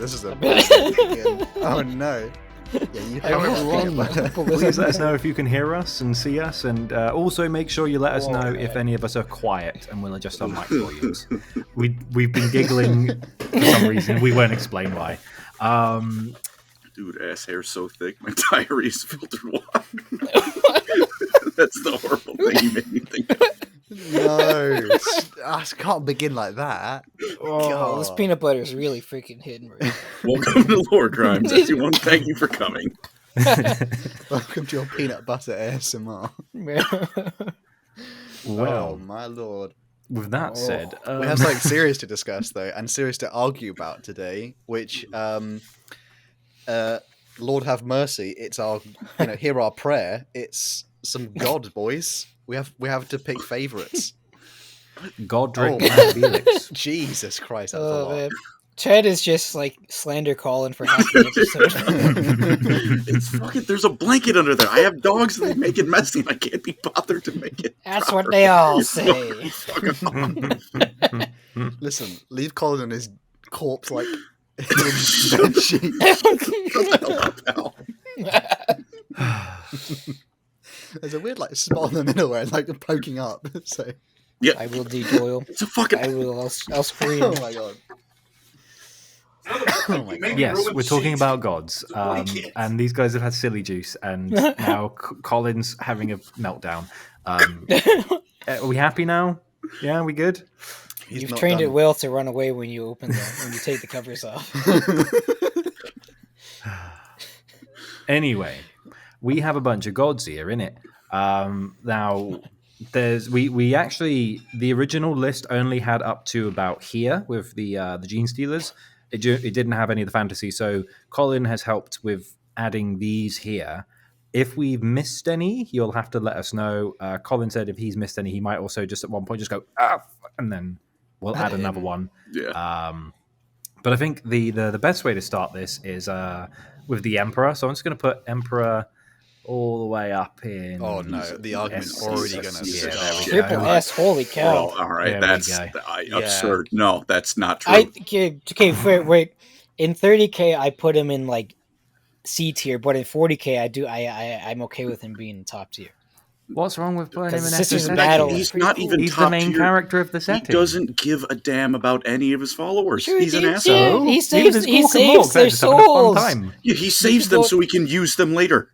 this is a bad thing. Oh no. Yeah, you have everyone. Please let us know if you can hear us and see us, and also make sure you let us know if any of us are quiet, and we'll adjust our mic volumes. We've been giggling for some reason. We won't explain why. Dude, ass hair's so thick, my diary is filtered water. That's the horrible thing you made me think of. No, I can't begin like that. Oh, this peanut butter is really freaking hidden right now. Welcome to Lorecrimes, everyone. Thank you for coming. Welcome to your peanut butter ASMR. Well, oh my lord. with that said, We have something serious to discuss though, and serious to argue about today, which Lord have mercy, it's our hear our prayer. It's some God, boys. We have to pick favourites. Godric and Felix. Jesus Christ, that's a lot. Man. Chad is just like slander calling for half the episode. It's fucking. There's a blanket under there. I have dogs and they make it messy, and I can't be bothered to make it. That's proper. what they all say. Listen, leave Colin and his corpse like in Shut bed sheet. the hell up, pal. There's a weird like spot in the middle where it's like poking up. So Yeah, I will dejoil. it's a fucking. I will. I'll scream. oh my god. Oh my god. Yes, we're talking about gods, and these guys have had silly juice, and now Colin's having a meltdown. Are we happy now? Yeah, we good? He's You've not trained done. it well to run away when you when you take the covers off. Anyway, we have a bunch of gods here, innit? Now, we actually, the original list only had up to about here with the Gene Stealers. It didn't have any of the fantasy, so Colin has helped with adding these here. If we've missed any, you'll have to let us know. Colin said if he's missed any, he might also just at one point just go, and then we'll add another one. Yeah. But I think the best way to start this is with the Emperor. So I'm just going to put Emperor all the way up in. Oh no, the argument's already going to Yeah, start. Triple S, holy cow! Oh, all right, There we that's go. absurd. No, that's not true. Okay, wait. In 30K, I put him in like C tier, but in 40K, I'm okay with him being top tier. What's wrong with putting him in Because Sisters SS? of Battle. He's not even He's top the main tier. character of the He setting. doesn't give a damn about any of his followers. Sure He's an he asshole. did. He He saves was their just having a fun souls. time. Yeah, he saves them so he can use them later.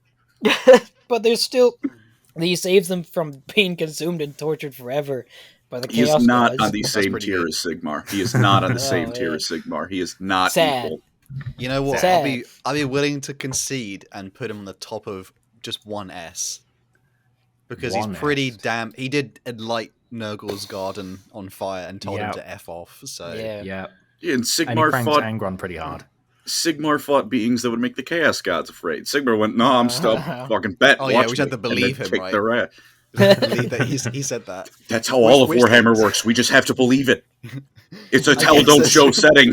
But there's still he saves them from being consumed and tortured forever by the He is chaos not gods. on the same pretty tier good. as Sigmar. He is not on the same Oh, tier yeah. as Sigmar. He is not Sad. equal. You know what? Sad. I'll be willing to concede and put him on the top of just one S. Because One he's pretty S. damn. He did light Nurgle's garden on fire and told him Yeah. to F off. So Yeah. Yeah, Yeah, and and he Sigmar pranked fought Angron pretty hard. Sigmar fought beings that would make the Chaos Gods afraid. Sigmar went, "No, I'm still fucking bet." Oh, yeah, watch we just had me," to believe and him, then kicked right? their ass. believe that he said that. That's how all of Which Warhammer things? works. We just have to believe it. It's a guess tell don't that's show true. setting.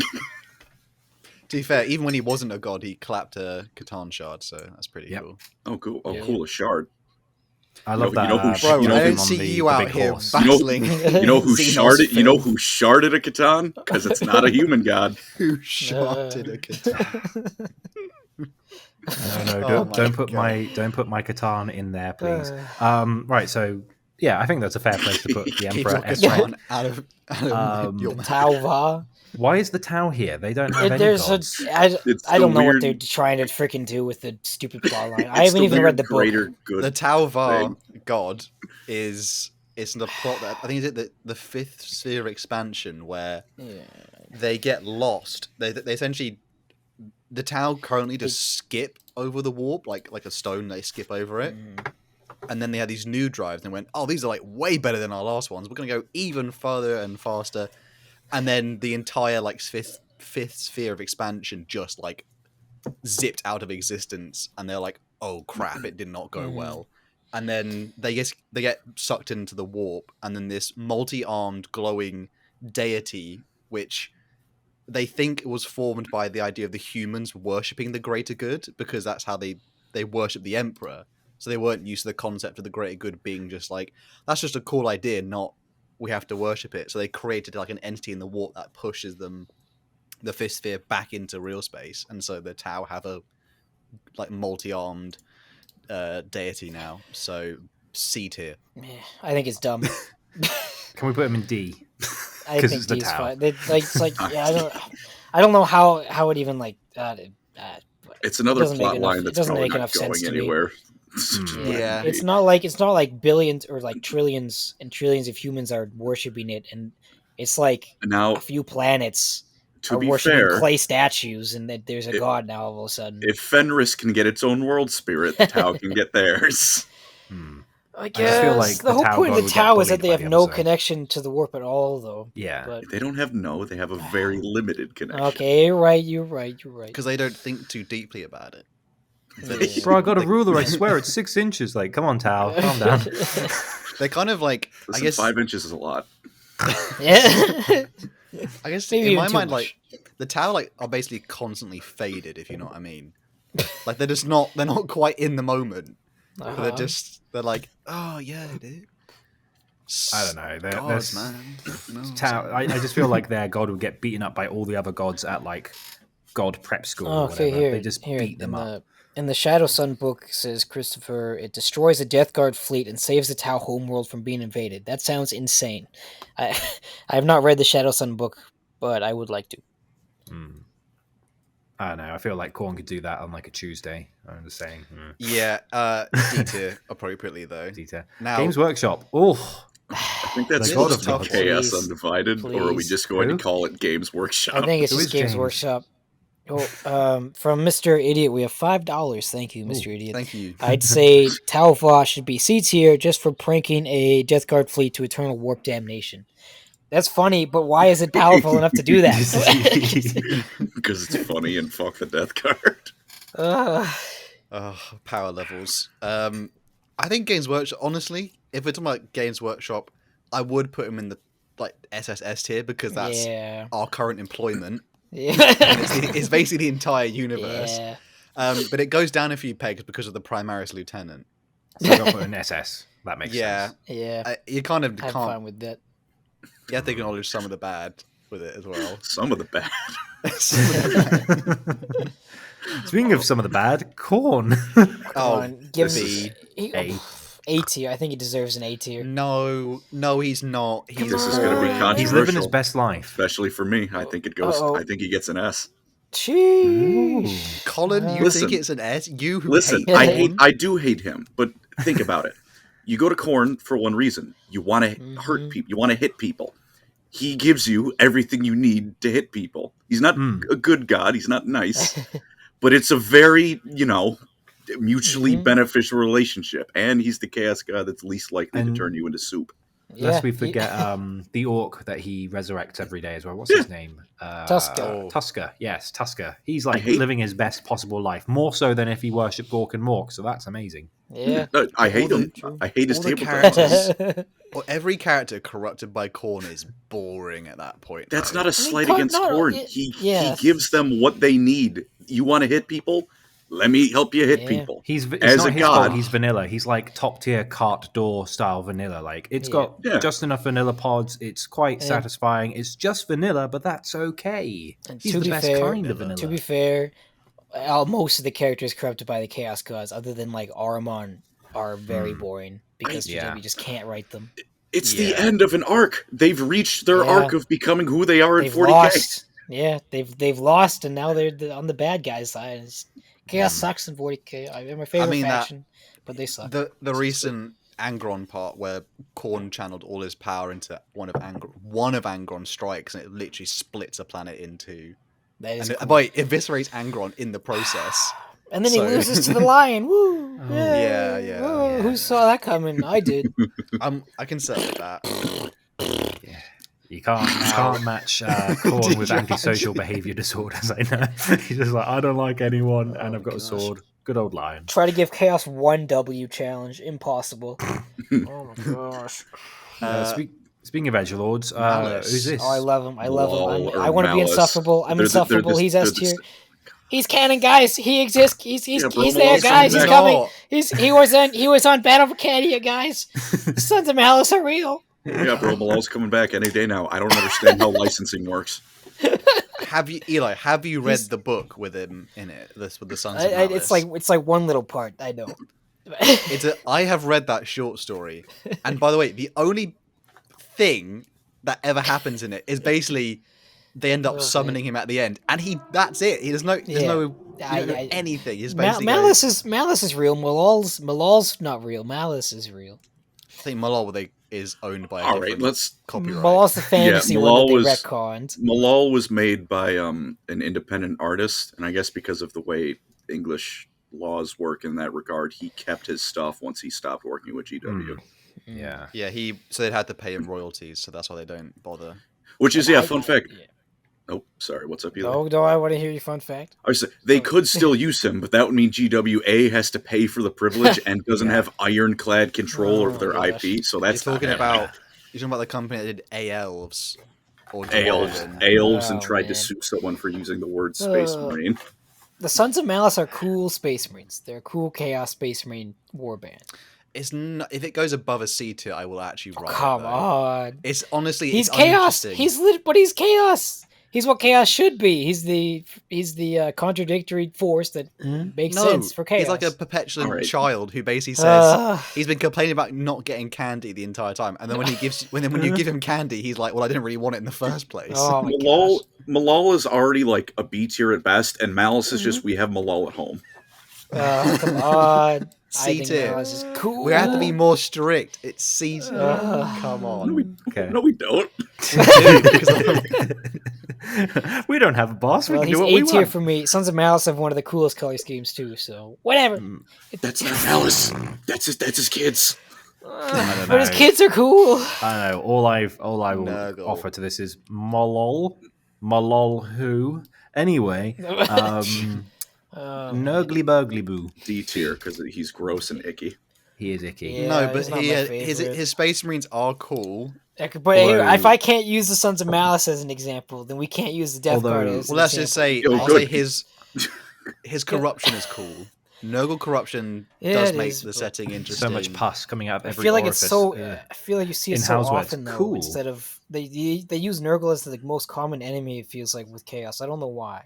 To be fair, even when he wasn't a god, he clapped a Catan shard, so that's pretty Yep. cool. Oh, cool! Oh, Yeah. cool! A shard. I love You that. know who- Bro, you know I who- don't see you out here horse. battling. You know who Xenos sharded? You know film. who sharded a Catan? Because it's not a human god. Who sharded a Catan? No, Oh my don't put God. don't put my Catan in there, please. Right, so yeah, I think that's a fair place to put the Keep Emperor. your S Catan out of your mouth. Tauva. Why is the Tau here? They don't have any There's gods. It's I the don't know what weird- they're trying to freaking do with the stupid plotline. I it's haven't the even weird read the book. Greater good. The Tauvar god is the plot that I think is it the fifth sphere expansion where they get lost. They essentially the Tau currently just skip over the warp like a stone. They skip over it, and then they had these new drives and went, oh, these are like way better than our last ones. We're gonna go even further and faster, and then the entire like fifth sphere of expansion just like zipped out of existence, and they're like, oh crap, it did not go well. And then they get sucked into the warp, and then this multi-armed glowing deity, which they think was formed by the idea of the humans worshipping the greater good, because that's how they worship the Emperor. So they weren't used to the concept of the greater good being just like, that's just a cool idea, not we have to worship it. So they created like an entity in the warp that pushes them the fifth sphere back into real space, and so the Tau have a like multi-armed deity now. So C tier. I think it's dumb. Can we put him in D? I 'Cause think it's the D is Tau. fine. It's like yeah, I don't know how it even like. It's another doesn't make plot enough- line it that's doesn't probably make not enough sense going to me. anywhere. Yeah. It's not like billions or like trillions and trillions of humans are worshiping it, and it's like Now, a few planets to are be worshiping fair, clay statues, and that there's a It- god now all of a sudden. if Fenris can get its own world spirit, the Tau can get theirs. I just feel guess like the the whole Tau point of god the would get Tau is that bullied they by have the no other side. connection to the warp at all, though. Yeah. But They don't have they have a very limited connection. okay, you're right. Because they don't think too deeply about it. Yeah. Bro, I got a ruler. I swear it's 6 inches. Like, come on, Tau, calm down. They're kind of like Listen, I guess 5 inches is a lot. Yeah. I guess Maybe in even my too mind, much. like the Tau like are basically constantly faded, if you know what I mean. Like they're not quite in the moment. But Uh-huh. they're like, oh yeah, dude. I don't know. Gods, There's man. No, Tau. I just feel like their god would get beaten up by all the other gods at like god prep school or Okay, whatever. here, They just here beat them in up. in the Shadow Sun book says Christopher, it destroys the Death Guard fleet and saves the Tau homeworld from being invaded. That sounds insane. I I have not read the Shadow Sun book, but I would like to. I don't know. I feel like Korn could do that on like a Tuesday. I'm just saying. Yeah, D tier appropriately though. Detail. Now Games Workshop. Oh, I think that's The still God of just Gods. Chaos Please. Undivided, or are we Please. just going Who? to call it Games Workshop? I think it's Who just is Games James? Workshop. Oh, from Mr. Idiot, we have $5. Thank you, Mr. Idiot. thank you. I'd say Tau Voss should be C tier just for pranking a Death Guard fleet to eternal warp damnation. That's funny, but why is it powerful enough to do that? Because it's funny and fuck the Death Guard. Power levels. I think Games Workshop. Honestly, if we're talking about Games Workshop, I would put them in the like SSS tier because that's Yeah. our current employment. Yeah. It's basically the entire universe. Yeah. But it goes down a few pegs because of the Primaris Lieutenant. so you got to put an SS. That makes Yeah, sense. Yeah. you kind of I'm can't. fine with that. You have to acknowledge some of the bad with it as well. Some of the bad. Speaking of some of the bad, Korn. Come Oh, on, give B. A. A tier. I think he deserves an A tier. No, he's not. He's This is going to be on. controversial. He's living his best life. Especially for me. I think it goes. Uh-oh. I think he gets an S. Sheesh. Colin, you Listen. think it's an S? You who Listen, hate I do hate him, but think about it. You go to Korn for one reason. You want to hurt people. You want to hit people. He gives you everything you need to hit people. He's not a good god. He's not nice. But it's a very, mutually beneficial relationship. And he's the chaos god that's least likely to turn you into soup. Lest we forget the orc that he resurrects every day as well. What's his name? Tusker. Tusker. Yes, Tusker. He's like hate- living his best possible life, more so than if he worshipped Gork and Mork. So that's amazing. Yeah. No, I hate him. True. I hate his all the tabletop. characters. Well, every character corrupted by Korn is boring at that point. That's though. not a slight Korn- against no, Korn. it- He yeah. gives them what they need. You want to hit people? Let me help you hit Yeah. people. It's As not a his god. fault. He's vanilla. He's like top tier cart door style vanilla. Like it's got Yeah. just enough vanilla pods. It's quite satisfying. It's just vanilla, but that's okay. And He's to the be best fair- kind of vanilla. To be fair, most of the characters corrupted by the Chaos Gods, other than like Ahriman, are very boring because Yeah. GW just can't write them. It's the Yeah. end of an arc. They've reached their Yeah. arc of becoming who they are in They've 40k. lost. Yeah, they've lost, and now they're on the bad guys' side. Chaos sucks in 40k. They're my favorite mean, that- faction, but they suck. The recent Angron part where Korn channeled all his power into one of Angron's strikes, and it literally splits a planet in two. That is And cool. boy, eviscerates Angron in the process. And then he so- loses to the lion. Woo! Yeah, yeah, Whoa, yeah. Who saw that coming? I did. I can settle with that. You can't match Korn with antisocial behavior disorders. I know. He's just like, I don't like anyone, and I've got a sword. Good old lion. Try to give Chaos 1W challenge. Impossible. Oh my gosh. Speaking of edgelords, Malice. who's this? Oh, I love him. I love Lol, him. or I want to be Malice. insufferable. I'm They're the- insufferable. they're the- He's they're S the- tier. He's canon, guys. He exists. He's Yeah, he's Bromo there, is guys. He's coming coming. back. He was on Battle for Cadia, guys. The Sons of Malice are real. Yeah, bro, Malone coming back any day now. I don't understand how licensing works. Have you, Eli? Have you read He's- the book with him in it? This with the Sons of Malice. it's like one little part. I know. I have read that short story, and by the way, the only thing that ever happens in it is basically they end up Oh, summoning him at the end, and that's it. There's no you don't know anything. He's basically Malice is real. Malal's not real. Malice is real. I think Malal is owned by a All different right, let's. copyright. Malal's the fantasy one Malal that they was- retconned. Malal was made by an independent artist, and I guess because of the way English laws work in that regard, he kept his stuff once he stopped working with GW. Yeah. Yeah, so they'd had to pay him royalties, so that's why they don't bother. Which is fun fact. Oh, sorry. What's up, Eli? No, I want to hear your fun fact. I was saying, they could still use him, but that would mean GWA has to pay for the privilege and doesn't have ironclad control over their gosh. IP. So that's You're talking not happening. about the company that did Elves or Elves, Dwarven. Elves, and Oh, tried to man. sue someone for using the word Space Marine. The Sons of Malice are cool Space Marines. They're a cool Chaos Space Marine warband. It's not, if it goes above a C tier, I will actually write. Come it, on. It's honestly He's it's chaos. uninteresting. But he's chaos. He's what chaos should be. He's the contradictory force that makes sense for chaos. He's like a perpetual Alright. child who basically says Uh, he's been complaining about not getting candy the entire time, and then when you give him candy, he's like, "Well, I didn't really want it in the first place." oh my gosh. Malal is already like a B tier at best, and Malice is just we have Malal at home. Come on. C I think tier. Malice is cool. We have to be more strict. It's C tier. Uh, Come on. Okay. No, we don't. We don't have a boss. We Well, can he's do what we A tier want. for me. Sons of Malice have one of the coolest color schemes too. So whatever. That's not Malice. That's his kids. don't But his know. kids are cool. I know. All I will Nurgle. offer to this is Malol who. Anyway, Nurgly Burgly Boo. D tier because he's gross and icky. He is icky. Yeah, No, he's but not my his favorite. Space Marines are cool. But Although- if I can't use the Sons of Malice as an example, then we can't use the Death Guard Although- as Well, an let's just say, Yo, I'll good. say his corruption is cool. Nurgle corruption Yeah, does it make is, the but- setting interesting. So much pus coming out of I every feel like orifice. it's so. Yeah. I feel like you see it In so House where it's often though. cool. Instead of they use Nurgle as the most common enemy. It feels like with Chaos. I don't know why.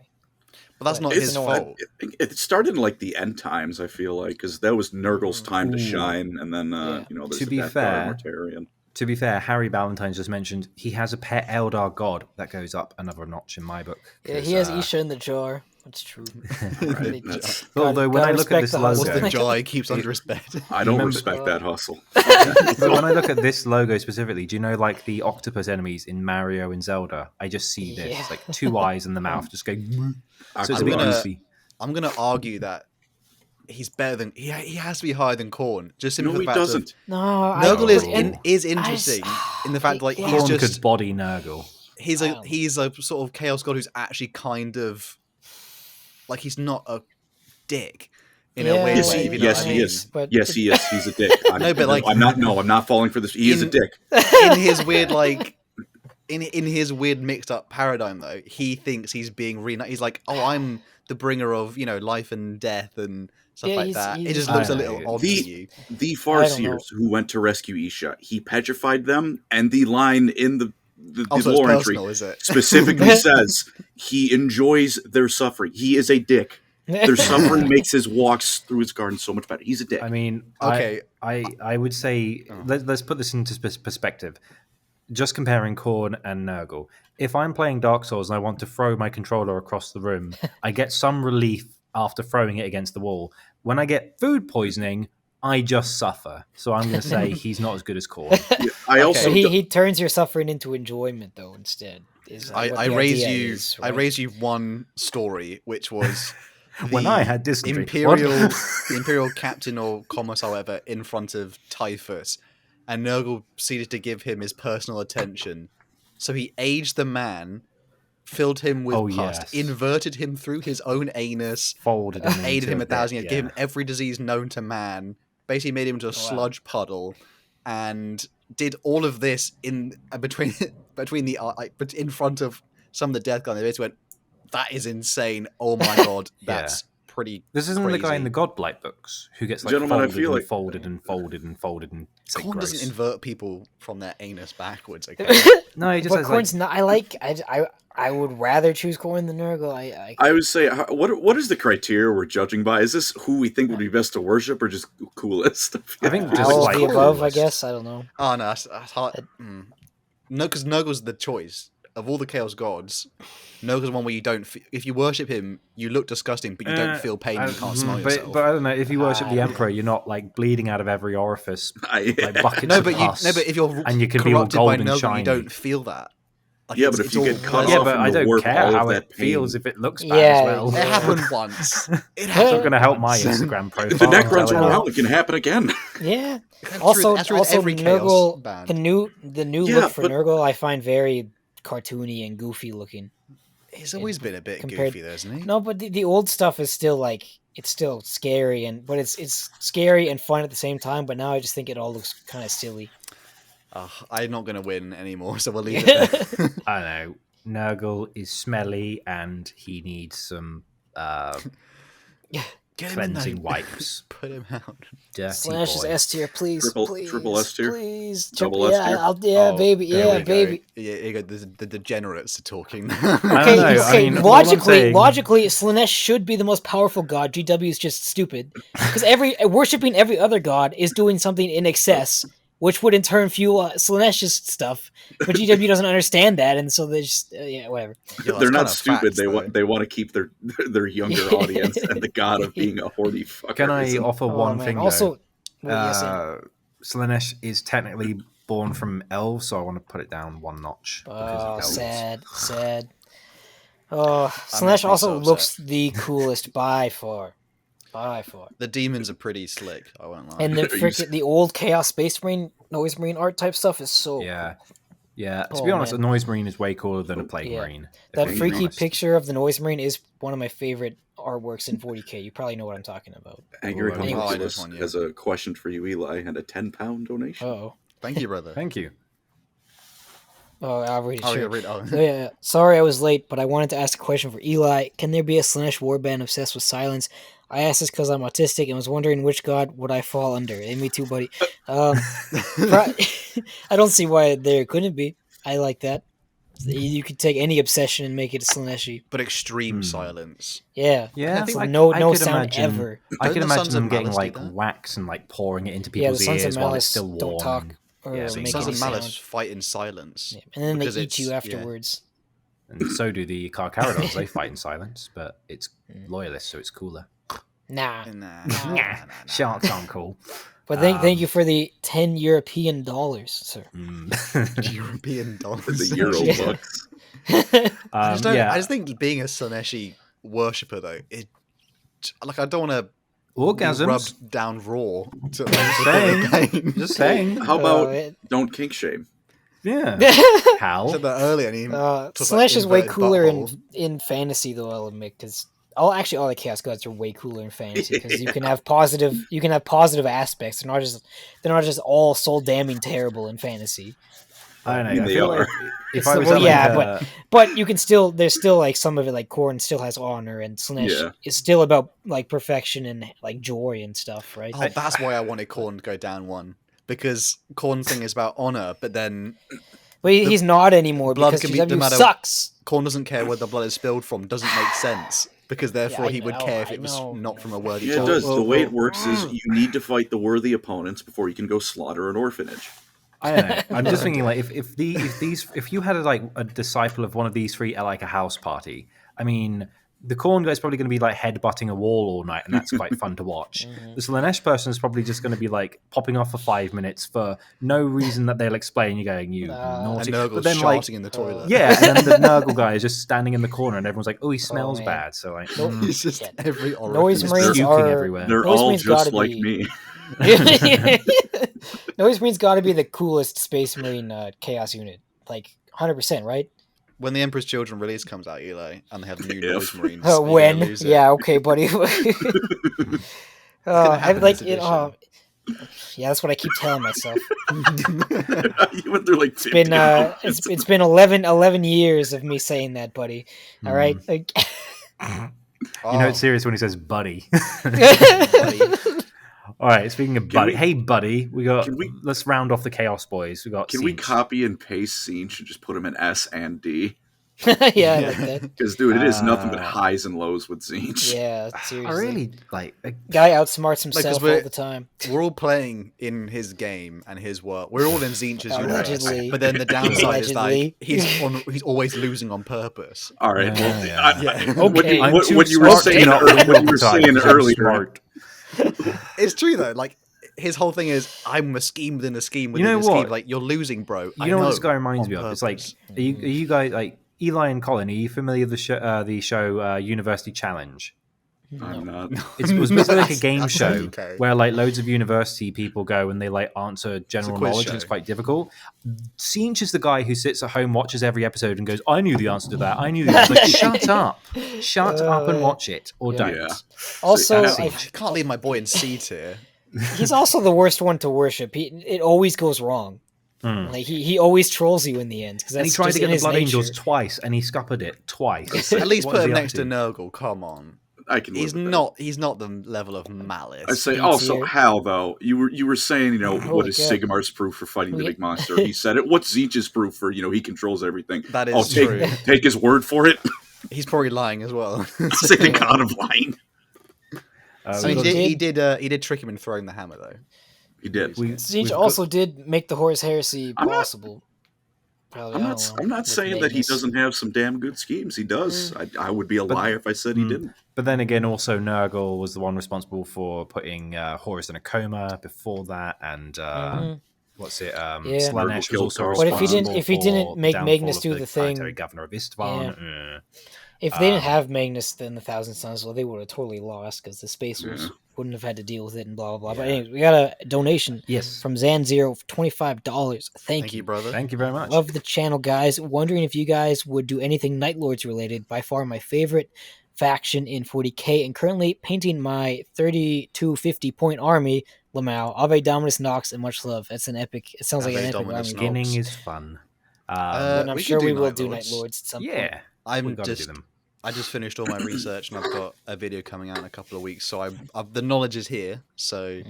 But that's not It's- his annoying. fault. It started in like the end times. I feel like because that was Nurgle's time to Ooh. shine, and then Yeah. there's To the be Death Guard fair- and Mortarion. To be fair, Harry Ballantyne just mentioned he has a pet Eldar god that goes up another notch in my book. Yeah, 'cause, he has Isha in the jar. That's true. Right, that's- Although when I look at this respect the logo, What's the hustle. jaw he keeps under his bed? I don't Remember- respect that hustle. but when I look at this logo specifically, do you know like the octopus enemies in Mario and Zelda? I just see this Yeah. like two eyes in the mouth, just going. So it's a I'm bit gonna- goofy. I'm going to argue that he's better than he has to be higher than Khorne. Just simply No, for he the fact doesn't. No, Nurgle I- is interesting in the fact like Yeah. he's Khorne just could body Nurgle. he's I a don't- he's a sort of chaos god who's actually kind of like he's not a dick in a Yeah, weird Yes, way. he, if you know yes, what I he mean. is. But- Yes, he is. He's a dick. No, but, like- I'm not. No, I'm not falling for this. He is a In- dick. In his weird like. In his weird mixed up paradigm though, he thinks he's being he's like, oh, I'm the bringer of life and death and stuff Yeah, like he's- that. It he's- just looks I a know. little odd to The- you. The I don't Farseers who went to rescue Isha, he petrified them, and the line in the Also, it's lore entry personal, is it? specifically says he enjoys their suffering. He is a dick. Their suffering makes his walks through his garden so much better. He's a dick. I mean, Okay. I would say let's put this into perspective. Just comparing Khorne and Nurgle. If I'm playing Dark Souls and I want to throw my controller across the room, I get some relief after throwing it against the wall. When I get food poisoning, I just suffer. So I'm going to say he's not as good as Khorne. I also So he turns your suffering into enjoyment though instead. Is what I the raised idea you. is, I right? raised you one story, which was When I had dysentery. imperial, What? the imperial captain or commissar, however, in front of Typhus, and Nurgle proceeded to give him his personal attention. So he aged the man, filled him with Oh, pus, yes. inverted him through his own anus, Folded him aided into him a 1,000 bit, years, gave yeah. him every disease known to man, basically made him into a sludge puddle, and did all of this in between in front of some of the Death Guard. They basically went, "That is insane! Oh my god, that's pretty. This isn't the guy in crazy. the Godblight books who gets like Gentlemen, I folded feel and like- folded and folded and folded and it's like, Korn gross. doesn't invert people from their anus backwards. Okay. No, he just But has Korn's like not. I would rather choose Korn than Nurgle. I would say, what is the criteria we're judging by? Is this who we think would be best to worship, or just coolest? I think just all of like the above. I coolest. guess I don't know. Oh no, that's hard. No, because Nurgle's the choice of all the Chaos Gods. Nurgle's one where you don't. If you worship him, you look disgusting, but you don't feel pain. You can't smell yourself. But I don't know. If you worship the Emperor, you're not like bleeding out of every orifice, like buckets no, of but pus. if you're and you can be all corrupted by gold and Nurgle, shiny. you don't feel that. Like, Yeah, but if you all get cut pleasant. Yeah, off but and I to don't warp care all of how that it feels pain. if it looks bad Yeah, as well. It happened once. It It's happened. not going to help my once. Instagram profile. If the neck I'm runs telling you. around, it can happen again. Yeah. That's Also, true with also every Chaos Nurgle. band. The new Yeah, look for but- Nurgle, I find very cartoony and goofy looking. He's always been a bit compared- goofy, though, isn't he? No, but the old stuff is still like it's still scary but it's scary and fun at the same time. But now I just think it all looks kind of silly. I'm not going to win anymore, so we'll leave it there. I know. Nurgle is smelly and he needs some Get him in there. cleansing wipes. Put him out. Dirty Slash is boy. S tier, please. Triple S tier? Please. Double S tier? Yeah, Oh, baby. there Yeah, we go. baby. Yeah, here you go. The degenerates are talking. I don't Okay, know, I okay. mean, all I'm saying- Logically, Slanesh should be the most powerful god. GW is just stupid because worshipping every other god is doing something in excess, which would in turn fuel Slanesh's stuff. But GW doesn't understand that, and so they just whatever. Yo, that's They're not kinda stupid. facts, they though. want to keep their younger audience and the god of being a horny fucker. Can I offer one man. thing Also, though? well, yes, Slanesh is technically born from elves, so I want to put it down one notch. Because of elves. sad. Oh, That makes Slanesh me also so looks the coolest by far. The demons are pretty slick. I won't lie. And the old Chaos Space Marine, Noise Marine art type stuff is so Yeah. Yeah, to Oh, be honest, man. a Noise Marine is way cooler than a Plague Yeah. Marine. if That we're being freaky honest. picture of the Noise Marine is one of my favorite artworks in 40k. You probably know what I'm talking about. Angry Oh, Homunculus this one, yeah. has a question for you, Eli, and a £10 donation. Oh, Thank you, brother. Thank you. I'll read it. Oh, Sure. yeah, read- oh. Yeah. Sorry I was late, but I wanted to ask a question for Eli. Can there be a Slanesh warband obsessed with silence? I asked this because I'm autistic and was wondering which god would I fall under. And me too, buddy. I don't see why there couldn't be. I like that. You could take any obsession and make it a Slaneshi. But extreme silence. Yeah. Yeah, I think I no could sound imagine- ever. I Don't can the imagine Sons them of getting Malice do like that? wax and like pouring it into Yeah, the people's Sons of ears while it's Malice still warm. don't talk or Yeah, make Sons any of Malice sound. fight in silence. Yeah. And then they because eat it's- you yeah. afterwards. And so do the Carcharodons. They fight in silence, but it's loyalist, so it's cooler. Nah. Nah. Sharks aren't cool. But thank you for the 10 European dollars, sir. European dollars. The Euro Yeah. bucks. I Yeah, just think being a Slaneshi worshipper though, I don't want to be orgasms. rubbed down raw to saying. pain. Just saying. How about it- don't kink shame? Yeah. I Hal. said that earlier. And he talked Slash about is way inverted cooler butthole. in fantasy, though. I'll admit, because all the Chaos Gods are way cooler in fantasy because you can have positive aspects. They're not just all soul damning terrible in fantasy. I don't know. I mean, I they feel are. like if It's I the- was well, at, yeah, like, But you can still there's still like some of it like Korn still has honor and Slanesh Yeah. is still about like perfection and like joy and stuff, right? Oh, that's why I wanted Korn to go down one, because Korn's thing is about honor, but then But he's not anymore blood because can be- no GW matter- sucks. Korn doesn't care where the blood is spilled from. Doesn't make sense, because therefore I he would know, care if I it was know. not from a worthy Yeah, it child. does. The way it works is you need to fight the worthy opponents before you can go slaughter an orphanage. I don't know. I'm just thinking, like, if you had a disciple of one of these three at like a house party, I mean, the Korn guy's probably going to be like headbutting a wall all night, and that's quite fun to watch. The Slanesh person is probably just going to be like popping off for 5 minutes for no reason that they'll explain. You're going, you And naughty. Nurgle's But then, shouting like, in the toilet. yeah, and then the Nurgle guy is just standing in the corner, and everyone's like, oh, he smells man. bad. So like, It's just Yeah. every Noise orifice. Marines puking are everywhere. They're Noise all Marine's just gotta like be- me. Noise Marine's got to be the coolest Space Marine Chaos unit, like 100%, right? When the Emperor's Children release comes out, Eli, and they have new If. Noise Marines, you're gonna When? lose it. Yeah, okay, buddy. I happen like this it. Yeah, that's what I keep telling myself. You went through like 50 Been comments. it's been 11 years of me saying that, buddy. All right. Like, Oh, You know it's serious when he says buddy. buddy. All right, speaking of buddy, we- hey buddy, can we- let's round off the Chaos Boys. We got. Can we Siege. copy and paste Siege and just put him in S and D? Yeah, I like that. Because, dude, it is nothing but highs and lows with Siege. Yeah, I seriously. really like. Guy outsmarts himself we're- all the time. We're all playing in his game and his work. We're all in Zinch's Allegedly. universe. But then the downside is Allegedly. like he's always losing on purpose. All right. Yeah. Okay. What you were saying earlier. Smart. It's true though. Like his whole thing is, I'm a scheme within a scheme within You know a scheme. what? Like you're losing, bro. You know what this guy reminds me of? It's like, purpose. are you guys like Eli and Colin? Are you familiar with the show University Challenge? I'm not. It was basically like a That's- game that's show okay. where like loads of university people go and they like answer general quiz knowledge show. and it's quite difficult. Siege is the guy who sits at home, watches every episode and goes, I knew the answer to that. I knew the answer. Like, shut up and watch it or don't. Yeah. Also, So, I- I can't leave my boy in C tier. he's also the worst one to worship. It always goes wrong. Mm. Like he always trolls you in the end because And he that's tried just to get in the his Blood nature. Angels twice and he scuppered it twice. At least What put is him he up next to Nurgle. Come on. I can. He's live with not. He's not the level of malice. that. I say B also tier. Hal though. You were saying Oh what my is God. Sigmar's proof for fighting the Yeah. big monster? He said it. What's Zeech's proof for he controls everything? That is Oh, true. take his word for it. He's probably lying as well. Say the god of lying. I we mean, got- he did trick him in throwing the hammer though. He did. Siege we've also did make the Horus Heresy I'm not- possible. Probably, I'm I not. don't know, I'm not with saying that he Magnus. doesn't have some damn good schemes. He does. I would be a liar if I said he didn't. But then again, also Nurgle was the one responsible for putting Horus in a coma before that, and what's it? Yeah. Slanesh Nurgle was killed also Karl. But if he didn't- responsible if he didn't for make the Magnus downfall do of the thing- planetary governor of Istvan. If they didn't have Magnus in the Thousand Suns, well, they would have totally lost because the Space Wolves wouldn't have had to deal with it and blah blah blah. But anyways, we got a donation Yes. from Zan0 for $25. Thank Thank you. you, brother. Thank you very much. Love the channel, guys. Wondering if you guys would do anything Night Lords related. By far my favorite faction in 40k, and currently painting my 3250 point army. Lamau, Ave Dominus Nox, and much love. That's an epic. It sounds like Ave an epic Dominus army. Nox. Beginning is fun. And I'm we sure can we do will Night do Lords. Night Lords at some point. Yeah, we I'm got to do just. them. I just finished all my research and I've got a video coming out in a couple of weeks. So the knowledge is here. So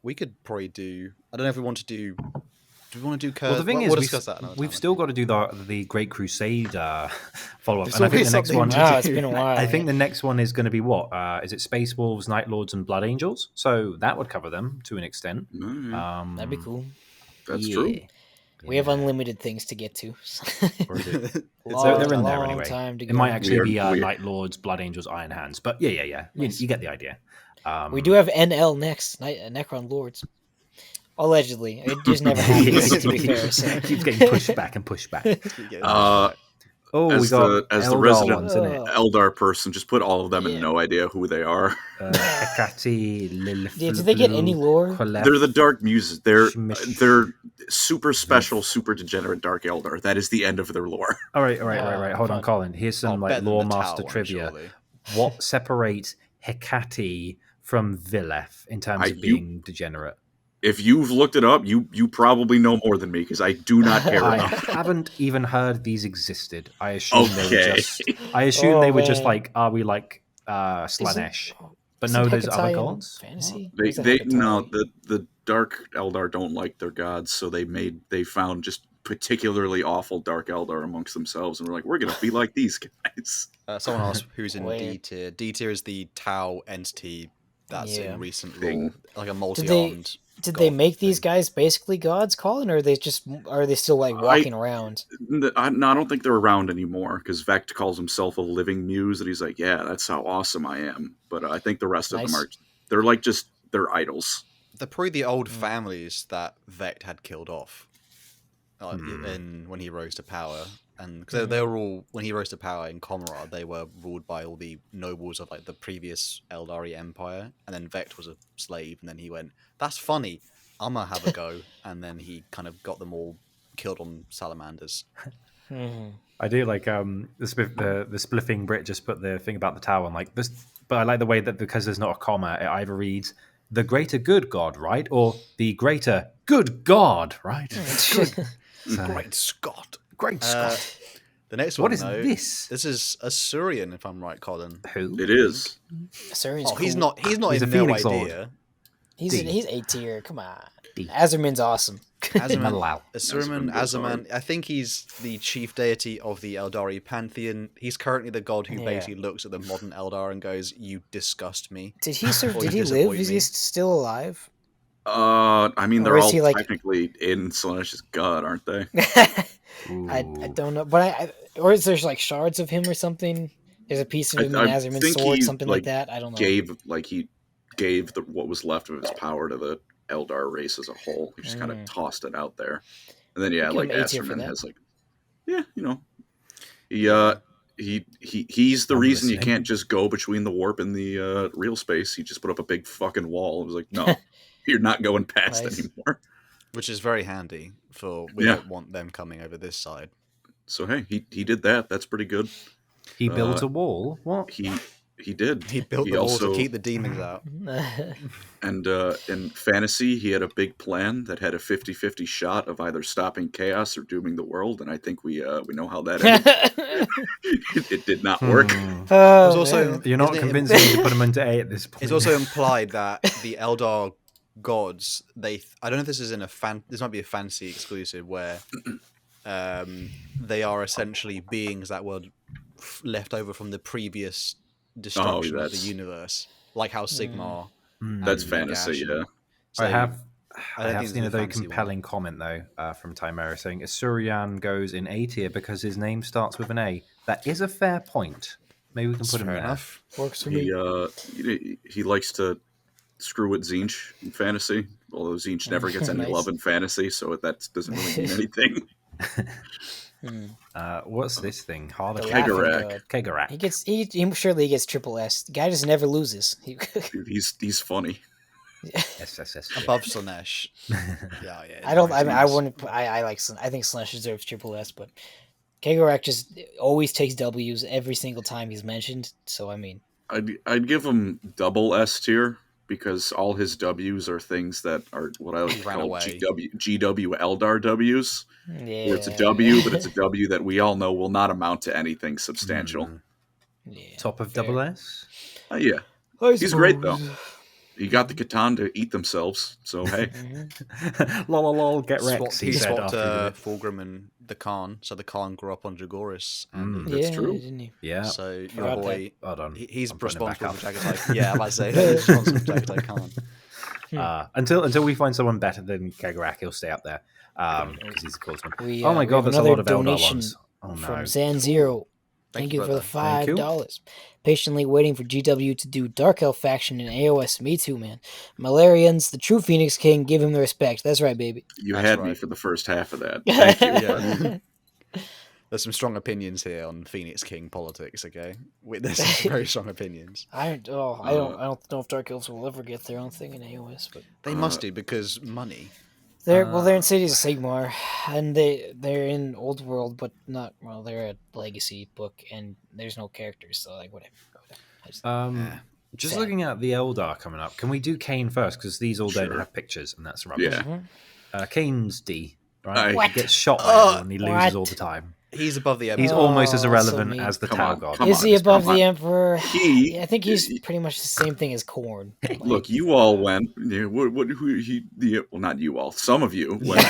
we could probably do. I don't know if we want to do. Do we want to do? Well, the thing we'll is, discuss that. another we've time, still got to do the Great Crusade follow up, There's and I think always the next something one. to Wow, it's been a while. I think the next one is going to be what? Is it Space Wolves, Night Lords, and Blood Angels? So that would cover them to an extent. That'd be cool. That's yeah. true. We have unlimited things to get to. Or is it? long, They're in there long anyway. time to It go. might actually be Weird. Night Lords, Blood Angels, Iron Hands, but yeah. Nice. You get the idea. We do have NL next, Necron Lords. Allegedly. It just never happens, to be fair. So. Keeps getting pushed back and pushed back. Oh, As we got the Eldar resident ones, isn't it? Eldar person, just put all of them Yeah. and no idea who they are. Hecate, Lilith. Did they get any lore? They're the Dark Muses. They're Shmish. they're super special, super degenerate Dark Eldar. That is the end of their lore. All right. Hold on, fun. Colin. Here's some like lore master trivia. What separates Hecate from Vileth in terms of being degenerate? If you've looked it up, you probably know more than me because I do not care I enough. haven't even heard these existed. I assume they were Okay. just. I assume Oh, they were just man. like, are we like Slanesh? But Isn't no, there's Hecate other in gods. Fantasy? They Who's a they Hecate? no the Dark Eldar don't like their gods, so they found just particularly awful Dark Eldar amongst themselves, and we're like, we're gonna be like these guys. Someone asked who's in Wait. D tier. D tier is the Tau entity that's Yeah. in recent Thing. lore, like a multi-armed. Did they god make these thing. guys basically gods, Colin, or are they still like walking around? I don't think they're around anymore because Vect calls himself a living muse, and he's like, yeah, that's how awesome I am. But I think the rest of them Nice. are they're like just they're idols. They're probably the old families that Vect had killed off, when he rose to power. And because they were all, when he rose to power in Comrade, they were ruled by all the nobles of like the previous Eldari Empire, and then Vect was a slave, and then he went, "That's funny, I'm gonna have a go," and then he kind of got them all killed on salamanders. I do like the spliffing Brit just put the thing about the tower on like this, but I like the way that because there's not a comma, it either reads the greater good god, right, or the greater good god, right? Great Scott! Great Scott. The next What one, is though, this? This is Asurian, if I'm right, Colin. Who? It is. Assyrian's Oh, cool. he's not He's in a no Phoenix Lord. idea. He's D. he's A tier. Come on. D. Azerman's awesome. Azaman, Azerman goes hard. I think he's the chief deity of the Eldari pantheon. He's currently the god who Yeah. basically looks at the modern Eldar and goes, "You disgust me." Did he Or did you he live? disappoint Is me. he still alive? I mean, Or they're is all he, like- technically in Slaanesh god, aren't they? I don't know, but I or is there like shards of him or something? There's a piece of him in I Azerman's think sword, he, something like that. I don't know. He gave what was left of his power to the Eldar race as a whole. He just kind of tossed it out there, and then I'll give like him A tier for Acerman that. has like, he's the I'm reason you listening. can't just go between the warp and the real space. He just put up a big fucking wall. It was like, no, you're not going past Nice. anymore. Which is very handy for we Yeah. don't want them coming over this side. So hey, he did that. That's pretty good. He built a wall. What? He did. He built the wall to keep the demons out. And in fantasy, he had a big plan that had a 50-50 shot of either stopping chaos or dooming the world, and I think we know how that ended. It did not work. It was also man. You're not isn't it- convincing me to put him into A at this point. It's also implied that the Eldar gods, I don't know if this is this might be a fantasy exclusive where they are essentially beings that were left over from the previous destruction of the that's- universe, like how Sigmar. That's and fantasy, Nagash. yeah. So I have think this seen is a very fantasy one. compelling comment though from Timera saying Asurian goes in A tier because his name starts with an A. That is a fair point. Maybe we can put him Fair there. enough. Works for me. He likes to screw with Tzeentch in fantasy, although Tzeentch never gets any Nice. love in fantasy, so that doesn't really mean anything. What's this thing? Harder The Kegarak. laughing god. Kegarak. He surely gets triple S. The guy just never loses. Dude, he's funny. Yes. Above Slaanesh. yeah. I don't. I mean, I Jeez. wouldn't. I think Slash deserves triple S, but Kegarak just always takes W's every single time he's mentioned. So I mean, I'd give him double S tier because all his W's are things that are what I like to ran call away. GW Eldar W's. yeah, Where it's a W, but it's a W that we all know will not amount to anything substantial. yeah, Top of fair. double S. Yeah, he's great though. He got the Catan to eat themselves, so hey. lol, get wrecked. He said swapped after he did it. Fulgrim and the Khan, so the Khan grew up on Dragoris. And That's Yeah, true. didn't he? Yeah. so your Forgot boy, Hold on. he's I'm putting it back responsible for up. Jagatai. Yeah, I'm about to say he's responsible for Jagatai Khan. Until we find someone better than Kegarak, he'll stay up there because he's the coolest one. We, Oh my we god, have that's a another lot of Eldar donation ones. Oh no. from Zan Zero. Thank you for the Thank you. $5. Patiently waiting for GW to do Dark Elf faction in AOS. Me too, man. Malarians, the true Phoenix King, give him the respect. That's right, baby. You That's had me right. for the first half of that. Thank you. Yeah. There's some strong opinions here on Phoenix King politics. Okay, there's some very strong opinions. I don't know if Dark Elves will ever get their own thing in AOS, but They must do because money. they're in Cities of Sigmar, and they're in Old World, but not they're a Legacy book, and there's no characters, so like whatever. I just- Just Sad. looking at the Eldar coming up, can we do Kane first? Because these all don't Sure. have pictures, and that's rubbish. Yeah. Kane's D, right? What? He gets shot by everyone, he loses what? all the time. He's above the He's Emperor. almost as so irrelevant mean. as the Come Tau on, God. come Is on, he above come the on. Emperor? He- I think he's pretty much the same thing as Korn. Like, Look, you all went. Not you all. Some of you went.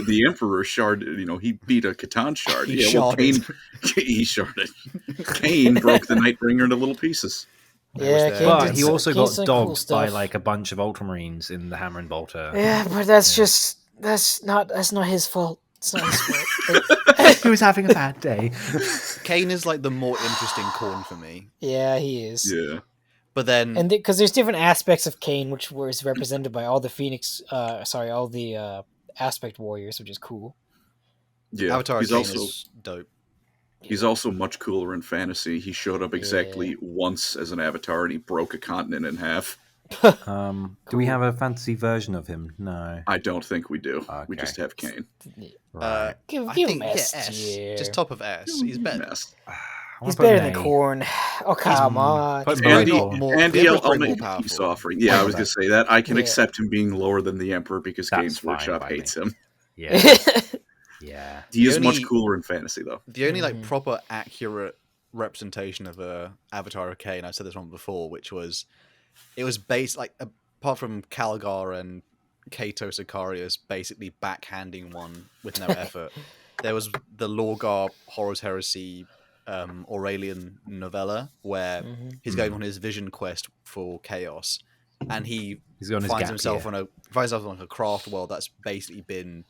The Emperor shard. He beat a Catan shard. He Kane. He sharded. Kane broke the Nightbringer into little pieces. yeah, there. Kane But did he some- also Kane's got done cool dogged by stuff. like a bunch of Ultramarines in the Hammer and Bolter. Yeah, but that's not his fault. It's not his fault. He was having a bad day. Kane is like the more interesting Khorne for me. Yeah, he is. Yeah. But then And because there's different aspects of Kane, which was represented by all the Phoenix, all the aspect warriors, which is cool. Yeah. Avatar He's Kane also is dope. he's also much cooler in fantasy. He showed up exactly once as an avatar, and he broke a continent in half. Do we have a fantasy version of him? No. I don't think we do. We Okay. just have Kane. Right. Give I him think S S, tier. just top of S. He's better. Mess. I He's wanna put better an than A. Korn. Oh come on. Put very Andy, not more- Andy the Emperor's I'll very make more a powerful. peace offering. Yeah, I was going to say that. I can Yeah. accept him being lower than the Emperor because That's Games fine Workshop by hates me. him. Yeah. Yeah. He The is much only- cooler in fantasy, though. The only like proper accurate representation of a Avatar of Cain, I said this one before, which was it was based like apart from Calgar and Kato Sicarius basically backhanding one with no effort. There was the Lorgar Horus Heresy Aurelian novella where he's going on his vision quest for chaos, and he's on his finds gap himself year. finds himself on a craft world that's basically been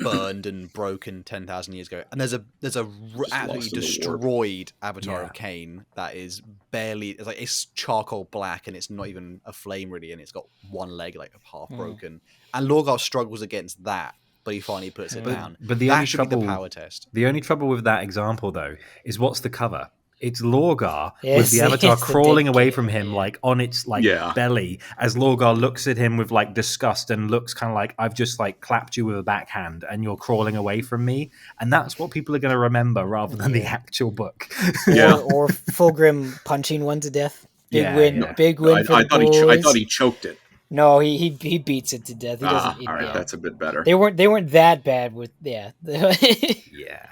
burned and broken 10,000 years ago, and there's a absolutely lost in the warp. destroyed Avatar Yeah. of Cain that is barely it's charcoal black and it's not even a flame really, and it's got one leg like half broken, and Lorgar struggles against that, but he finally puts it down. But the that only should be trouble, the power test. The only trouble with that example, though, is what's the cover? It's Lorgar Yes, with the Avatar it's the crawling dead away kid, from him, yeah. like on its Yeah. belly, as Lorgar looks at him with like disgust and looks kind of like, I've just like clapped you with a backhand and you're crawling away from me. And that's what people are going to remember rather than the actual book. Yeah. Or Fulgrim punching one to death. Big Yeah, win. yeah. Big win for I the thought boys. I thought he choked it. No, he beats it to death. He doesn't. All right, yeah. that's a bit better. They weren't that bad with yeah. Yeah.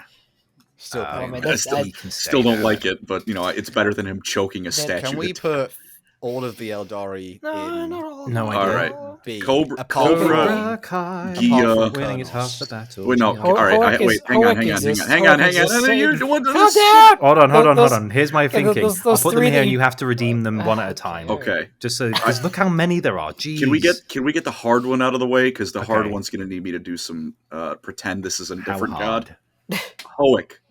Still Oh, pain. man, I that's- still, I- still don't like it, but you know, it's better than him choking a statue. Can we to put all of the Eldari in No idea. All right. B? Cobra- apart Cobra- from- Kai, Gia- apart from winning is half the battle. Wait, no. Gia- All right. Hoek Wait. is- Hang on. Hoek is just- Hang on. Hoek is just saying, What calm does- down. Hold Those- on. Here's my thinking. those I'll put them three here that and you- you have to redeem them one at a time. Okay. Just so, because look how many there are. Jeez. Can we get the hard one out of the way? Because the hard Okay. one's going to need me to do some pretend this is a How different hard? god. Hoek.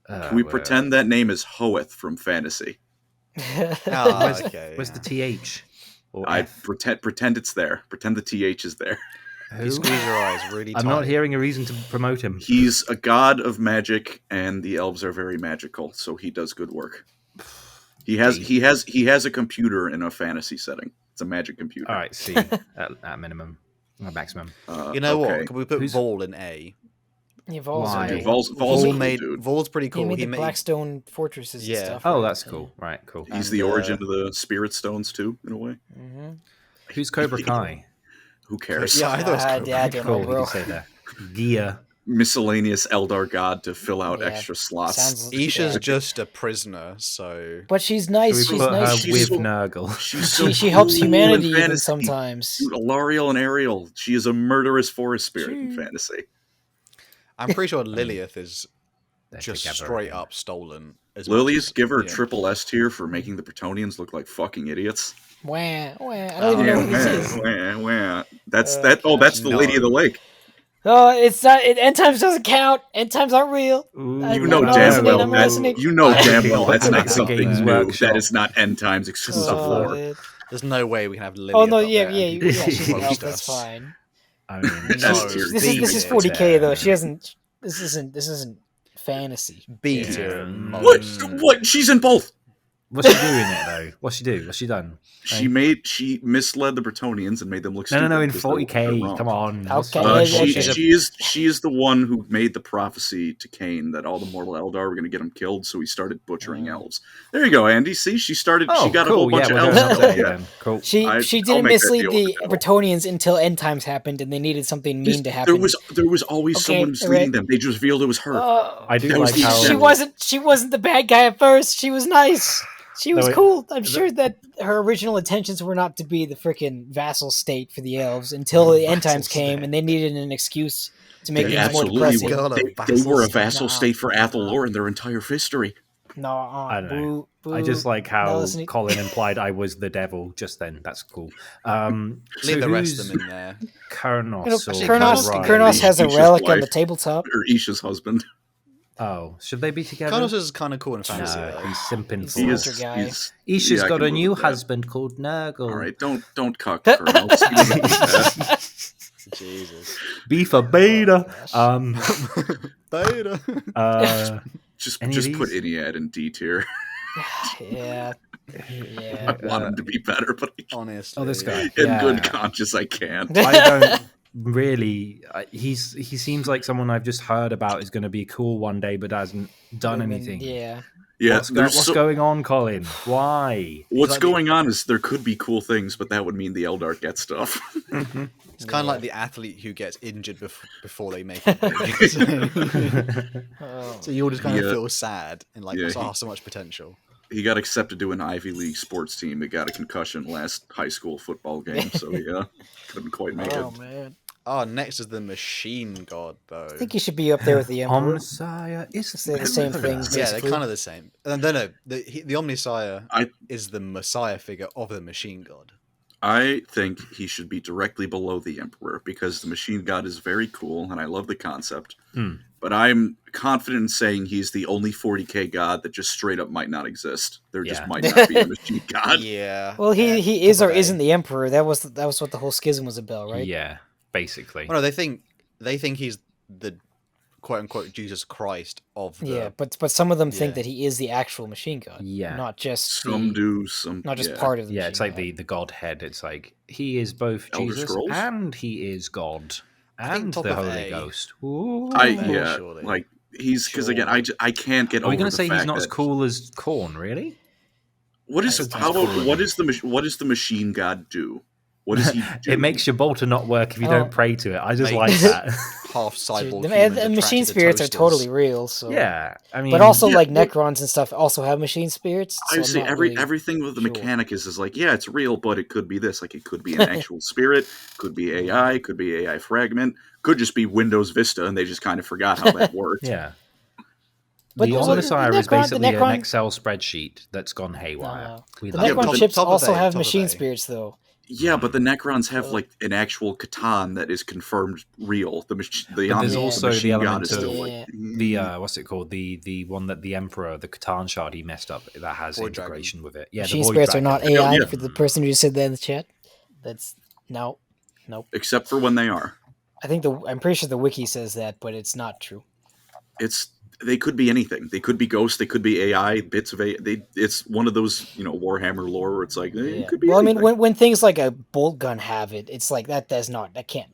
Can we Well, pretend that name is Hoeth from fantasy? Ah, okay. Where's the TH? Or I F? pretend it's there. Pretend the TH is there. Who? You squeeze your eyes really tight. I'm not hearing a reason to promote him. He's a god of magic, and the elves are very magical, so he does good work. He has a computer in a fantasy setting. It's a magic computer. All right, C at minimum, or maximum. You know okay. what? Can we put Who's- Vol in A? Vol's Why? okay. Vol's Vol cool, made dude. Vol's pretty He cool. made He the made Blackstone fortresses Yeah. and stuff. Oh, right? that's cool. Right, cool. He's And, the origin of the spirit stones too, in a way. Mhm. Who's Cobra Kai? Who cares? Yeah, I thought it was cool. I don't Cool, know, we bro. can say that. Gia. Miscellaneous Eldar god to fill out Yeah, extra slots. sounds- Isha's Yeah. just a prisoner, so But she's Should nice. we She's put nice. her She's with so- Nurgle? She's so She helps cool in humanity even fantasy. sometimes. Dude, Alariel and Ariel. She is a murderous forest spirit in She- fantasy. I'm pretty sure Lilith is They're just together straight again. up stolen. As much Lilius, as- give her yeah. triple S tier for making the Bretonians look like fucking idiots. Wah, wah. I don't even know who this is. That's the Lady of the Lake. Oh, it's not. End times doesn't count. End times aren't real. Ooh, I- You I'm know not damn listening, well I'm that listening. you know damn well that's not Games something new. Workshop. That is not end times exclusive Oh, lore. man. There's no way we can have Lilith. Oh no, up yeah, there yeah, and yeah. people She's an roast elf. That's us. fine. I mean, No, tier. This is B 40k tier. though. She hasn't. This isn't fantasy. B Yeah. tier. What? Mm. What? She's in both. what's she doing it though? What's she do? What's she done? She misled the Bretonians and made them look No, stupid. in because they're 40k. wrong. Come on. Okay, She is the one who made the prophecy to Cain that all the mortal Eldar were going to get him killed, so he started butchering elves. There you go, Andy. See, she got a whole bunch of we're elves. doing out something there. then. Cool. She I'll didn't make that mislead deal the with the devil. Bretonians until end times happened, and they needed something mean to happen. There was always Okay, someone misleading right. them. They just revealed it was her. I do That was like the how example. She wasn't the bad guy at first. She was nice. She was wait. cool. I'm sure that her original intentions were not to be the freaking vassal state for the elves until the end times came, and they needed an excuse to make They things more absolutely depressing. were. God, a They were a vassal vassal state. state for Athalor in their entire history. No, I don't know. boo, boo. I just like No, how listen, Colin implied I was the devil just then. That's cool. So Leave the rest who's of them in there. Kurnos You know, or Kurnos, Kurnos? Kurnos has a Isha's relic on the wife. tabletop. Or Isha's husband. Oh, should they be together? Karnos is kind of cool in fantasy. No, though. he's simping He's for He Winter is. guy. He's, Isha's yeah, I got can a live new with that. husband called Nurgle. All right, don't cuck Colonel. Speaking of that, Jesus. B for beta. Beta. just Any of put these? Iliad in D tier. Yeah. I Yeah. want him to be better, but Honestly. Oh, this guy. in Yeah. good conscience, I can't. I don't really. He seems like someone I've just heard about is going to be cool one day, but hasn't done anything. Yeah. Yeah, What's going on, Colin? Why? What's going on is there could be cool things, but that would mean the Eldar get stuff. It's kind of like the athlete who gets injured before they make it big. So you'll just kind of feel sad and like, so much potential. He got accepted to an Ivy League sports team. He got a concussion last high school football game, so couldn't quite make it. Oh man. Oh, next is the Machine God, though. I think he should be up there with the Emperor. Omnissiah is They're the same thing. Yeah, they're kind of the same. No, the Omnissiah is the Messiah figure of the Machine God. I think he should be directly below the Emperor because the Machine God is very cool, and I love the concept. But I'm confident in saying he's the only 40k god that just straight up might not exist. There just might not be a Machine God. Yeah. Well, he is or isn't the Emperor. That was what the whole schism was about, right? Yeah, basically. Well, no, they think he's the quote unquote Jesus Christ of the... Yeah, but some of them think that he is the actual Machine God. Yeah. Not just Not just part of the it's Machine like God. the Godhead. It's like he is both Elder Jesus Scrolls? and he is God and top the of Holy A. Ghost. Ooh. surely. Like he's because again I can't get Are we over going the to say he's fact not as that- cool as Korn, really? What is That's how about cool. what does the Machine God do? What does he do? It makes your bolter not work if you don't pray to it. I just Mate. like that. Half cyborg The humans machine attracted to spirits are toasters. totally real. So Yeah, I mean, but also Yeah, like well- Necrons and stuff also have machine spirits. So I I'm say not really everything with the sure. mechanic is like, yeah, it's real, but it could be this. Like, it could be an actual spirit, could be AI, could be AI fragment, could just be Windows Vista, and they just kind of forgot how that worked. yeah. But The the Omnissiah is Necron- basically the Necron- an Excel spreadsheet that's gone haywire. We The love Yeah, but Necron the chips top of also A, have top of machine A. spirits, though. Yeah, but the Necrons have like an actual Catan that is confirmed real. The But there's also the Machine God element is still of like the what's it called? The one that the Emperor, the Catan shard, he messed up. That has Void integration with it. Yeah, Machine the Void spirits are Dragon. not AI Yeah. for the person who just said that in the chat. That's nope. except for when they are. I'm pretty sure the wiki says that, but it's not true. They could be anything. They could be ghosts. They could be AI bits of AI. It's one of those Warhammer lore where it's like it could be. Well, anything. I mean, when things like a bolt gun have it, it's like that can't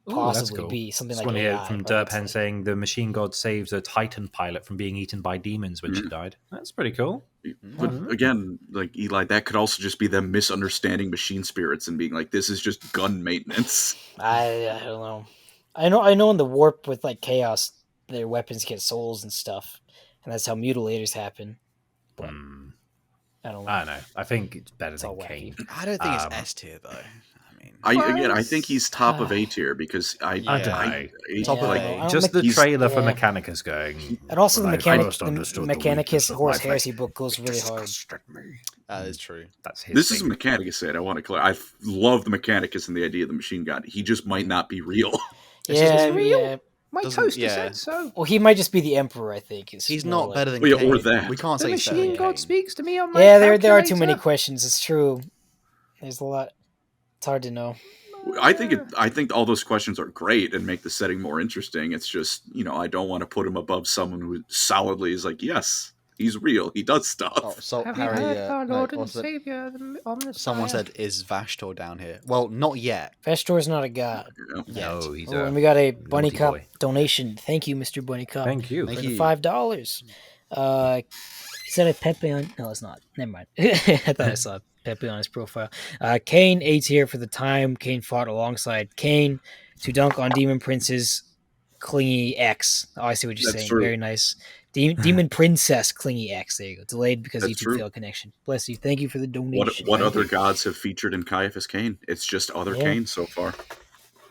Ooh, that's possibly cool. be something Just like want to hear AI. from right? Derpen It's saying the machine god saves a Titan pilot from being eaten by demons when she died. That's pretty cool. But again, like Eli, that could also just be them misunderstanding machine spirits and being like, "This is just gun maintenance." I don't know. I know in the warp with like chaos, their weapons get souls and stuff, and that's how mutilators happen. But I don't know. I don't know. I think it's better It's than all wacky. Kane. I don't think it's S tier though. I think he's top of A tier because I don't know. Top of I A. don't know. Just the he's- trailer for yeah. Mechanicus going. And also the When I mechanic, first the understood the Mechanicus weakness of Horus my Heresy book goes really hard. That is true. That's his This thing. is Mechanicus said. I want to clear. I love the Mechanicus and the idea of the machine god. He just might not be real. Yeah, real. yeah. My Doesn't- toaster yeah. said so. Well, he might just be the Emperor. I think He's more not like- better than Yeah, Kane. or that. We can't The say he's better than machine god Kane. speaks to me on my Yeah, there are too many calculator. questions. It's true. There's a lot. It's hard to know. I think all those questions are great and make the setting more interesting. It's just I don't want to put him above someone who solidly is like, yes, he's real. He does stuff. Oh, so Have Harry, you heard our no, Lord and what's it? Savior, the Omnissiah? Someone said, "Is Vashtor down here?" Well, not yet. Vestor's not a god. No, he's Oh, a. and we got a Bunny naughty Cup boy. donation. Thank you, Mr. Bunny Cup. Thank you. Thank for the you. $5. Is that a Pepe on? No, it's not. Never mind. I thought I saw Pepe on his profile. Kane A tier for the time Kane fought alongside Kane to dunk on Demon Prince's Clingy X. Oh, I see what you're That's saying. true. Very nice. Demon Princess Clingy X. There you go. Delayed because That's YouTube true. failed connection. Bless you. Thank you for the donation. What other gods have featured in Caiaphas Cain? It's just other Yeah. Cain so far.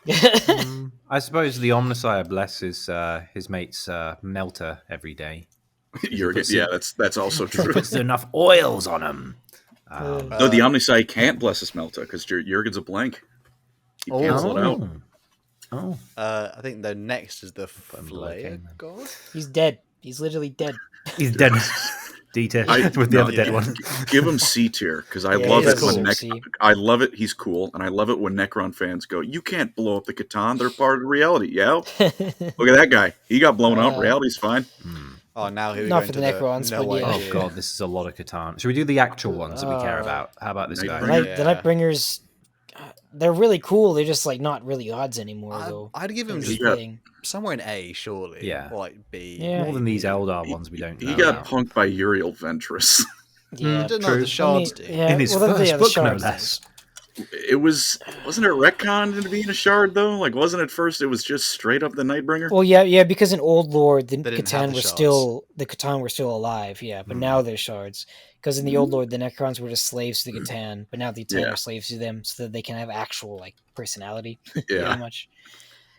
I suppose the Omnissiah blesses his mate's melter every day. That's also Because he true. puts enough oils on him. No, the Omnissiah can't bless his Melta because Jurgen's a blank. He cancel it out. Oh. I think the next is the below Flare Kane, then. God. He's dead. He's literally dead. He's dead. D-tier with the other dead one. Give him C tier because I Yeah, love he's it cool. when C. I love it. He's cool, and I love it when Necron fans go, "You can't blow up the Catan; they're part of reality." Yeah, look at that guy. He got blown up. Reality's fine. Oh, now here we Not go for into the Necrons, no but yeah. idea. Oh god, this is a lot of Catan. Should we do the actual ones that we care about? How about this guy? Nightbringer. The Nightbringers. they're really cool. They're just like not really odds anymore, though. I'd give him That's just the thing. somewhere in A, surely. Yeah. Or like B. Yeah. More than these maybe. Eldar ones we don't know. He got about. punked by Uriel Ventress. Yeah, No, True. the shards do. yeah, In his well, first the book, no shards less. It wasn't it retconned into being a shard though? Like, wasn't it first? It was just straight up the Nightbringer. Well, yeah, because in Old Lore, the They didn't have Catan the were shards. still alive. Yeah, but now they're shards. Because in the Old Lore, the Necrons were just slaves to the Catan, but now the Catan are slaves to them, so that they can have actual like personality. Yeah. Pretty much.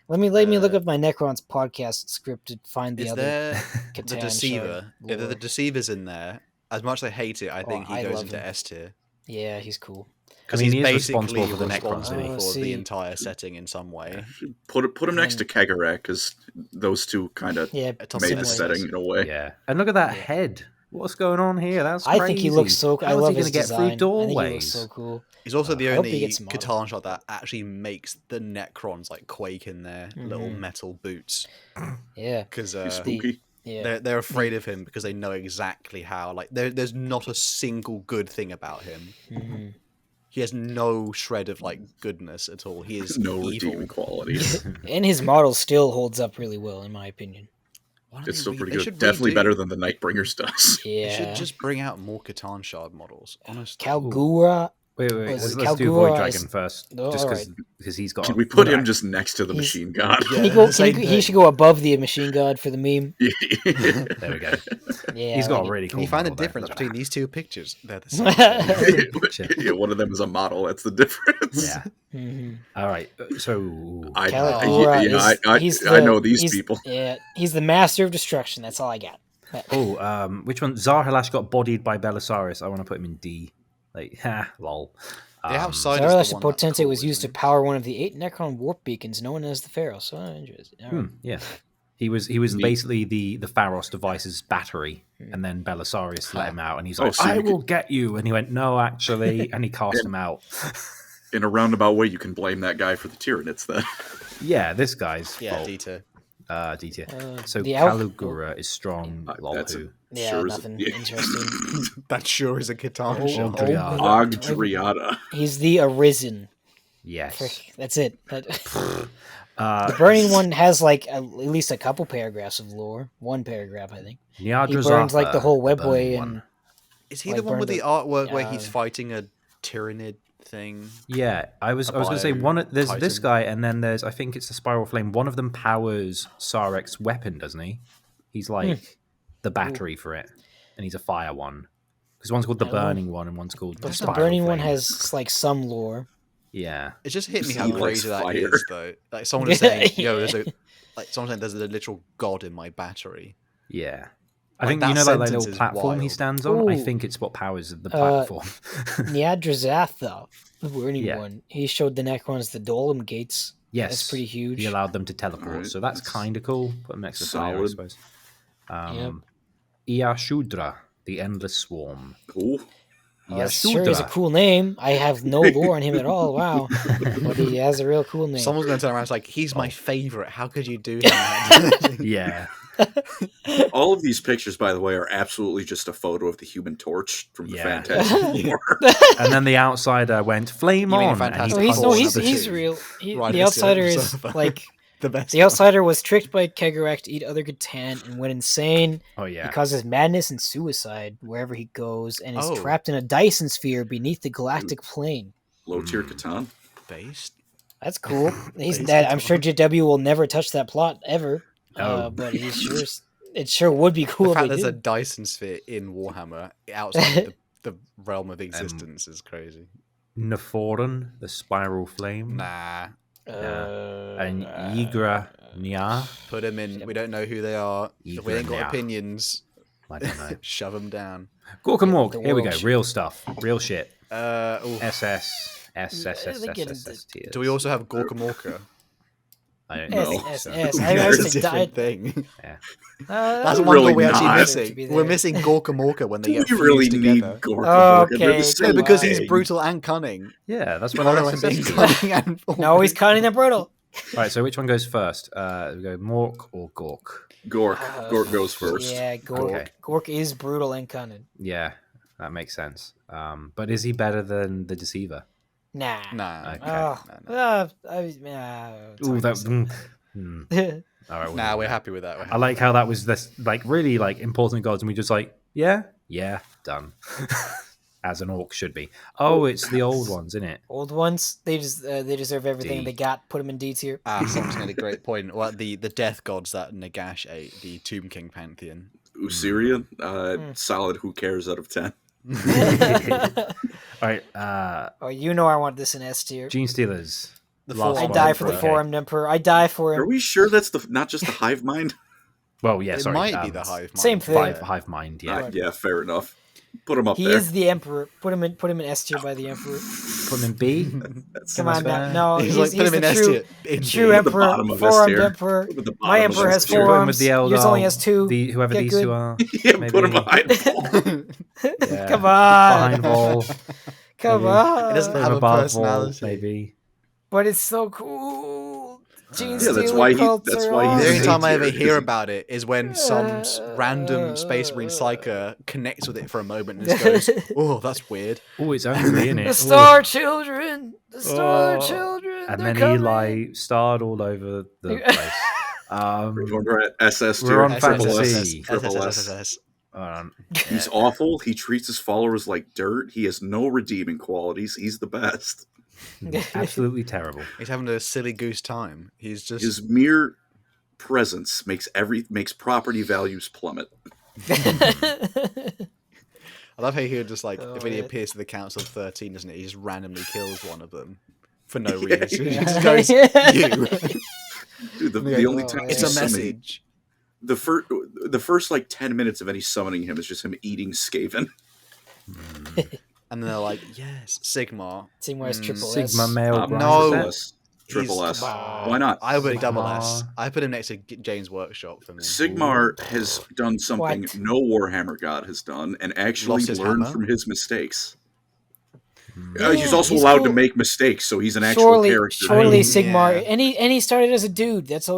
Let me look up my Necrons podcast script to find the Is other there the Catan Deceiver? shard If the lore. Deceiver's in there, as much as I hate it, I think he I goes love into him. S tier. Yeah, he's cool. Because I mean, he's he is basically responsible for the Necrons, responsible isn't he? for See- the entire setting in some way. Put him next to Kagarak, because those two kind of Yeah, It's on made the similar. setting in a way. Yeah, and look at that head. What's going on here? That's I crazy. think he looks so. I How is love he his gonna get design. through I think he looks doorways? so cool. He's also the I hope he only gets modeled. Catan shot that actually makes the Necrons like quake in their little metal boots. Yeah, Because He's spooky. yeah. they're afraid of him because they know exactly how. Like there's not a single good thing about him. Mhm. He has no shred of like goodness at all. He is No evil. redeeming qualities. And his model still holds up really well, in my opinion. Why don't It's they still re- pretty they good. should Definitely redo- better than the Nightbringers does. They Yeah, should just bring out more Catan shard models. Honestly, Kalgura. Wait. Was it Let's do Void Kalgura Dragon is- first, Oh, just alright. because he's got. Can we put him Right. just next to the He's- Machine God? Yeah, Can he go? same He thing. should go above the machine god for the meme. There we go. Yeah, He's I got like a it. really cool. Can you find the model there. difference Look at between that. these two pictures? They're the same. Yeah, one of them is a model. That's the difference. Yeah. Mhm. All right. So Caligula I I know these people. Yeah, he's the master of destruction. That's all I got. which one? Zarhalash got bodied by Belisarius. I want to put him in D. Like, lol. The outside is the Zaralash one that's Potente cool, was used to isn't power one of the 8 Necron warp beacons known as the Pharaoh. So interesting. All right. Yeah. He was Neat. basically the Pharos device's battery, and then Belisarius let him out, and he's Oh, like, so "I you will get you," and he went, "No, actually," and he cast him out. In a roundabout way, you can blame that guy for the Tyranids then. Yeah, this guy's Yeah, fault. D tier. D tier. So the out- Caligula is strong. That's Lolhu. Yeah, Sure is- nothing yeah. interesting. That sure is a Catan Oh, shard. Ogriad. Ogdriada. He's the Arisen. Yes. Frick, that's it. The Burning one has like at least a couple paragraphs of lore. One paragraph, I think. He burns like the whole webway and Is he Like the one with burned the artwork where uh, he's fighting a Tyranid thing? Yeah, I was going to say bio there's this titan. guy, and then there's I think it's the Spiral Flame. One of them powers Sarek's weapon, doesn't he? He's like the battery for it, and he's a fire one. Because one's called the I don't know. Burning one, and one's called but the Spiral Burning one Flame. has like some lore. Yeah, It just hit me He how likes crazy that fire. is, though. Like someone was saying, "Yo, there's a someone saying there's a literal god in my battery." yeah. I Like, think that you know that like, sentence little is platform he wild. stands on. I Ooh. think it's what powers the platform. Nyadrazatha, the Burning Yeah. one. He showed the Necrons the Dolem gates. Yes, That's pretty huge. He allowed them to teleport, Alright, so that's that's kind of cool. Put him next to fire, I solid. suppose. Iashudra, the Endless Swarm. Cool. Oh, that sure is a cool name. I have no lore on him at all. Wow. But he has a real cool name. Someone's going to turn around and say, like, "He's Oh. my favorite. How could you do that?" Yeah. All of these pictures, by the way, are absolutely just a photo of the Human Torch from the Yeah. Fantastic Four. And then the outsider went flame You mean on. a and Fantastic Oh, he he's Four no, punched he's the he's two. real. Right, The I see outsider it. is like the best. the outsider was tricked by Kegarak to eat other Catan and went insane. Oh yeah. He causes madness and suicide wherever he goes, and is Oh. trapped in a Dyson sphere beneath the galactic plane. Low tier Catan. based. That's cool. He's Based that. on- I'm sure JW will never touch that plot ever. Oh. But it sure would be cool The if fact they there's a did. Dyson sphere in Warhammer outside the realm of existence is crazy. Nephoron, the Spiral Flame. Nah, And Yigra Nya. put them in. We don't know who they are. If we ain't got Yeah. opinions, I don't know. shove them down. Gorkamork. the Here we go. world shit. Real stuff. Real shit. Ooh. SS. they get into- tiers. Do we also have Gorkamorka? I don't No. know. S. I That's actually a different thing. Yeah. That's one Really goal we're actually not. missing. We're missing Gorkamorka when they Do get we fused really need together. Gorkamorka? Okay, They're the no, same No, because he's thing. brutal and cunning. Yeah, that's what One I of like them being to cunning and No, he's cunning and brutal. Right, so which one goes first? We go Mork or Gork? Gork. Gork goes first. Yeah, Gork. Okay. Gork is brutal and cunning. Yeah, that makes sense. But is he better than the Deceiver? Nah. Nah. Okay. Nah. Ooh, that. All right. Nah, we're happy with that. I like how that was this like really like important gods, and we just like yeah, done. As an orc should be. Oh, it's the old ones, isn't it? Old ones, they deserve everything D. they got. Put them in D tier. Someone's made a great point. Well, the death gods that Nagash ate, the Tomb King pantheon. Usirian, solid. Who cares out of 10? All right. Oh, you know I want this in S tier. Gene Stealers. I die for the Four-Armed Emperor. I die for him. Are we sure that's not just the hive mind? Well, yeah, It sorry. might be the hive mind. Same thing. Hive mind. Yeah. Yeah, fair enough. Put him up He there. is the Emperor. Put him in S tier by the Emperor. Put them in B. Come on fair. now. No, He's he's, like, put him in the S true, tier. In true B. the Emperor. bottom of S Four-Armed tier. Emperor. Put him at the My bottom of Emperor S has tier. Put 'em 4 arms. with the old, Yours only has 2. whoever Get these good. two are. Yeah, maybe. put him behind Paul. Yeah. Come on. Behind Vol. Come maybe. on. It doesn't Put have him a above personality. Vol, maybe. But it's so cool. Gene Yeah, that's Stealer why he- cults that's are why he's The only He's time I A ever tier, hear because about it is when some random Space Marine psyker connects with it for a moment and just goes, "Oh, that's weird." Oh, it's angry, isn't it? The Star Children. The Star Oh. Children. And they're then coming. Eli starred all over the place. We're at SS We're tier. on fantasy. Triple S. SSSS. He's awful. He treats his followers like dirt. He has no redeeming qualities. He's the best. Absolutely terrible. He's having a silly goose time. He's just His mere presence makes property values plummet. I love how he would just like Oh, if he yeah. appears to the Council of 13, doesn't it? He just randomly kills one of them for no Yeah, reason. yeah. He just goes, "You." Dude, the Yeah, only oh, time It's you a summon- message. The first like 10 minutes of any summoning him is just him eating Skaven. And then they're like, "Yes, Sigmar." Sigmar is triple Sigma S. male No. grind. Triple He's- S. Wow. Why not? I would double Sigmar. S. I put him next to Jane's Workshop for me. Sigmar has done something What? no Warhammer god has done, and actually Lost his learned hammer? from his mistakes. Yeah, he's also he's allowed cool. to make mistakes, so he's an actual Surely, character. surely Yeah. Sigmar, and he started as a dude. That's so.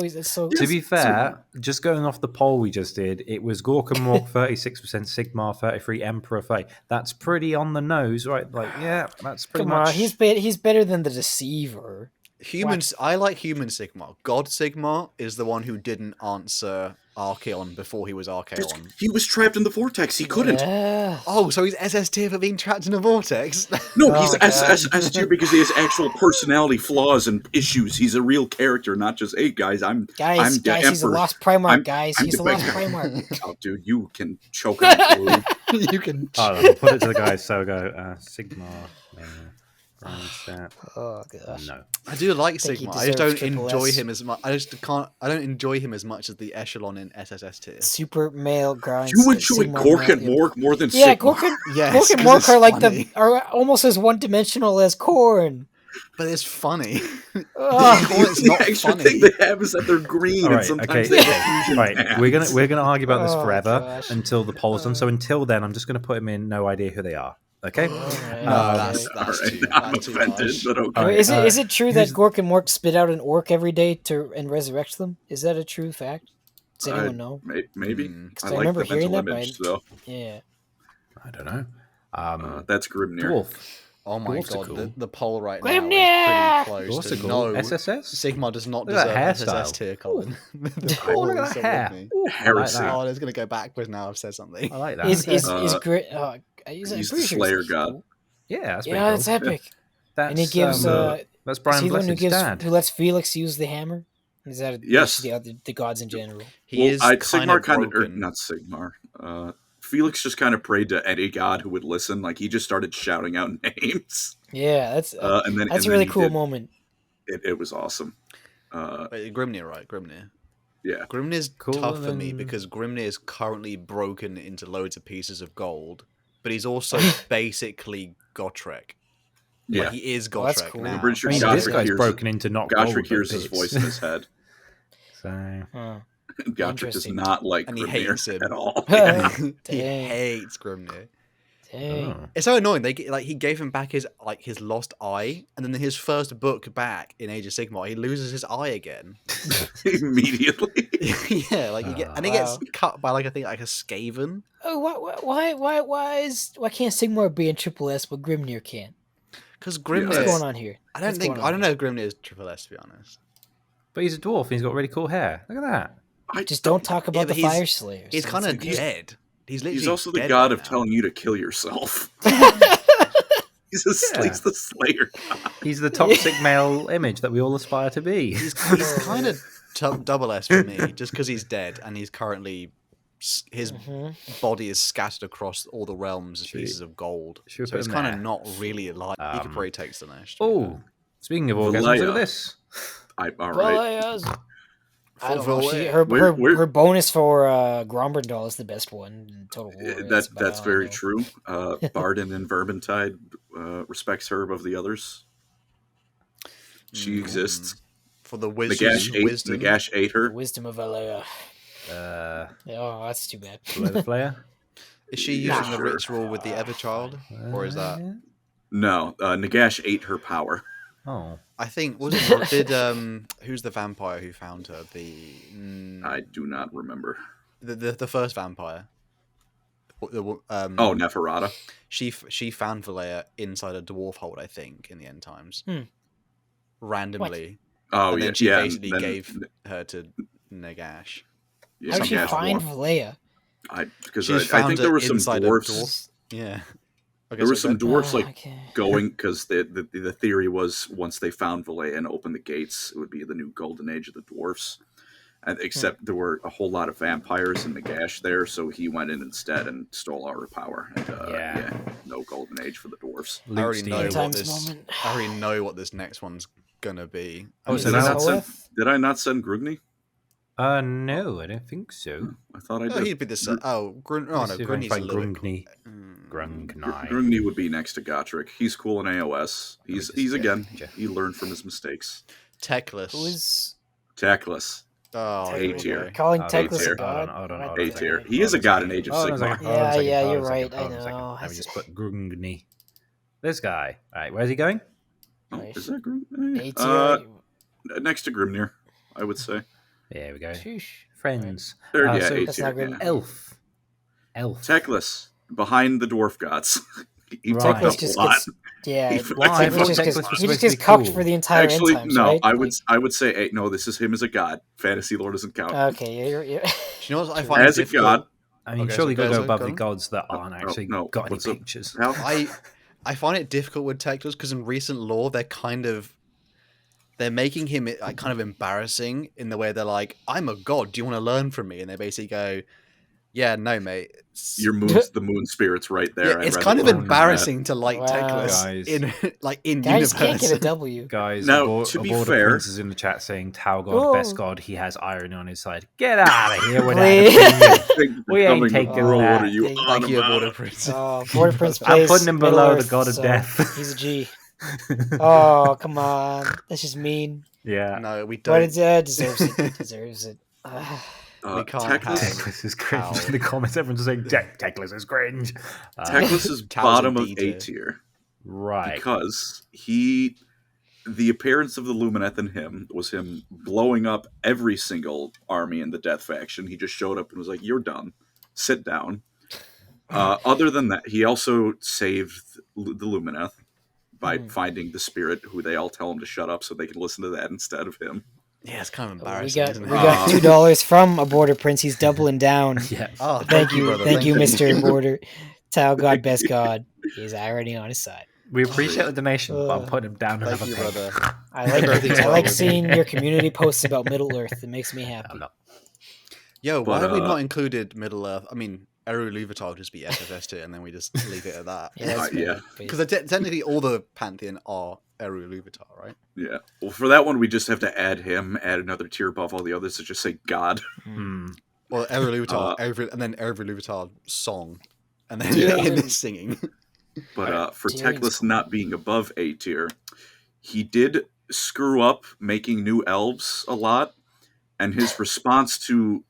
To be fair, just going off the poll we just did, it was Gork and Mork 36%, Sigmar 33, Emperor 30. That's pretty on the nose, right? Like, yeah, that's pretty Come much. on, he's better than the Deceiver. Humans, I like human Sigmar. God Sigmar is the one who didn't answer Archeon before he was Archeon. He was trapped in the vortex. He couldn't. Yeah. Oh, so he's SS tier for being trapped in a vortex. No, Oh he's my God. S tier because he has actual personality flaws and issues. He's a real character, not just, hey guys, I'm the Guys, he's a Emperor. lost Primarch. I'm- Guys, I'm he's a the lost big guy. Primarch. Oh, dude, you can choke on food. You can. Oh, I'll put it to the guys. So go Sigmar. Stat. Oh gosh. No. I do like think he Sigmar. I just deserves don't triple enjoy S. him as much. I just can't. I don't enjoy him as much as the echelon in SSS tier. Super male grinds. You enjoy Sigmar Gork and male- Mork more than Yeah, Sigmar. Gork and, Yes, Gork and 'cause Mork it's are like funny. are almost as one-dimensional as Korn. But it's funny. Oh, It's not The extra funny. thing they have is that they're green, All and right, sometimes okay, they okay. have fusion Right, bands. we're gonna argue about this Oh, forever gosh. until the poll's done. So until then, I'm just gonna put him in. No idea who they are. Okay. No, Okay. that's All too. right, I'm That's too offended, harsh. but okay. All right, is it true that here's- Gork and Mork spit out an orc every day and resurrect them? Is that a true fact? Does anyone know? Maybe. Mm. 'Cause I I like remember the hearing mental that, image, but though. Yeah. I don't know. That's Grimnir. Dwarf. Oh my Dwarfs are god, cool. the poll right now Grimnir! is pretty Dwarfs close are to cool. no. SSS. Sigmar does not Look at deserve that SSS hairstyle. tier, Colin. Oh, look at that hair. Ooh, I like Heresy. that. Oh, it's gonna go backwards now. I've said something. I like that. Is Uh, Grit? he's I'm the pretty sure Slayer he's god. cool. Yeah, that's pretty Yeah, cool. that's epic. That's, And he gives that's is Brian he the one who Blessed's dad. who lets Felix use the hammer? Is that Yes. the gods in general? He is Sigmar kind of or broken. not Sigmar. Felix just kind of prayed to any god who would listen. Like he just started shouting out names, Yeah, that's and then a and then really he cool did- moment. It was awesome. Wait, Grimnir, right? Grimnir. Yeah, Grimnir's Cooler tough for me than- because Grimnir is currently broken into loads of pieces of gold, but he's also basically Gotrek. yeah. Like, he is Oh, that's Gotrek cool. now. I'm pretty sure I mean, Gotrek this guy's hears- broken into not Gotrek gold, hears but his bits. voice in his head. So Huh. Gotrek does Interesting. not like And he Grimnir hates him. at all. he Dang. hates Grimnir. Dang. oh. It's so annoying. He gave him back his lost eye, and then in his first book back in Age of Sigmar, he loses his eye again. Immediately. Yeah, like and he gets Wow. cut by I think a Skaven. Oh, why can't Sigmar be in Triple S but Grimnir can't? Because What's Grimnir. going on here? I don't know if Grimnir is triple S, to be honest. But he's a dwarf and he's got really cool hair. Look at that. Just don't talk about but the Fire Slayers. He's kind of dead. He's also the god of telling you to kill yourself. He's the Slayer god. He's the toxic male image that we all aspire to be. He's kind of double S for me, just because he's dead and he's currently his body is scattered across all the realms as pieces of gold. So he's kind of not really alive. He could probably take Slanesh. Oh, speaking of orgasms, look at this. All right. I don't know. Her bonus for Gromberdal is the best one in Total War. That's very true. Barden and Vermintide respects her above the others. She exists. For the wisdom. Nagash ate her. The wisdom of Alea. Oh, that's too bad. Flare? Is she using the ritual with the Everchild? Or is that... No, Nagash ate her power. Oh. I think who's the vampire who found her? I do not remember. The first vampire. Neferata. She found Valea inside a dwarf hold, I think, in the end times. Randomly. What? Oh, and then yeah. She basically gave her to Nagash. Yeah, how did she find Valea? I think there were some dwarfs. Yeah. Okay, there were some dwarfs going because the theory was once they found Valea and opened the gates, it would be the new golden age of the dwarfs. And except there were a whole lot of vampires in Nagash there, so he went in instead and stole all her power. And no golden age for the dwarfs. I already know what this next one's gonna be. Did I not send Grugni? No, I don't think so. I thought I did. He'd be the Grugni's a little bit... Grugni would be next to Gotrek. He's cool in AOS. He's again, he learned from his mistakes. Teclis. Who's Teclis? Oh, A tier. Calling Teclis a god? A tier. He is a god in Age of Sigmar. Yeah, you're right. I know. Let me just put Grugni. This guy. All right, where's he going? Oh, is that Grugni? A tier. Next to Grimnir, I would say. There we go. Sheesh. Friends. A tier. Elf. Teclis, behind the dwarf gods. He Right. fucked up a lot. Yeah, Why? he just gets cucked for the entire Actually, end times, no. right? I would say no. This is him as a god. Fantasy lore doesn't count. Okay, you're... Do you know what I find as a god? I mean, Okay, surely so you got to go go above on. the gods that aren't actually got any pictures. I find it difficult with Teclis because in recent lore they're making him like kind of embarrassing in the way they're like, I'm a god, do you want to learn from me? And they basically go, yeah, no, mate. The moon spirit's right there. Yeah, it's kind of embarrassing to like Teclis Guys. in Guys universe. can't get a W. Guys, Now, to be fair- Prince is in the chat saying, Tau God, best god, he has irony on his side. Get out of here with Please. that. We ain't taking that. What are you on Thank you, about? Border Prince. Oh, Border Prince I'm plays putting him below Middle-earth, the god of so death. He's a G. Oh, come on. That's just mean. Yeah. No, we But don't. it deserves it. Deserves it. We can't Teclis, have- Teclis is cringe. In the comments, everyone's saying, Teclis is cringe. Teclis is Tau's bottom a of D A tier. tier Right. because the appearance of the Lumineth in him was him blowing up every single army in the Death faction. He just showed up and was like, "You're done. Sit down." Other than that, he also saved the Lumineth by finding the spirit, who they all tell him to shut up so they can listen to that instead of him. Yeah, it's kind of We embarrassing, got isn't it? $2 from a Border Prince. He's doubling down. Yeah. Oh, Thank you, brother. thank you, Mr. Border. Tau God, best God. He's already on his side. We appreciate the donation, but I'm putting him down Thank another you, peg. brother. I like seeing your community posts about Middle Earth. It makes me happy. I'm not. Yo, why But, have we not included Middle Earth? I mean, Eru Luvatar would just be SFS to it, and then we just leave it at that. Yeah, that's yeah. fair. Because technically all the Pantheon are Eru Luvatar, right? Yeah. Well, for that one, we just have to add him, add another tier above all the others to just say God. Well, Eru Luvatar, and then Eru Luvatar song, and then Yeah. him singing. But for Tyrion's Teclis cool. not being above A tier, he did screw up making new elves a lot, and his response to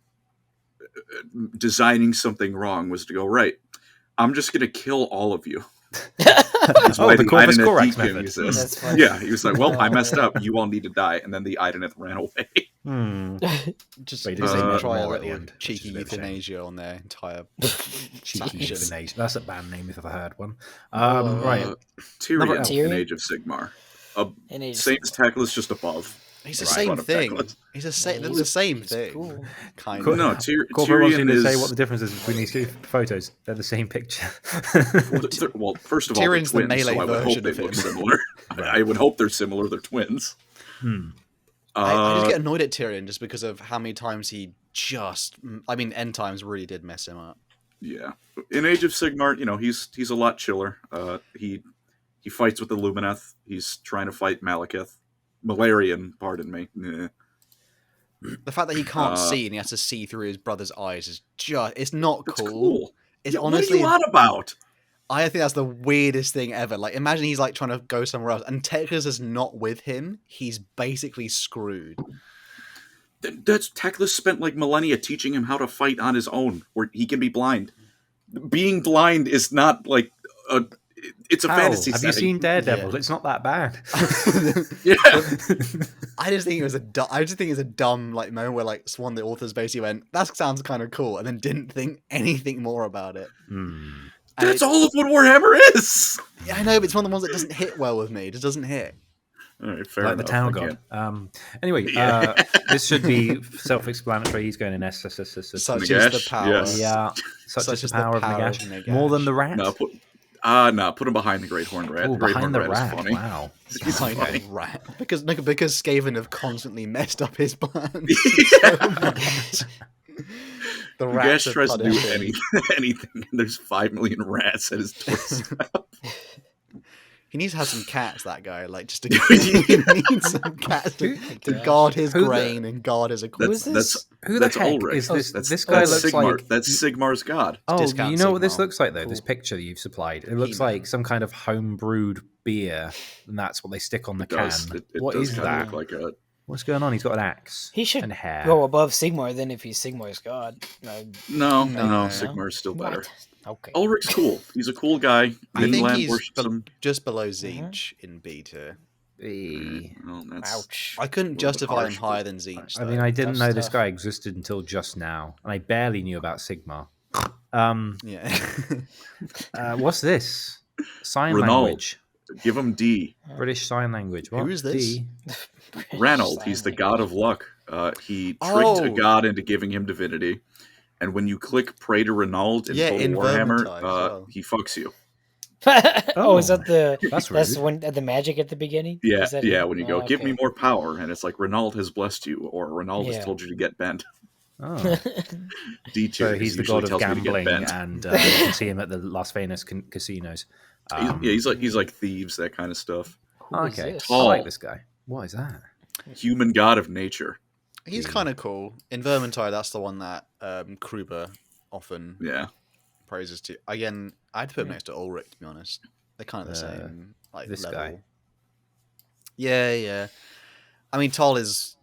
designing something wrong was to go, right, I'm just going to kill all of you. That's why the Corvus Ideneth Corax Deacon method. exists. That's funny. Yeah, he was like, well, I messed up. You all need to die. And then the Ideneth ran away. Just Wait, just does it try a more at the little end, which cheeky is a bit of a shame. euthanasia on their entire Cheeky faction. euthanasia. That's a band name if I've heard one. Uh, Right. Tyrion elf. in Age of Sigmar. In Age of Same Sigmar. as Tackless, just above. He's the Right. same Front of thing. Tackless. He's the He's- same he's thing. cool. Kind Cool. of. No, Corporate wants you Tyrion to is. say what the difference is between these two photos. They're the same picture. Well, first of all, Tyrion's the they're twins, melee so I would hope version they of look him. similar. I would hope they're similar. They're twins. I just get annoyed at Tyrion just because of how many times he end times really did mess him up. Yeah, in Age of Sigmar, he's a lot chiller. He fights with the Lumineth. He's trying to fight Malarian, pardon me. The fact that he can't see and he has to see through his brother's eyes is it's not That's cool. cool. It's Yeah, honestly, what are you on about? I think that's the weirdest thing ever. Like, imagine he's like trying to go somewhere else and Teclis is not with him. He's basically screwed. That's Teclis spent like millennia teaching him how to fight on his own, where he can be blind. Being blind is not like it's a fantasy Have setting. you seen Daredevil? Yeah. It's not that bad. Yeah. I just think it was a dumb like moment where like one of the authors basically went, "That sounds kind of cool," and then didn't think anything more about it. And That's all of what Warhammer is. Yeah, I know, but it's one of the ones that doesn't hit well with me. It just doesn't hit. All right, fair Like enough. the Town I God. can't- Anyway, Yeah. this should be self-explanatory. He's going in S. Such is the Nagash? power. Yes. Yeah, such is the power of Nagash. More than the rat. No, put him behind the Great Horned Rat. Ooh, The Great behind Horned the Rat rat. is funny. Wow. He's Behind funny. the rat. Because Skaven have constantly messed up his plans. The rats Nagash have tries to do punished him. anything, and there's 5 million rats at his doorstep. He needs to have some cats, that guy. Like, just to he needs some cats to guard his Who the- grain and guard his equipment. Who the that's heck Ulrich. is this? That's, This guy that's looks Sigmar. like. That's Sigmar's god. Oh, Discount you know what this Sigmar. looks like though? This Cool. picture that you've supplied. It looks He-Man. like some kind of homebrewed beer, and that's what they stick on the It does. can. It What does is kinda that? look like a What's going on? He's got an axe. He should and hair. go above Sigmar then if he's Sigmar's god. no. No. Sigmar's still better. What? Okay. Ulrich's cool. He's a cool guy. I think Greenland he's worships him. just below Zeech in B tier. Well, that's Ouch. I couldn't bit justify him harsh, higher than Zeech. I though. mean, I didn't Tough know this stuff. guy existed until just now, and I barely knew about Sigmar. Yeah. What's this? Sign Renault. language. give him D. British Sign Language. What? Who is this? D? Ranald, he's the god of luck. He tricked a Oh. god into giving him divinity, and when you click "Pray to Ranald" in Yeah, Total in Warhammer, Vermintide as well. he fucks you. Oh, is that the That's that's rude. when the magic at the beginning? Yeah, Is that yeah. it? When you go, Oh, give me okay. more power, and it's like Ranald has blessed you, or Ranald has Yeah. told you to get bent. Oh. D tier. So he's the usually god of tells me to get gambling, bent. and you can see him at the Las Vegas casinos. He's like thieves, that kind of stuff. Who is Okay, this? I Tall. like this guy. What is that? Human god of nature. He's Yeah. kind of cool. In Vermintide, that's the one that Kruber often Yeah. praises to. Again, I'd put him next to Ulrich, to be honest. They're kind of the same like this level. guy. Yeah, yeah. I mean, Tol is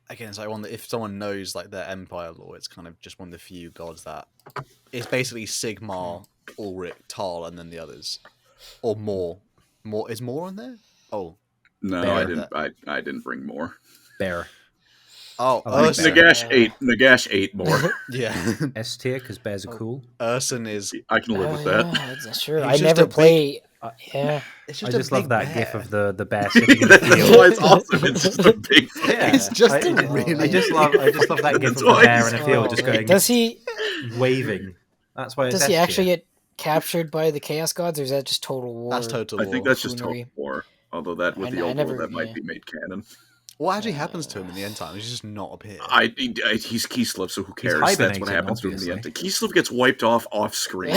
again. It's like one that if someone knows like their Empire lore, it's kind of just one of the few gods that it's basically Sigmar, Ulrich, Tol, and then the others, or more. More is more on there. Oh, No, Bear. I didn't bring more. Bear. oh, I like Urson. Bear. Nagash ate more. Yeah, S tier because bears are cool. Urson is. I can live with that. That's true. He's I just never a big- play. Yeah. It's I just, just a love big that bear. gif of the bear sitting in the That's field. why it's awesome. It's just a big. Yeah, It's just I, a really- I just love that gif of That's the why bear it's in a field just Oh, going Does he? waving. That's why it's Does he S actually tier. get captured by the Chaos Gods, or is that just total war? That's total. I think war. that's just Coonery. Total War. Although that with I the n- I old never- world, that might yeah. be made canon. What actually happens to him in the end time? He's just not appear. He's Keyslip, so who cares? That's hibernating, what happens to him in the end. obviously. Keyslip gets wiped off screen.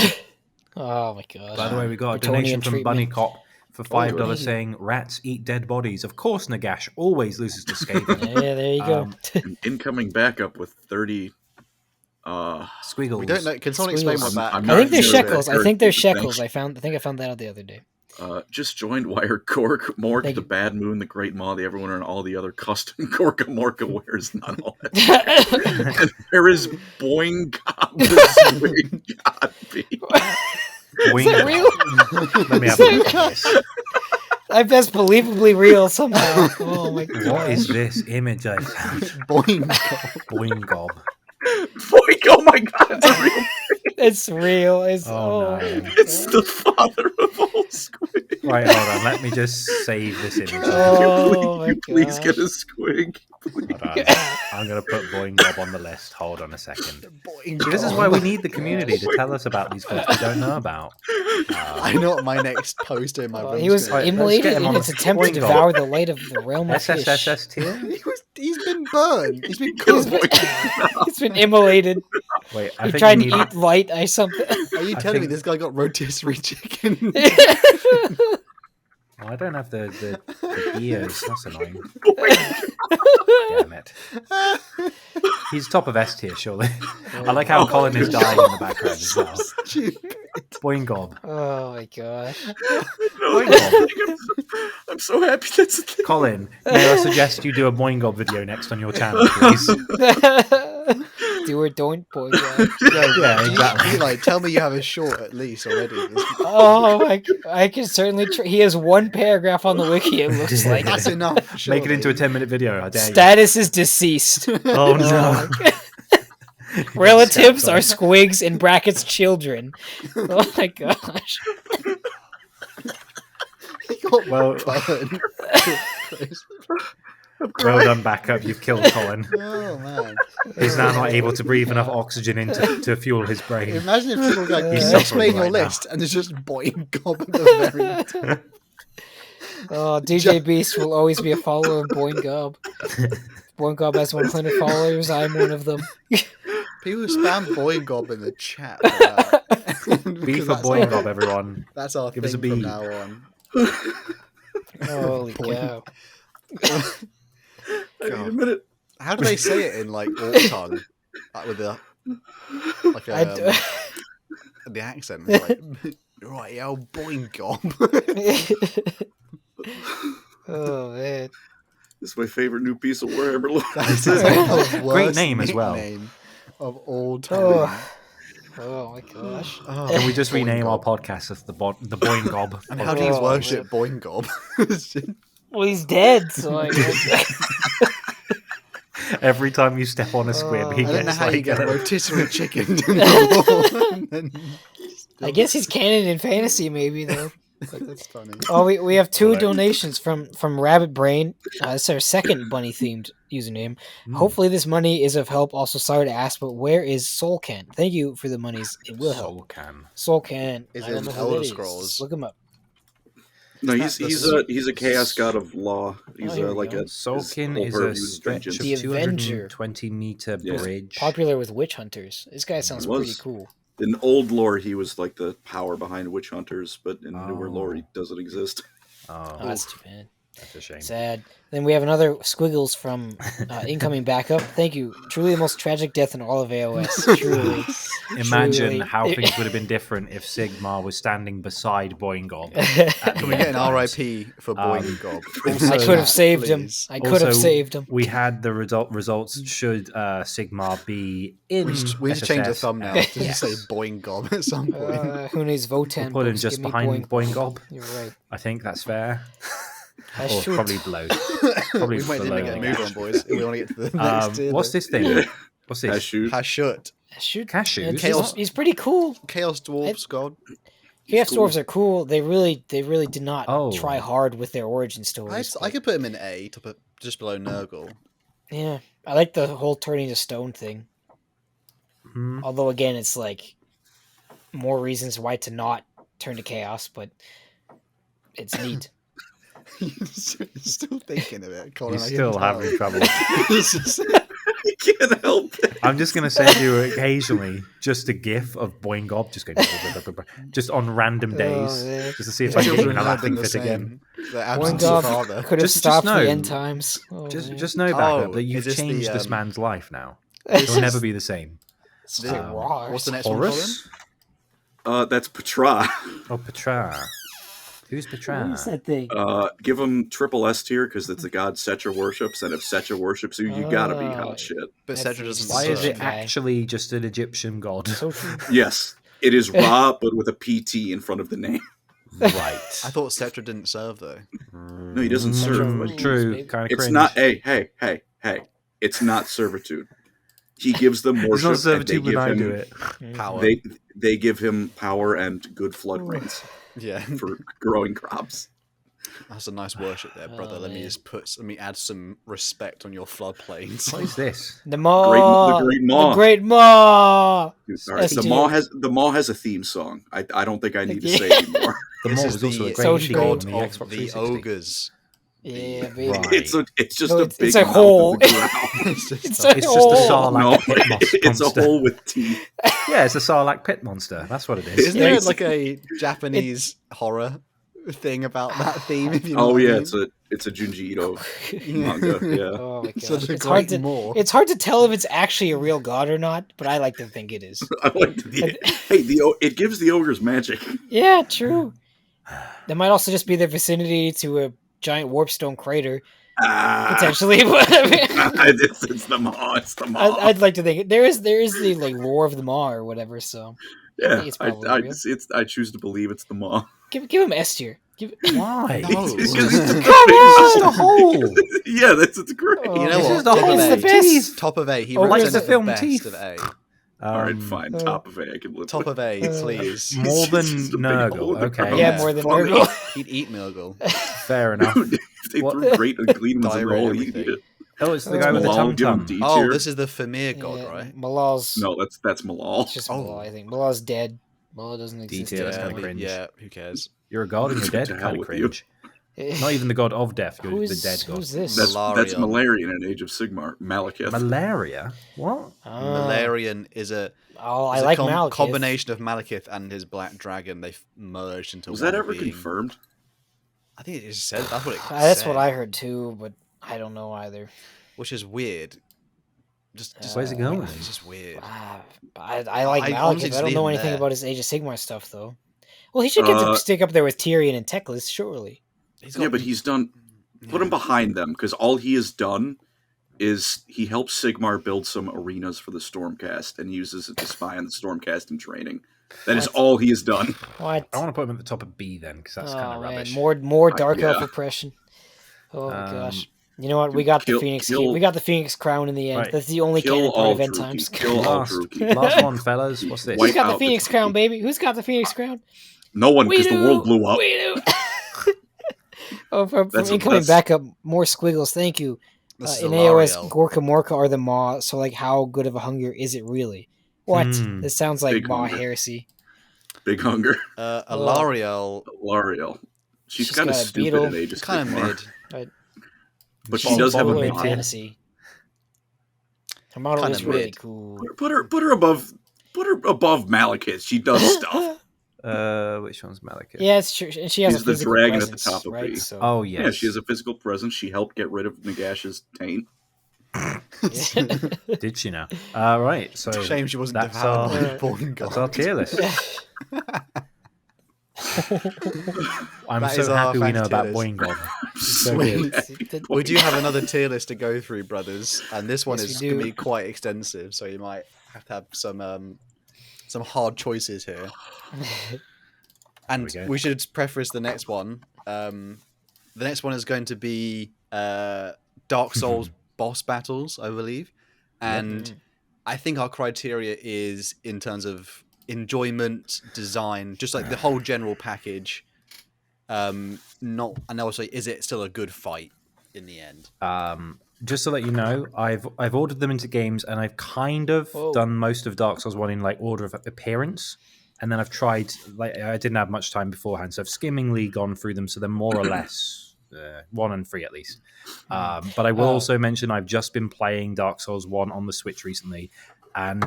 Oh my god. By the way, we got a Kryptonian donation from treatment. Bunny Cop for $5 really? saying rats eat dead bodies. Of course, Nagash always loses to Skaven. Yeah, there you go. An incoming backup with 30. Squiggles. We don't know. Can someone explain what that? I'm I think not they're sure that shekels. I Eric think they're would think. shekels. I think I found that out the other day. Just joined Wire Gork, Mork, Thank the you. Bad Moon, the Great Maw, the Everyone, and all the other custom Gorka Morka wears. Not all that. And there is Boingob, the swing god bee. Boingob. real? Let me have a look at this. That's believably real somehow. Oh my god. What is this image I found? Boingob. Boingob. Oh my god, it's real. It's real. It's Oh, no. It's the father of all squig. Right, hold on. Let me just save this image. Oh my Please get a gosh. squig. Hold on. I'm going to put Boingob on the list. Hold on a second. Boingob. This is why we need the community to tell us about these gods we don't know about. I know what my next poster in my room He was Right, let's immolated get him in on its the attempt to Boingob. devour the light of the realm of fish. SSSS tier? He's been burned. He's been He's cooked. been, he's been immolated. Wait, I He think tried we to need... eat light. I something. Are you I telling me think- this guy got rotisserie chicken? Oh, I don't have the ears. That's annoying. Damn it. He's top of S tier, surely. I like how Colin is dying in the background as well. Stupid. Boingob. Oh my gosh. I'm so happy that's a thing. Colin, may I suggest you do a Boingob video next on your channel, please? Do or don't, boy. God. Yeah, exactly. Eli, tell me you have a short at least already. Oh my! I can certainly. He has one paragraph on the wiki. It looks like That's enough. Make it into a surely. 10-minute video. I dare you. status is deceased. Oh no. Relatives are squigs in brackets children. Oh my gosh! He got Well- burned. Well done, backup. You've killed Colin. Oh man! He's now not able to breathe enough oxygen in to fuel his brain. Imagine if people go, He's "Can you suffering explain your right now. list?" and there's just Boingob at the very top. Oh, DJ Beast will always be a follower of Boingob. Boingob has 100 followers. I'm one of them. People spam Boingob in the chat. For that. B Because for that's Boingob, our- everyone. That's our Give us thing a B. from now on. Holy cow! I need a minute. How do they say it in like Orc tongue? Like with the like the accent. It's like, right, yo, Boingob. Oh man! This is my favorite new piece of Warhammer lore. That's the Great worst name as well. nickname of all time. Oh my gosh! Oh, Can we just rename our Boingob. podcast as the Boingob? And how do you Oh, worship Boingob? Well, he's dead, so I Every time you step on a squib, he I don't know gets how you like get a- rotisserie chicken in the wall. And then I guess he's canon in fantasy, maybe though. that's funny. Oh, we have two Right. donations from Rabbit Brain. It's our second bunny themed username. Mm. Hopefully, this money is of help. Also, sorry to ask, but where is Soulcan? Thank you for the monies. It will help. Soulcan. Soulcan Is I don't in know who Elder that is. Scrolls. Look him up. No, That's he's a chaos god of law. He's here we like go. a Solkin his is whole a purview is stretch of vengeance. The Avenger. 220-meter Yeah. bridge. Popular with witch hunters. This guy sounds He was. pretty cool. In old lore, he was like the power behind witch hunters, but in newer lore, he Oh. doesn't exist. Oh, Oh, that's too bad. that's a shame. Sad. Then we have another squiggles from incoming backup. Thank you. Truly the most tragic death in all of AOS. Truly. Imagine Truly. how things would have been different if Sigmar was standing beside Boingob. Can we get an RIP for Boingob? also- I could have saved him. Please. I could have Also, saved him. We had the results should Sigmar be in. We need to change the SSS. thumbnail to Yes. say Boingob at some point. Who needs Votan? Put him books? just Give me behind Boingob. You're right. I think that's fair. I Or shoot. probably below. Probably We might need below. to get a the move on, action. boys. We want to get to the next tier. What's this thing? What's this? Shoot. Hashut. I shoot. Cashews? He's pretty cool. Chaos Dwarves God. Chaos cool. Dwarves are cool. They really did not Oh. try hard with their origin stories. I could put him in A to put just below Nurgle. Yeah, I like the whole turning to stone thing. Hmm. Although again, it's like more reasons why to not turn to chaos, but it's neat. Still thinking of it, Colin. He's I can still tell. having trouble. It's just- I can't help it. I'm just going to send you occasionally just a gif of Boingob just going just on random days man. just to see if I can get you Children in a have been laughing the fit same. again. The absence of Boingob father. could have Just stopped know- the end times. Oh, man. Just know, backup, Oh, that you've is this the, changed this um, man's life now. It's He'll never just- be the same. it's like raw. What's the next one, Colin? Horus? That's Petra. Oh, Petra. Who's Petra? What is that thing? Give him triple S tier because it's a god Setra worships, and if Setra worships you, you gotta be hot shit. But That's Cedra doesn't. Why is it Guy. actually just an Egyptian god? So true. Yes, it is Ra, but with a PT in front of the name. Right. I thought Cetra didn't serve though. No, he doesn't serve. But True. Kind of it's cringe. not. Hey. It's not servitude. He gives them It's worship. not servitude when I and do it. Power. They give him power and good flood rains Yeah, for growing crops. that's a nice worship there, brother. Let me add some respect on your floodplains. What is this? The Maw. The Great Maw. The Great Maw. Dude, all right, S the Maw has a theme song. I don't think I need to say anymore. The This Maw is was also a the great so indie game true. on god the of Xbox the 360. ogres. Yeah, baby. Right. It's just No, a it's big a mouth hole. of the ground. It's just It's a- a It's just a hole. Sarlacc No, pit monster. it's a hole with teeth. Yeah, it's a Sarlacc pit monster. That's what it is. Isn't there It's- like a Japanese horror thing about that theme? If you know Oh what I yeah, mean? it's a Junji Ito Yeah. manga. Yeah. Oh my So gosh. the It's hard Great to Maw. it's hard to tell if it's actually a real god or not, but I like to think it is. I like it gives the ogres magic. Yeah, true. That might also just be the vicinity to a giant warpstone crater, potentially. But I mean, It's the Maw. It's the Maw. I'd like to think there is the like lore of the Maw or whatever. So yeah, it's probably I real. I choose to believe it's the Maw. give him S tier. Why? No. It's It's the hole. Yeah, it's great. Oh, You know This what? is the Top whole of It's the A. best. Top of A. He Oh, like represents the the film best Teeth. of A. All right, fine. uh, Top of A, I can live Top with. of A, please. More than It's just a big Nurgle. hole in the Okay. ground. Yeah, Yeah, more than funny. Nurgle. He'd eat Nurgle. Fair enough. Dude, if they What? threw great and clean ones in the Diarrhea hole, everything. he'd eat it. Oh, it's the guy with the Malal, tum give him tum. D Oh, tier. this is the Famir god, right? Malal's No, that's Malal. it's just Oh. Malal, I think. Malal's dead. Malal doesn't D exist tier, that's anymore. kinda cringe. Yeah, who cares? You're a god and you're dead. To hell Kind of with you. cringe. Not even the god of death. You're Who's, the dead god. who's this? That's Malarian. malaria in an Age of Sigmar. Malekith. Malaria? What? Malarian is a, Oh, I is a like Malekith. combination of Malekith and his black dragon. They've merged into Was one that ever being. confirmed? I think it just said that's what it That's said, what I heard too, but I don't know either. which is weird. Just Where's it going? It's just weird. I like I Malekith. honestly I just don't leave know him anything there. about his Age of Sigmar stuff though. Well, he should get to stick up there with Tyrion and Teclis, surely. He's Yeah, but he's done. Put him behind them, because all he has done is he helps Sigmar build some arenas for the Stormcast and uses it to spy on the Stormcast in training. That is What? all he has done. What? I want to put him at the top of B then, because that's kind Oh of man, rubbish. more Dark Yeah. Elf oppression. Oh my gosh. You know what? dude, We got kill- the Phoenix. kill- we got the Phoenix Crown in the end. Right. That's the only Kill canon part all of End Druki. Times. Kill all Last, Druki. last one, fellas. What's this? Wipe Who's got the out Phoenix the Crown, Druki. baby? Who's got the Phoenix Crown? No one, We because the do. world blew up. We do. Oh, from That's- incoming that's- backup, more squiggles. Thank you. This is In AOS, Alariel. Gorka Morka are the Maw. So, like, how good of a hunger is it really? What? Hmm. This sounds like Big Maw hunger. heresy. Big hunger. Alariel, L'Oreal. She's She's kind of got a stupid beetle. in Age of kind of Sigmar. mid. But she Bob- does have a Bob Cool mid in mod. tier. fantasy. Her model Kinda is really mid. cool. Put her above Malekith. She does stuff. Which one's Malekith? Yeah, it's true, and she has She's a the physical dragon at the presence, top of right? B. So, Oh, yes. Yeah, she has a physical presence. She helped get rid of Nagash's taint. Did she now? Right, so Shame she wasn't that's devoured by our, a Boingob. that's our tier list. I'm That so is our happy we thanks know tier about list. Boingob. So good. Sweet. We do have another tier list to go through, brothers, and this one Yes, is we going to do. be quite extensive, so you might have to have some hard choices here. And There we go. we should preface the next one. The next one is going to be Dark Souls boss battles, I believe, and I think our criteria is in terms of enjoyment, design, just like the whole general package. Not, and also, is it still a good fight in the end? Just to let you know, I've ordered them into games, and I've kind of Whoa. done most of Dark Souls 1 in like order of appearance, and then I've tried. Like I didn't have much time beforehand, so I've skimmingly gone through them, so they're more or less 1 and 3 at least. But I will also mention I've just been playing Dark Souls 1 on the Switch recently, and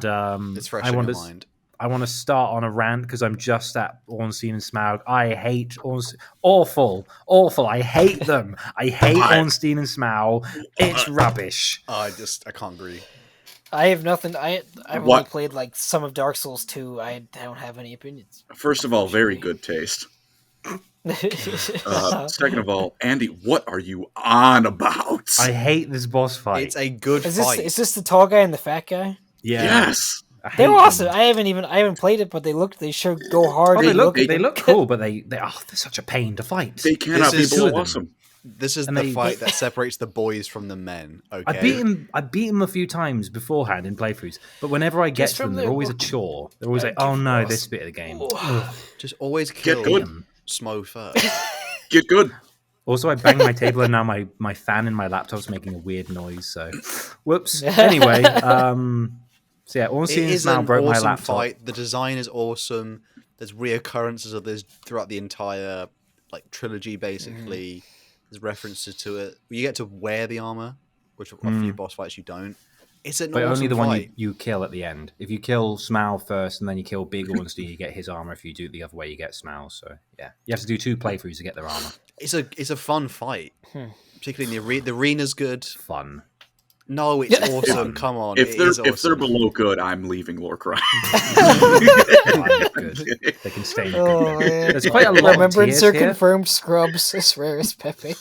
It's fresh I in want your to. mind. I want to start on a rant because I'm just at Ornstein and Smaug. I hate Ornstein. Awful. I hate them. I hate Ornstein and Smaug. It's rubbish. I can't agree. I have nothing. I've only What? played like some of Dark Souls 2. I don't have any opinions. First of all, very good taste. Second of all, Andy, what are you on about? I hate this boss fight. It's a good is fight. this the tall guy and the fat guy? yeah. Yes. hate They're awesome. them. I haven't played it, but they sure go hard. Oh, and they look cool, but they're such a pain to fight. They cannot be is so two of them. awesome. This is And the they- fight that separates the boys from the men. Okay. I beat him a few times beforehand in playthroughs, but whenever I get Just to them, from they're the- always a chore. They're always like, Thank oh you no, for this us. bit of the game. Just always kill Get good. Smo first. Get good. Also, I banged my table and now my fan in my laptop's making a weird noise. So, whoops. Anyway, so yeah, It Ornstein is now an broke my awesome laptop. fight. The design is awesome. There's reoccurrences of this throughout the entire like trilogy. Basically, there's references to it. You get to wear the armor, which a few boss fights you don't. It's an But awesome only the fight. one you kill at the end. If you kill Smaug first and then you kill Big Ornstein, you get his armor. If you do it the other way, you get Smaug. So yeah, you have to do 2 playthroughs to get their armor. It's a fun fight, particularly in the arena's good. Fun. No, it's awesome. Come on, If it they're is if they're awesome. below good, I'm leaving Lorecrimes. Fun. Good. They can stay in a good Oh bit. man! There's quite a lot of Remembrancer tiers here. confirmed Scrubs as rare as Pepe.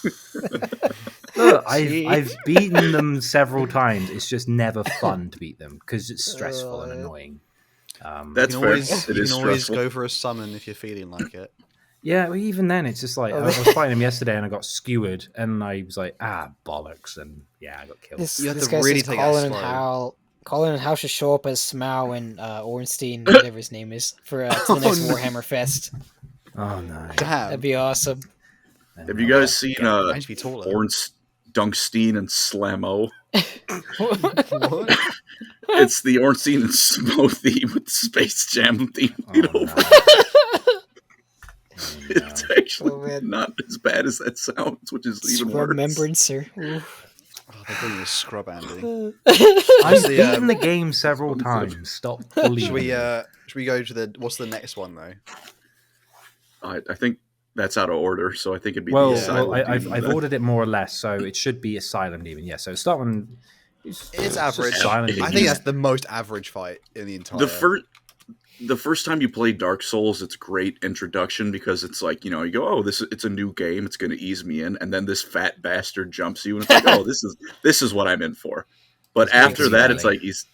Look, I've beaten them several times. It's just never fun to beat them because it's stressful and annoying. That's You can fair. always, It you is can always stressful. go for a summon if you're feeling like it. Yeah, well, even then, it's just like I was fighting him yesterday and I got skewered, and I was like, bollocks, and yeah, I got killed. You have This to guy really says take that Colin and Hal should show up as Smaug and Ornstein, whatever his name is, for to the next Warhammer Fest. Oh no! That'd Damn. be awesome. Have you guys seen I need to be taller. Dunkstein and Slamo? What? It's the Ornstein and Smo theme with the Space Jam theme Oh, over. no. It's actually Oh, man. not as bad as that sounds, which is even worse. Remembrancer. Oh, they're bringing a scrub Andy. I've the, beaten the game several times. Stop bullying. Should we me. should we go to the what's the next one though? I think that's out of order, so I think it'd be Well, the Asylum I've Demon. ordered it more or less, so it should be Asylum Demon. Yeah, so start one. It's average. Silent I Demon. think that's the most average fight in the entire. The first time you play Dark Souls, it's a great introduction because it's like, you go, oh, it's a new game, it's going to ease me in, and then this fat bastard jumps you, and it's like, oh, this is what I'm in for. But after that, it's like he's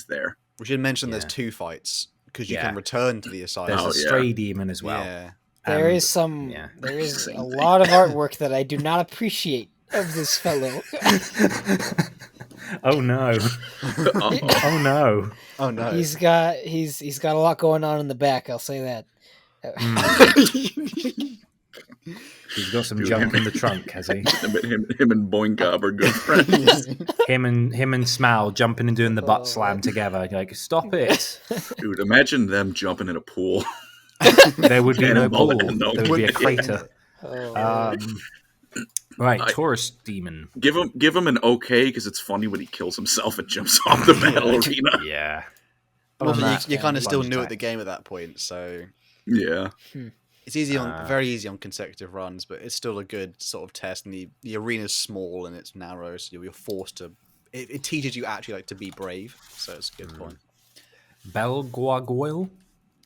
there. We should mention Yeah. there's 2 fights because you Yeah. can return to the asylum. There's a yeah. stray demon as well. Yeah. There And- is some. yeah. There is Same a thing. lot of artwork that I do not appreciate of this fellow. Oh no! Uh-oh. Oh no! Oh no. He's got a lot going on in the back. I'll say that. He's got some Dude, junk him- in the trunk, has he? him and Boingob are good friends. him and Smaug jumping and doing the butt slam together. You're like, stop it! Dude, imagine them jumping in a pool. There would be no Cannonball pool. it, no. There would be a crater. Oh, man. Right, I- Taurus demon. Give him an okay because it's funny when he kills himself and jumps off the battle arena. Yeah. Well, Other than but that, you kind of still plunge new at attack. the game at that point, so Yeah. it's easy on very easy on consecutive runs, but it's still a good sort of test. And the arena's small and it's narrow, so you're forced to. It teaches you actually like to be brave, so it's a good point. Belguagoil?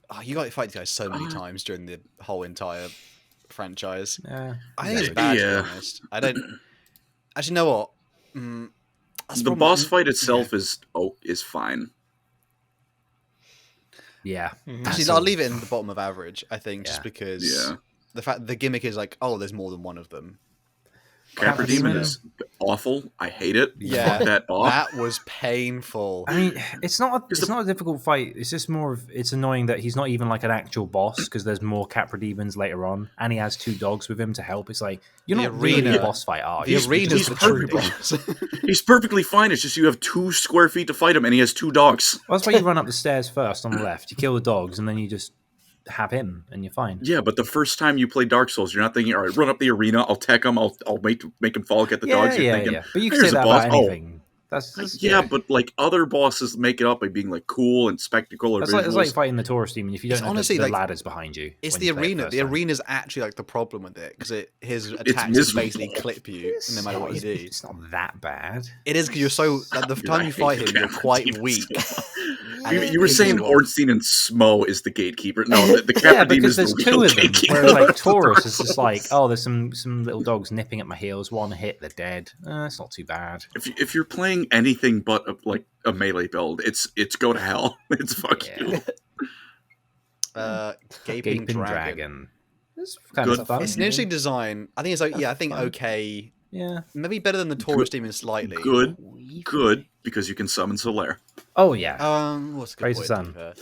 Oh, you got to fight these guys so many times during the whole entire franchise. Yeah. I think it's bad to Yeah. be honest. I don't. Actually, know what? That's The probably- boss fight itself is fine. Yeah. Actually, I'll leave it in the bottom of average. I think just Yeah. because Yeah. the fact the gimmick is like, oh, there's more than one of them. Capra Demon Demon. is awful. I hate it. Yeah. Fuck that off. That was painful. I mean, it's not Is a difficult fight. It's just more of it's annoying that he's not even like an actual boss because there's more Capra demons later on, and he has 2 dogs with him to help. It's like you're The not really arena- a boss fight, are The you? arena's he's the true perfect. boss. He's perfectly fine. It's just you have 2 square feet to fight him, and he has 2 dogs. Well, that's why you run up the stairs first on the left. You kill the dogs, and then you just have him, and you're fine. Yeah, but the first time you play Dark Souls, you're not thinking, all right, run up the arena, I'll tech him, I'll make him fall, get the dogs. You're thinking, But you can "Here's say a that boss." about Oh, anything. That's yeah, but like other bosses make it up by being like cool and spectacle or It's visuals. like fighting the Taurus demon if you don't It's have honestly the like- ladders behind you. It's when the you play it arena. first The time. arena's actually like the problem with it because his attacks miserable. basically clip you no matter what you do. It's not that bad. It is because you're so at the Dude, time I you hate fight the him, you're Capra quite Demon weak. so much. You were saying Ornstein and Smo is the gatekeeper. No, the Yeah, Capradine because is there's the real two of them. gatekeeper. Whereas like Taurus is just like, oh, there's some little dogs nipping at my heels. One hit, they're dead. It's not too bad. If you're playing anything but a melee build, it's go to hell. It's fuck you. Gaping Dragon. It's kind Good. of fun. It's an interesting design. I think it's like, I think fun. okay. Yeah. Maybe better than the Taurus Demon slightly. Good, because you can summon Solaire. Oh yeah. What's a good Praise point, the to be sun. fair.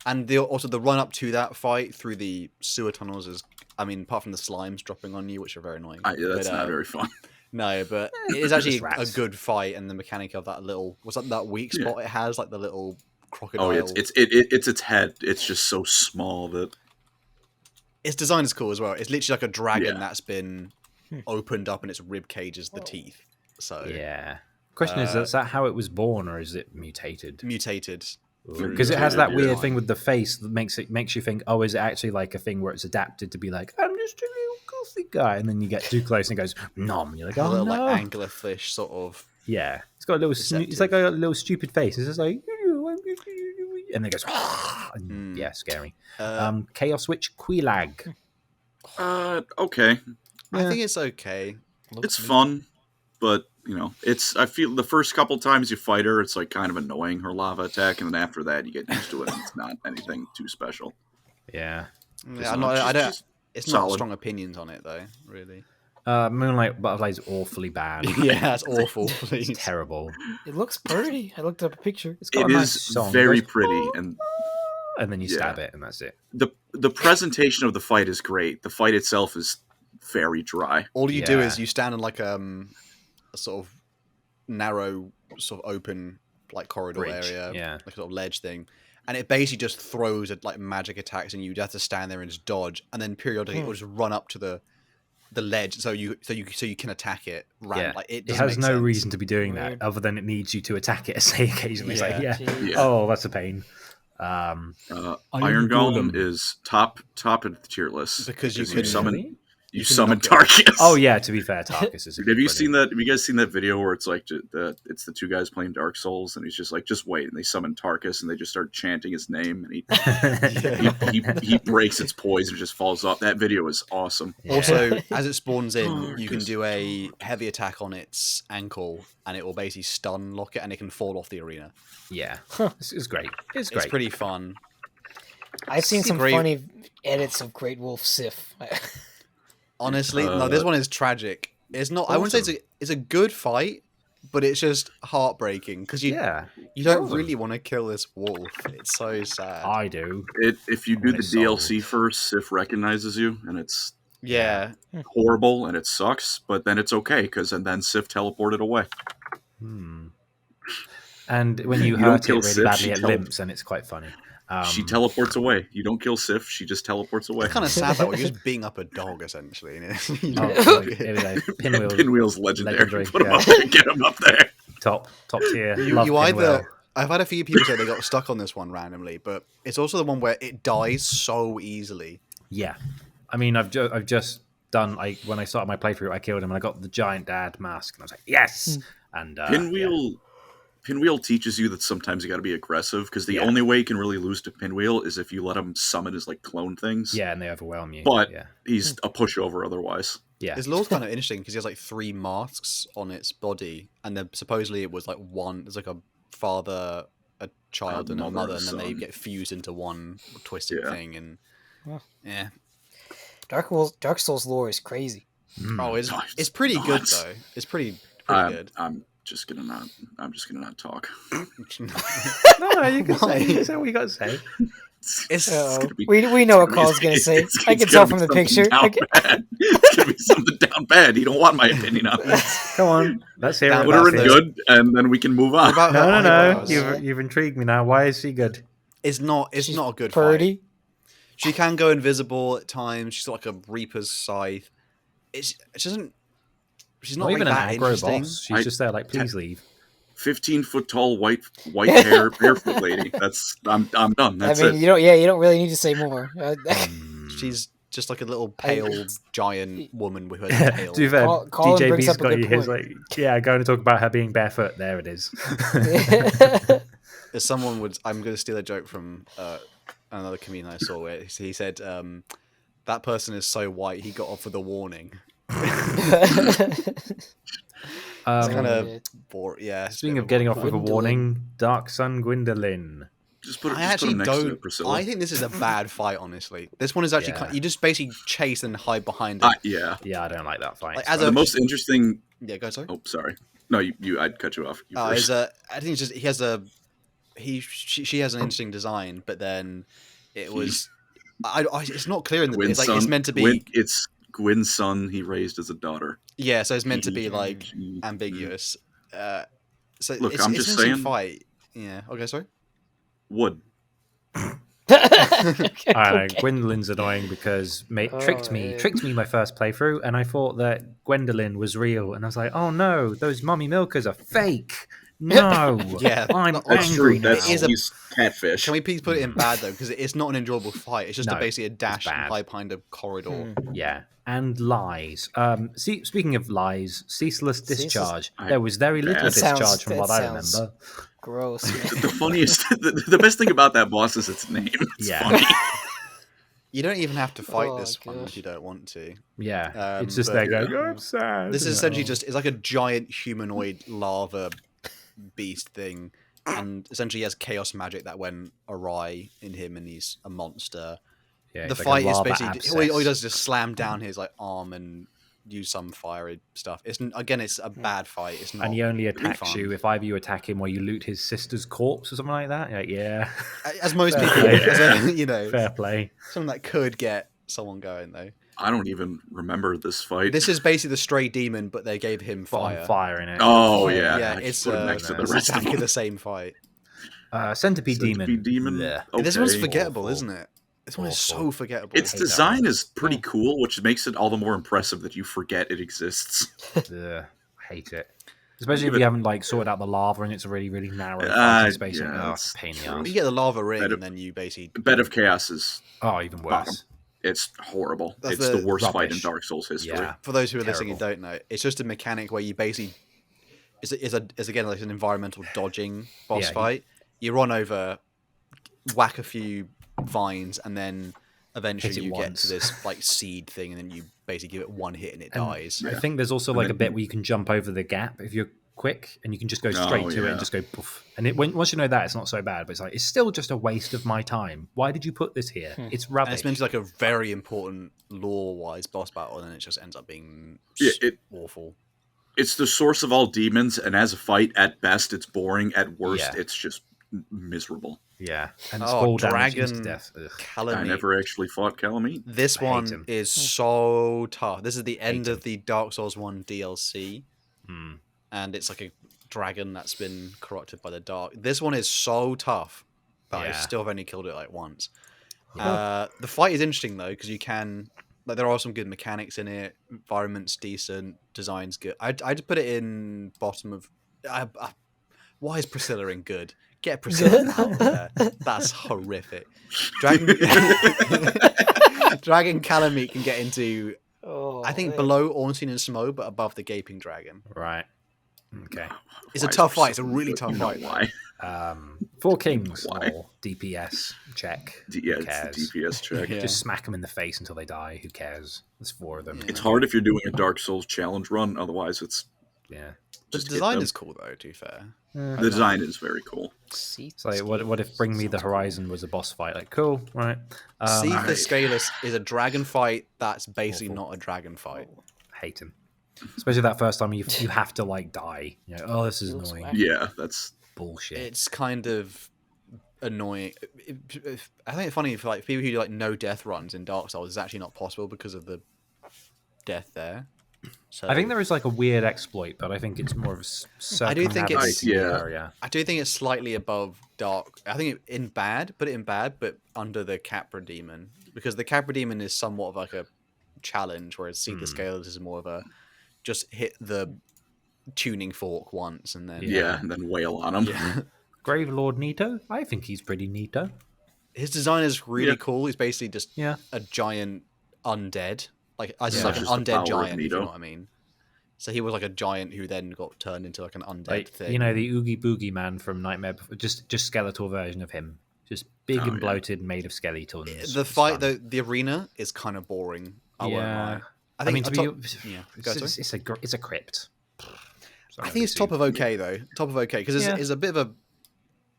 And also the run up to that fight through the sewer tunnels is, I mean, apart from the slimes dropping on you, which are very annoying. That's not very fun. No, but it is actually Just a rats. good fight, and the mechanic of that little that weak spot it has, like the little crocodile. Oh, it's its head. It's just so small that its design is cool as well. It's literally like a dragon Yeah. that's been opened up, and its rib cage is the teeth. So Yeah. Question is that how it was born, or is it mutated? mutated. Because it has that Yeah. weird thing with the face that makes you think, oh, is it actually like a thing where it's adapted to be like, I'm just a little goofy guy, and then you get too close and it goes nom, and you're like, A oh little no, like anglerfish sort of. yeah, it's got a little, it's like a little stupid face. It's just like, and then it goes, and yeah, scary. Chaos Witch Quelaag. okay. I think it's okay. It's fun, but I feel the first couple times you fight her, it's like kind of annoying, her lava attack, and then after that you get used to it, and it's not anything too special. Yeah. Yeah, I don't. It's not solid. strong opinions on it though, really. Moonlight Butterfly is awfully bad. Yeah, that's awful. Please. It's terrible. It looks pretty. I looked up a picture. It's got It a nice is song. very It goes, pretty, and then you stab it, and that's it. the presentation of the fight is great. The fight itself is very dry. All you do Yeah. is you stand in like a sort of narrow, sort of open like corridor Bridge, area, yeah. like a sort of ledge thing, and it basically just throws at like magic attacks, and you have to stand there and just dodge, and then periodically it will just run up to the ledge, so you can attack it. Yeah. Like, It doesn't has make no sense. reason to be doing that, Weird. other than it needs you to attack it, say, occasionally. It's like, Yeah. Yeah. oh, that's a pain. Iron Golem. Golem is top of the tier list Because you you can- summon Really? you can summon knock it. Tarkus. Oh yeah, to be fair, Tarkus is. Have you seen that? Have you guys seen that video where it's like it's the two guys playing Dark Souls, and he's just like, just wait, and they summon Tarkus, and they just start chanting his name, and he breaks its poise and just falls off. That video is awesome. Also, as it spawns in, Oh, you can goodness. do a heavy attack on its ankle, and it will basically stun lock it, and it can fall off the arena. Yeah, it's great. It's great. It's pretty fun. I've seen some Great- funny edits of Great Wolf Sif. Honestly, no, this one is tragic. It's not. I wouldn't say it's a good fight, but it's just heartbreaking because you don't really want to kill this wolf. It's so sad. I do. If you do When the it's DLC first, Sif recognizes you, and it's Yeah, horrible and it sucks, but then it's okay because then Sif teleported away. And when you You don't hurt it kill really Sif, badly, she it limps, and it's quite funny. She teleports away. You don't kill Sif; she just teleports away. it's kind of sad that we're just beating up a dog essentially. You Oh, don't sorry, like here it. we go. Pinwheel, Pinwheel's legendary. Put him yeah. up there. Get him up there. top tier. You Love either. Pinwheel. I've had a few people say they got stuck on this one randomly, but it's also the one where it dies so easily. Yeah, I mean, I've just done. When I started my playthrough, I killed him, and I got the giant dad mask, and I was like, yes. And Pinwheel teaches you that sometimes you got to be aggressive because the only way you can really lose to Pinwheel is if you let him summon his like clone things. Yeah, and they overwhelm you. But yeah, he's a pushover otherwise. yeah, His lore's kind of interesting because he has like 3 masks on its body, and then supposedly it was like one. There's like a father, a child, and a mother, and then they son. get fused into one twisted thing. And yeah, Dark Souls lore is crazy. oh, it's it's pretty good nuts. though. It's pretty good. I'm just gonna not talk. no, you can say. You can say what you got to say. It's Uh-oh. gonna be- We know what it's gonna Cole's be- gonna say. it's- I it's can tell gonna from the be picture. something down bad. It's gonna be something down bad. You don't want my opinion on this. Come on, let's hear it. Down Put her in That's it. good, and then we can move on. About No, her no, no. eyebrows. You've intrigued me now. Why is she good? It's not a good fight. Purdy. She can go invisible at times. She's like a Reaper's scythe. She doesn't. She's not Not really even an that aggro interesting. boss. She's just there, like, please leave. 15-foot tall, white hair, barefoot lady. I'm done. That's I mean, it. you don't really need to say more. She's just like a little pale giant woman with her tail. To be fair, Colin DJB's brings up a got good you his point. like, going to talk about her being barefoot. There it is. as someone would, I'm going to steal a joke from another comedian I saw where he said, "That person is so white, he got off with a warning." It's kind of boring. Yeah. Speaking of getting off with a warning, Dark Sun Gwendolyn. Just put I him next to don't. Priscilla. I think this is a bad fight. Honestly, this one is actually you just basically chase and hide behind it. Yeah, I don't like that fight. Like, the most interesting. Yeah, go sorry. Oh, sorry. No, you. I'd cut you off. I think it's just she has an interesting design, but then it was. It's not clear in the. It's like it's meant to be. It's Gwyn's son. He raised as a daughter. Yeah, so it's meant to be like ambiguous. So look, it's, I'm it's just an interesting saying. Fight. Yeah. Okay. Sorry. Wood. I don't know. Gwendolyn's annoying because tricked me my first playthrough, and I thought that Gwendolyn was real, and I was like, oh no, those mummy milkers are fake. No, Yeah, I'm That's angry true. now. He's catfish. Can we please put it in bad though? Because it's not an enjoyable fight. It's just No, basically a dash and bad. hide behind a corridor. Yeah, and lies. Speaking of lies, ceaseless discharge. I- There was very little That discharge from that what I sounds remember. Gross. The funniest, the best thing about that boss is its name. It's funny. You don't even have to fight Oh, this one gosh. if you don't want to. Yeah, it's just but- there going, I'm sad. This is essentially it's like a giant humanoid lava beast thing, and essentially he has chaos magic that went awry in him, and he's a monster. Yeah, The it's like a fight is lava basically all he abscess. does is just slam down his like arm and use some fiery stuff. It's a bad fight. It's not. And he only attacks fun. you if either you attack him or you loot his sister's corpse or something like that. Like, yeah, As most Fair people, play. Fair play. something that could get someone going though. I don't even remember this fight. This is basically the stray demon, but they gave him fire. On fire in it. Oh yeah, Yeah, I it's put him next to the it's rest of exactly them. the same fight. Centipede Centipede demon. demon. Blech. This one's Okay. forgettable, Awful. isn't it? This one is Awful. so forgettable. Its hate that design one. is pretty cool, which makes it all the more impressive that you forget it exists. Ugh, hate it. Especially if Give you it- haven't like sorted out the lava and it's a really, really narrow space. yeah, Oh, that's pain in the true. ass. You get the lava ring, Bed of- and then you basically Bed of Chaos is Oh, even Bottom. worse. it's horrible. That's It's the worst fight in rubbish. Dark Souls history. Yeah. for those who are listening Terrible. and don't know, it's just a mechanic where you basically it's again like an environmental dodging boss Yeah, fight. You run over, whack a few vines, and then eventually Hit it you get once. to this like seed thing, and then you basically give it one hit and it And dies. I think there's also like a bit where you can jump over the gap if you're quick, and you can just go straight to it yeah. and just go poof. And once you know that, it's not so bad. But it's like it's still just a waste of my time. Why did you put this here? It's And rubbish. it's meant to be like a very important lore-wise boss battle, and then it just ends up being Yeah, awful. It's the source of all demons, and as a fight, at best, it's boring. At worst, Yeah. it's just miserable. Yeah, and it's Oh, fall damage dragon to death. Ugh. I Calamite. never actually fought Calamite. This I hate one him. is so tough. This is the end Hate of the Dark Souls 1 DLC, Hmm. and it's like a dragon that's been corrupted by the dark. This one is so tough, but I Yeah. still have only killed it like once. The fight is interesting though, because you can like there are some good mechanics in it. Environment's decent, design's good. I'd put it in bottom of. Why is Priscilla in good? Get Priscilla out of there. That's horrific. Dragon Dragon Calamite can get into Oh, I think man. below Ornstein and Smo, but above the Gaping Dragon. Right. Okay. It's a Why is tough fight. It's a Priscilla really good? tough You know fight. Why? Four Kings Why? or DPS check. Yeah, Who it's cares? the DPS check. Yeah. Just smack them in the face until they die. Who cares? There's four of them. It's hard if you're doing a Dark Souls challenge run. Otherwise, it's Yeah. The just hit design them. is cool though, to be fair. The design is very cool. It's like, what if Bring Me the Horizon was a boss fight? Like, cool, right? Seed the I- Scaleless is a dragon fight that's basically Awful. not a dragon fight. Hate him. Especially that first time you have to like die. You know, oh, this is Looks annoying. whack. Yeah, that's Bullshit. It's kind of annoying. I think it's funny for like people who do like no death runs in Dark Souls. It's actually not possible because of the death there. So I think there is like a weird exploit, but I think it's more of a I do think it's- circumnavigating the Yeah. area. I do think it's slightly above Dark. I think put it in bad, but under the Capra Demon, because the Capra Demon is somewhat of like a challenge, whereas Seed the Scales is more of a just hit the tuning fork once and then yeah, and then wail on them. Yeah. Grave Lord Nito? I think he's pretty neato. His design is really Yeah. cool. He's basically just Yeah. a giant undead, like Yeah. like an Just the undead power of giant. If you Nito. know what I mean. So he was like a giant who then got turned into like an undead Like thing. you know, the Oogie Boogie Man from Nightmare Before, just skeletal version of him, just big and bloated, made of skeletons. The fight though, the arena is kind of boring. I won't lie. I mean, it's a crypt. I think it's top of okay though. Top of okay because it's a bit of a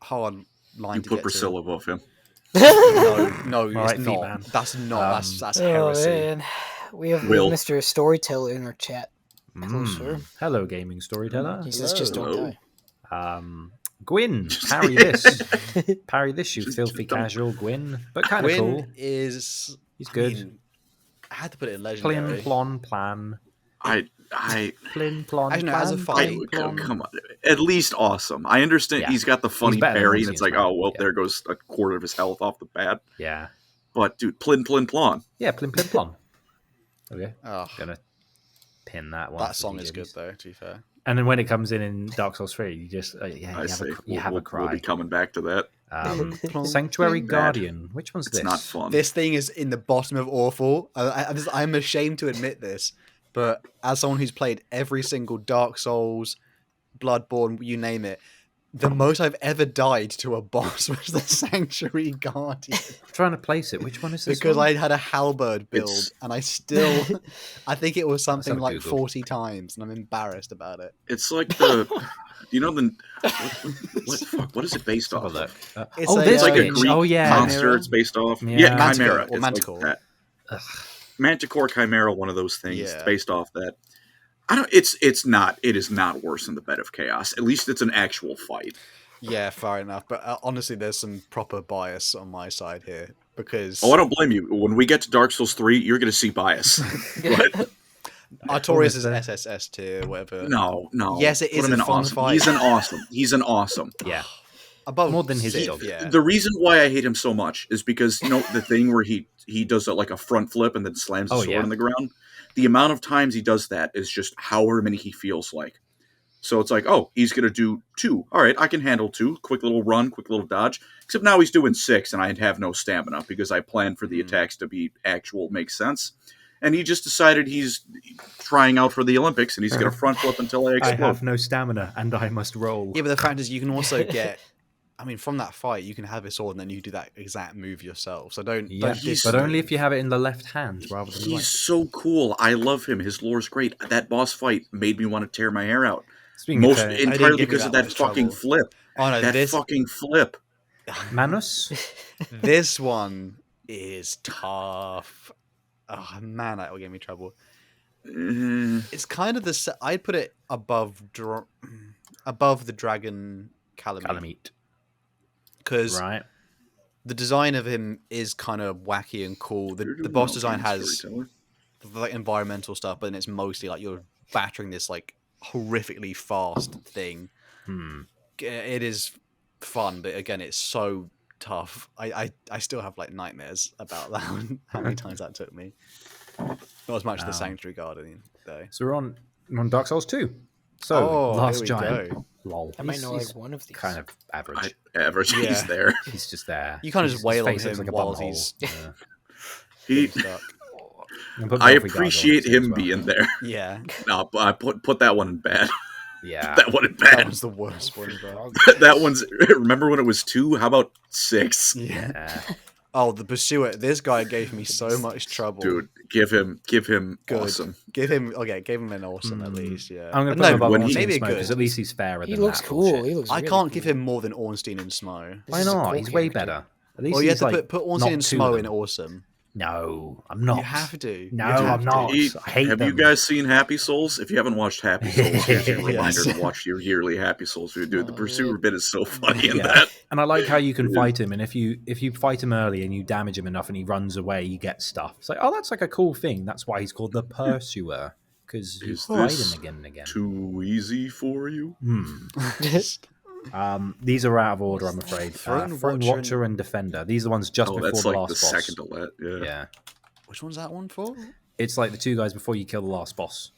hard line You to put get Priscilla above him. No, it's right, not. man. That's not. That's Oh, heresy. man. We have Will. Mr. Storyteller in our chat. Closer. Hello, gaming storyteller. He says just don't Hello. die. Gwyn, parry this. Parry this, you filthy don't. casual Gwyn. But kind of Gwyn cool. is. He's good. mean, I had to put it in legendary. Plin, plon, plan. I Plin, plon, Actually, no, plan. as a fight, plin, come, plon. come on. At least awesome. I understand Yeah. he's got the funny better than parry, and Ozzy it's like, as well. oh well, Yeah. there goes a quarter of his health off the bat. Yeah. But dude, plin plon. Yeah, plin, plin, plon. Okay. Oh, Gonna pin that one. that for song the is good gibbies. though. To be fair, And then when it comes in Dark Souls 3, you just you I have say you have a we'll cry. be coming back to that. Sanctuary Bad. Guardian. Which one's It's this? not fun. this thing is in the bottom of awful. I'm ashamed to admit this, but as someone who's played every single Dark Souls, Bloodborne, you name it, the most I've ever died to a boss was the Sanctuary Guardian. I'm trying to place it. Which one is this? Because one? I had a halberd build, It's- and I still, I think it was something have a like Google. 40 times, and I'm embarrassed about it. It's like the, you know the, what is it based Have a off? look. It's oh, a, this It's like a bitch. Greek Oh yeah. monster. Chimera? It's based off. Yeah. Yeah, Manticore Chimera. or It's Manticore. like that. Manticore, Chimera, one of those things. Yeah. It's based off that. I don't. It's not. It is not worse than the Bed of Chaos. At least it's an actual fight. Yeah, fair enough. But honestly, there's some proper bias on my side here because Oh, I don't blame you. When we get to Dark Souls 3, you're going to see bias. But Artorias is Almost SSS tier, whatever. no. Yes, it Put is him a in fun awesome. fight. He's an awesome. Yeah. Above More than his Sith, job. yeah. The reason why I hate him so much is because the thing where he does like a front flip and then slams the Oh, sword yeah. on the ground. The amount of times he does that is just however many he feels like. So it's like, oh, he's gonna do 2. All right, I can handle 2. Quick little run, quick little dodge. Except now he's doing 6, and I have no stamina because I planned for the attacks to be actual, makes sense. And he just decided he's trying out for the Olympics, and he's gonna front flip until I I explode. have no stamina and I must roll. Yeah, but the fact is, you can also get. I mean, from that fight, you can have a sword and then you do that exact move yourself. So don't. Yeah, Don't diss but me. only if you have it in the left hand rather than the He's right. so cool. I love him. His lore's great. That boss fight made me want to tear my hair out. Speaking of Entirely give me because that of that much fucking trouble. flip. Oh no, That this fucking flip. Manus, this one is tough. Oh man, that will give me trouble. It's kind of the. I'd put it above above the Dragon Calamite Calamite. because Right. the design of him is kind of wacky and cool. The boss design has the, like environmental stuff, but then it's mostly like you're battering this like horrifically fast thing. It is fun, but again, it's so tough. I still have like nightmares about that one. How many times that took me. Not as much as the Sanctuary Guardian though. So we're on Dark Souls 2. So Last here we Giant. go. Lol. I might He's- know he's like one of these. kind of average. Average. Yeah. He's there. He's just there. You can't just His wail on face looks him like a while bumhole. he's Yeah. He, stuck. And put I Belfry Gargoyle appreciate in it as him well. being there. Yeah, No, but I put that one in bad. Yeah. That one in that bad. was the worst one. Bro. That one's. Remember when it was 2? How about 6? Yeah. Yeah. Oh, the pursuer. This guy gave me so much trouble. Dude, give him Good. awesome. Give him give him an awesome at least. Yeah. I'm going to put No, him above when he- Ornstein maybe a Smoke good. because at least he's fairer He than looks that cool. bullshit. He looks. I really can't give cool. him more than Ornstein and Smo. Why This is a not? cool He's way character. better. At least Well, you have he's to like put Ornstein not and two Smo of in them. awesome. No, I'm not. You have to. No, You have I'm to. not. I hate Have them. you guys seen Happy Souls? If you haven't watched Happy Souls, here's your reminder Yes. to watch your yearly Happy Souls video. Dude, the Oh, pursuer man. bit is so funny in Yeah. that. And I like how you can Yeah. fight him, and if you fight him early and you damage him enough and he runs away, you get stuff. It's like, oh, that's like a cool thing. That's why he's called the Pursuer, because you Is fight this him again and again. Too easy for you? These are out of order, I'm afraid. Throne Throne Watcher Watcher and Defender. These are the ones just Oh, before that's the like last the boss. second to let. Yeah. Yeah, Which one's that one for? it's like the two guys before you kill the last boss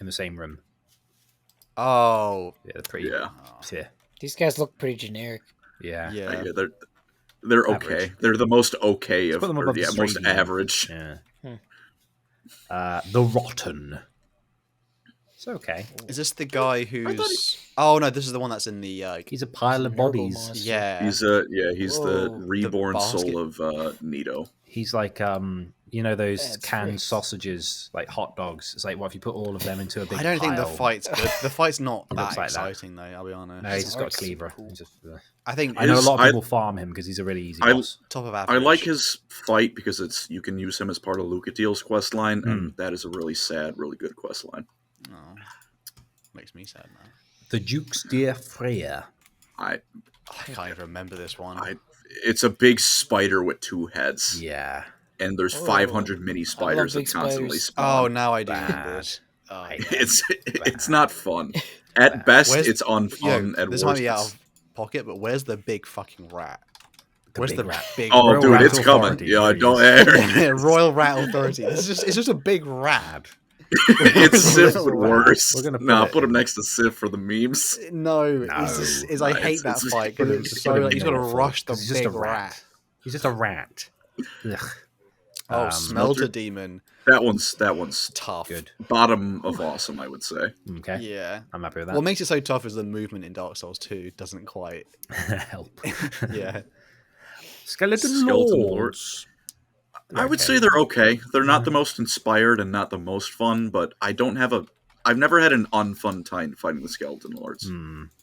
in the same room. Oh, Yeah, they're pretty. Yeah. Yeah, These guys look pretty generic. yeah. yeah. Yeah, they're okay. Average. They're the most okay Let's of, put them or, above the yeah, most Stradivarius. average. Yeah. The Rotten. It's okay. Is this the guy thought who's? Oh no, this is the one that's in the. He's a pile of Nurgle bodies. monster. Yeah. He's the Whoa. reborn basket. soul of Nito. He's like you know those That's canned great. sausages, like hot dogs. It's like, what if you put all of them into a big I don't think the pile? fight's good. The fight's not It that looks like that. exciting though. I'll be honest. No, he's just got a art's cleaver. cool. He's just, I think I know a lot of I- people farm him because he's a really easy boss. top of average. I like his fight because you can use him as part of Lucatiel's quest line, and that is a really sad, really good quest line. Oh, makes me sad now. The Duke's Dear Freya. I can't even remember this one. it's a big spider with 2 heads, Yeah. and there's Oh, 500 mini spiders that big constantly spiders. spawn. Oh, now I do Bad. remember this. Oh, I- yeah. It's not fun. At best, Where's- it's unfun. Yo, At this might worst, be out it's- of pocket, but where's the big fucking rat? Where's big the rat. big? Oh, Royal dude, Rat it's coming. Authority, Yeah, there he don't is. air. Royal Rat Authority. It's just a big rat. It's Sif Little but rat. worse. We're gonna put Nah, it put him in. next to Sif for the memes. No, No. I No, hate that it's- fight Put him- because just so put him in he's got to middle rush the 'cause he's just big a rat. He's just a rat. Ugh. Oh, Smelter Smelter- Demon, That one's tough. Good. bottom of awesome, I would say. Okay. Yeah. I'm happy with that. What makes it so tough is the movement in Dark Souls 2 doesn't quite. Help. Yeah. Skeleton Skeleton Lords. I would say they're okay. They're not the most inspired and not the most fun, but I've never had an unfun time fighting the Skeleton Lords.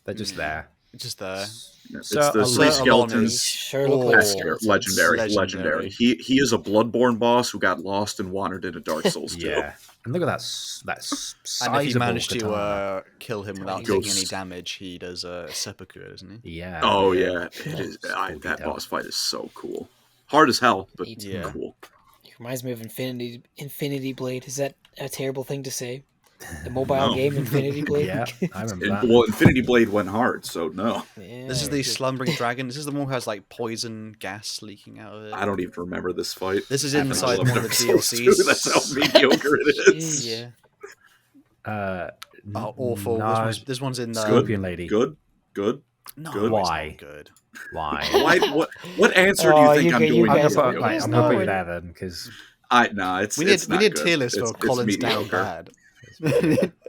They're just there. Just there. It's So, the a three lot of skeletons. Sure look Oh, like That's skeletons. legendary. He is a Bloodborne boss who got lost and wandered into Dark Souls 2. Yeah. And look at that sizable And if you manage katana. to kill him without Ghost. taking any damage, he does a seppuku, doesn't he? Yeah. Oh yeah, it is. That detail. boss fight is so cool. Hard as hell, but Yeah. cool. It reminds me of Infinity Blade. Is that a terrible thing to say? The mobile No. game Infinity Blade. Yeah, I remember that. Well, Infinity Blade went hard, so no. Yeah, This is the good. slumbering dragon. This is the one who has like poison gas leaking out of it. I don't even remember this fight. This is I think I inside love one of the Dark Souls DLCs. 2. That's how mediocre it is. Yeah. Oh, Awful. No, This one's in. Scorpion Lady. Good. No, Good. it's Why? not good. Why? Why? What answer do Oh, you think you I'm get- you doing? I'm guys- gonna here? put, I'm no gonna put you way. there then, because It's We need not a good. tier list for It's Colin's down mediocre. bad.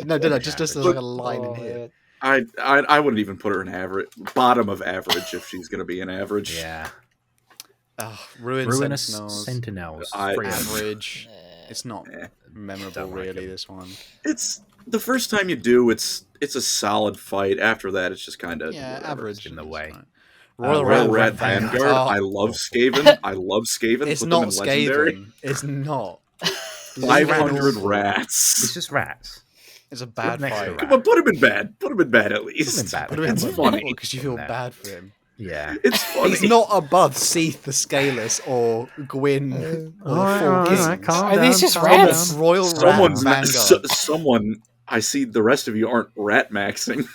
no, just as like a line in here. I wouldn't even put her in average, bottom of average if she's going to be an average. yeah, Ruinous Ruinous Sentinels. Sentinels. I- Free 'em. Average. It's not Eh. memorable, Don't like really. him. This one. It's the first time you do. It's a solid fight. After that, it's just kind of Yeah, average in the is way. fine. Royal Rat Rat Vanguard. Vanguard. Oh, I love Skaven. I love Skaven. it's Put them not in legendary. Skaven. It's not. 500 It's rats. just rats. It's a bad next to fight. rat. Come on, put him in bad. Put him in bad at least. Put 'em in bad. Put him in It's bad funny. because you feel Nah. bad for him. Yeah. It's funny. He's not above Seath the Scaleless or Gwyn or the Four Kings. Are these just rats? Royal Someone's Rat Vanguard. someone. I see the rest of you aren't rat maxing.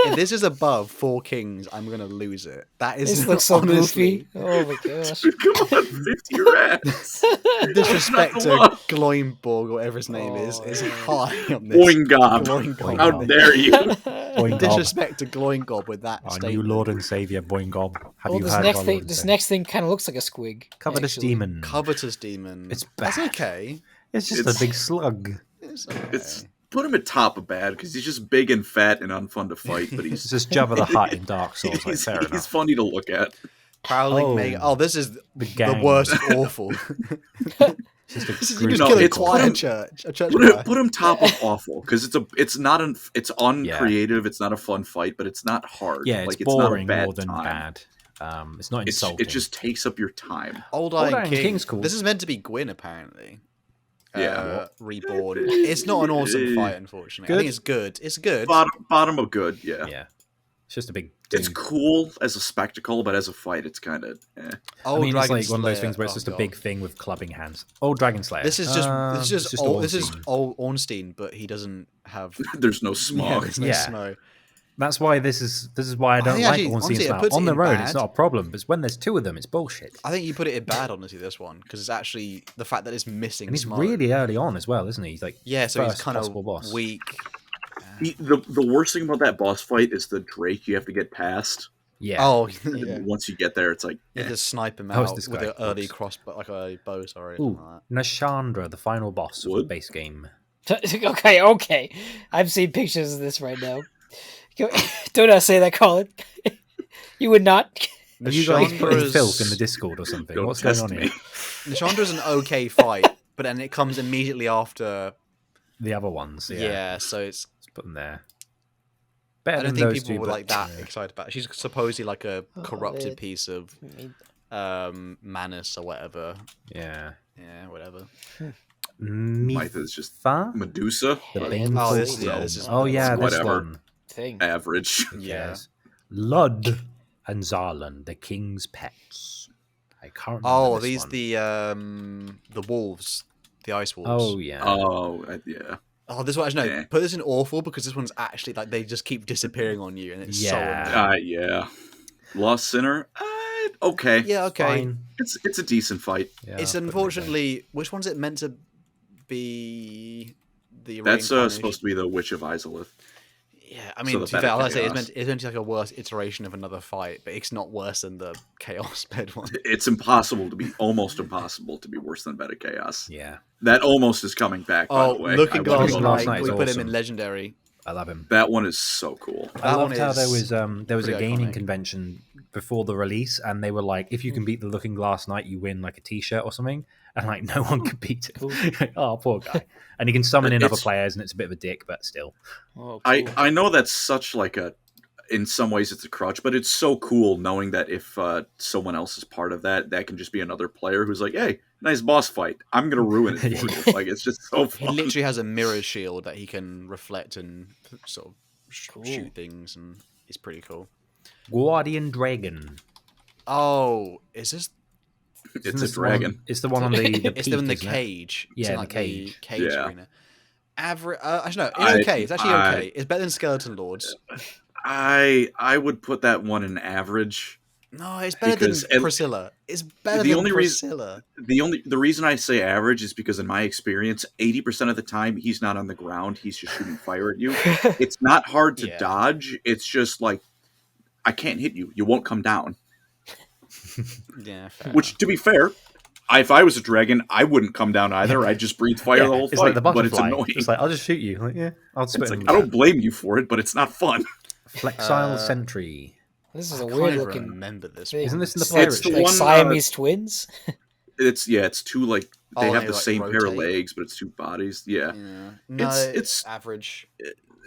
If this is above Four Kings, I'm gonna lose it. That is This looks so honestly, goofy. Oh my gosh. Come on, 50 rats. disrespect Not to enough. Gloimborg, or whatever his name is Oh, high on this. Boingob. Gloingob. How Boingob. dare you? Boingob. Disrespect to Gloingob with that Our statement. new Lord and Savior, Boingob. Have Well, you this heard of next our thing, Lord and this Savior? next thing kind of looks like a squig. Covetous actually. Demon. Covetous Demon. It's That's bad. okay. It's just It's- a big slug. It's okay. It's put him at top of bad because he's just big and fat and unfun to fight, but It's he's just Jabba the Hutt in Dark Souls. Like, he's, fair he's enough. funny to look at. Prowling Oh. Mega. Oh, this is The the gang. worst. Awful. Just a This is, you group just No, kill a it's- choir put him- church. A church Put him, choir. put him top of awful because it's uncreative. It's not a fun fight, but it's not hard. Yeah, it's like, boring it's not a bad more than time. bad. It's not It's, insulting. it just takes up your time. Old Old Iron Iron King. King's cool. This is meant to be Gwyn, apparently. Yeah. Reborn. It's not an awesome fight, unfortunately. I Good. think it's good. It's good. Bottom of good, yeah. yeah. It's just a big. It's dude. cool as a spectacle, but as a fight, it's kind of. Eh. I Old mean, it's Dragon like one of those Slayer. things where it's Oh, just a God. big thing with clubbing hands. Old Dragon Slayer. This is just Ornstein. old Ornstein, but he doesn't have There's no yeah, smog. there's no Yeah. snow. That's why this is why I don't think like actually, Ornstein honestly, it smell. puts On it the in road, bad. it's not a problem, but when there's two of them, it's bullshit. I think you put it in bad, honestly, this one, because it's actually the fact that it's missing And he's smoke. really early on as well, isn't he? He's like Yeah, so he's first kind of possible boss. weak. The worst thing about that boss fight is the Drake you have to get past. Yeah. Oh, And yeah. once you get there, it's like You eh. have to snipe him Oh, it's out this with guy. an early Oops. crossbow, like a bow, sorry. Ooh, something like Nashandra, the final boss of the Wood? base game. Okay. I've seen pictures of this right now. Do not say that, Colin. You would not. Have you guys put in filth in the Chandra's Discord or something? Don't What's going test on me. here? Chandra's an okay fight, but then it comes immediately after. The other ones, Yeah, so it's. Let's put them there. Better I don't than think those people two, were but, like that yeah. excited about it. She's supposedly like a Oh, corrupted it- piece of Manus or whatever. Yeah. Yeah, whatever. Mytha is just Mifa? Medusa. The Yeah, baneful Oh, this- this, yeah, this is. Oh yeah, this Whatever. one. Thing. Average. Who Yeah. cares? Lud and Zarlan, the king's pets. I can't remember Oh, this these one. the wolves, the ice wolves. Oh yeah. Oh, yeah. Oh, this one actually no. Yeah. Put this in awful because this one's actually like they just keep disappearing on you, and it's so Yeah. annoying. Yeah. Lost Sinner. Okay. Yeah, okay. Fine. It's a decent fight. Yeah, It's I'll put it in there. unfortunately which one's it meant to be? The That's reincarnation? supposed to be the Witch of Izalith. Yeah, I mean, So the to be fair, better I'll say chaos. it's meant to be like a worse iteration of another fight, but it's not worse than the chaos bed one. It's almost impossible to be worse than Better Chaos. Yeah, That almost is coming back, by Oh, the way. Looking I Glass wanna Looking go Glass Night. Night Can is we put him in awesome. legendary? I love him. That one is so cool. I That loved one how there is was a pretty gaming iconic. convention before the release, and they were like, if you can beat the Looking Glass Knight, you win like a T-shirt or something, and like no one can beat it. Cool. Oh, poor guy. And he can summon in other It's- players, and it's a bit of a dick, but still. Oh, cool. I know that's such like a, in some ways it's a crutch, but it's so cool knowing that if someone else is part of that, that can just be another player who's like, hey, nice boss fight. I'm going to ruin it for you. Like, it's just so He fun. literally has a mirror shield that he can reflect and sort of Cool. shoot things, and it's pretty cool. Guardian Dragon. Oh, is this? It's Isn't a this the one- dragon. it's the one on the It's the one in the peak, isn't it? cage. Yeah, It's in, the like, cage. cage Yeah. arena. Actually, no, it's I- okay. It's actually I- okay. It's better than Skeleton Lords. I would put that one in average. No, it's better Because- than Priscilla. It's better the than only reason- Priscilla. The reason I say average is because in my experience, 80% of the time he's not on the ground, he's just shooting fire at you. It's not hard to Yeah. dodge. It's just like, I can't hit you. You won't come down. Yeah, fair Which, to be fair, if I was a dragon, I wouldn't come down either. I'd just breathe fire Yeah, the whole it's fight. like the but it's butterfly. annoying. It's like, I'll just shoot you. Like, yeah, I'll spit It's him like, with I don't blame you for it, but it's not fun. that. Flexile Uh, Sentry. This is I a can't weird even looking remember this thing. one. Isn't this in the It's pirate the ship? like one, Siamese twins? It's two, like, they Oh, have they, the like, same pair of rotate. legs, but it's two bodies. Yeah. Yeah. No, It's- average.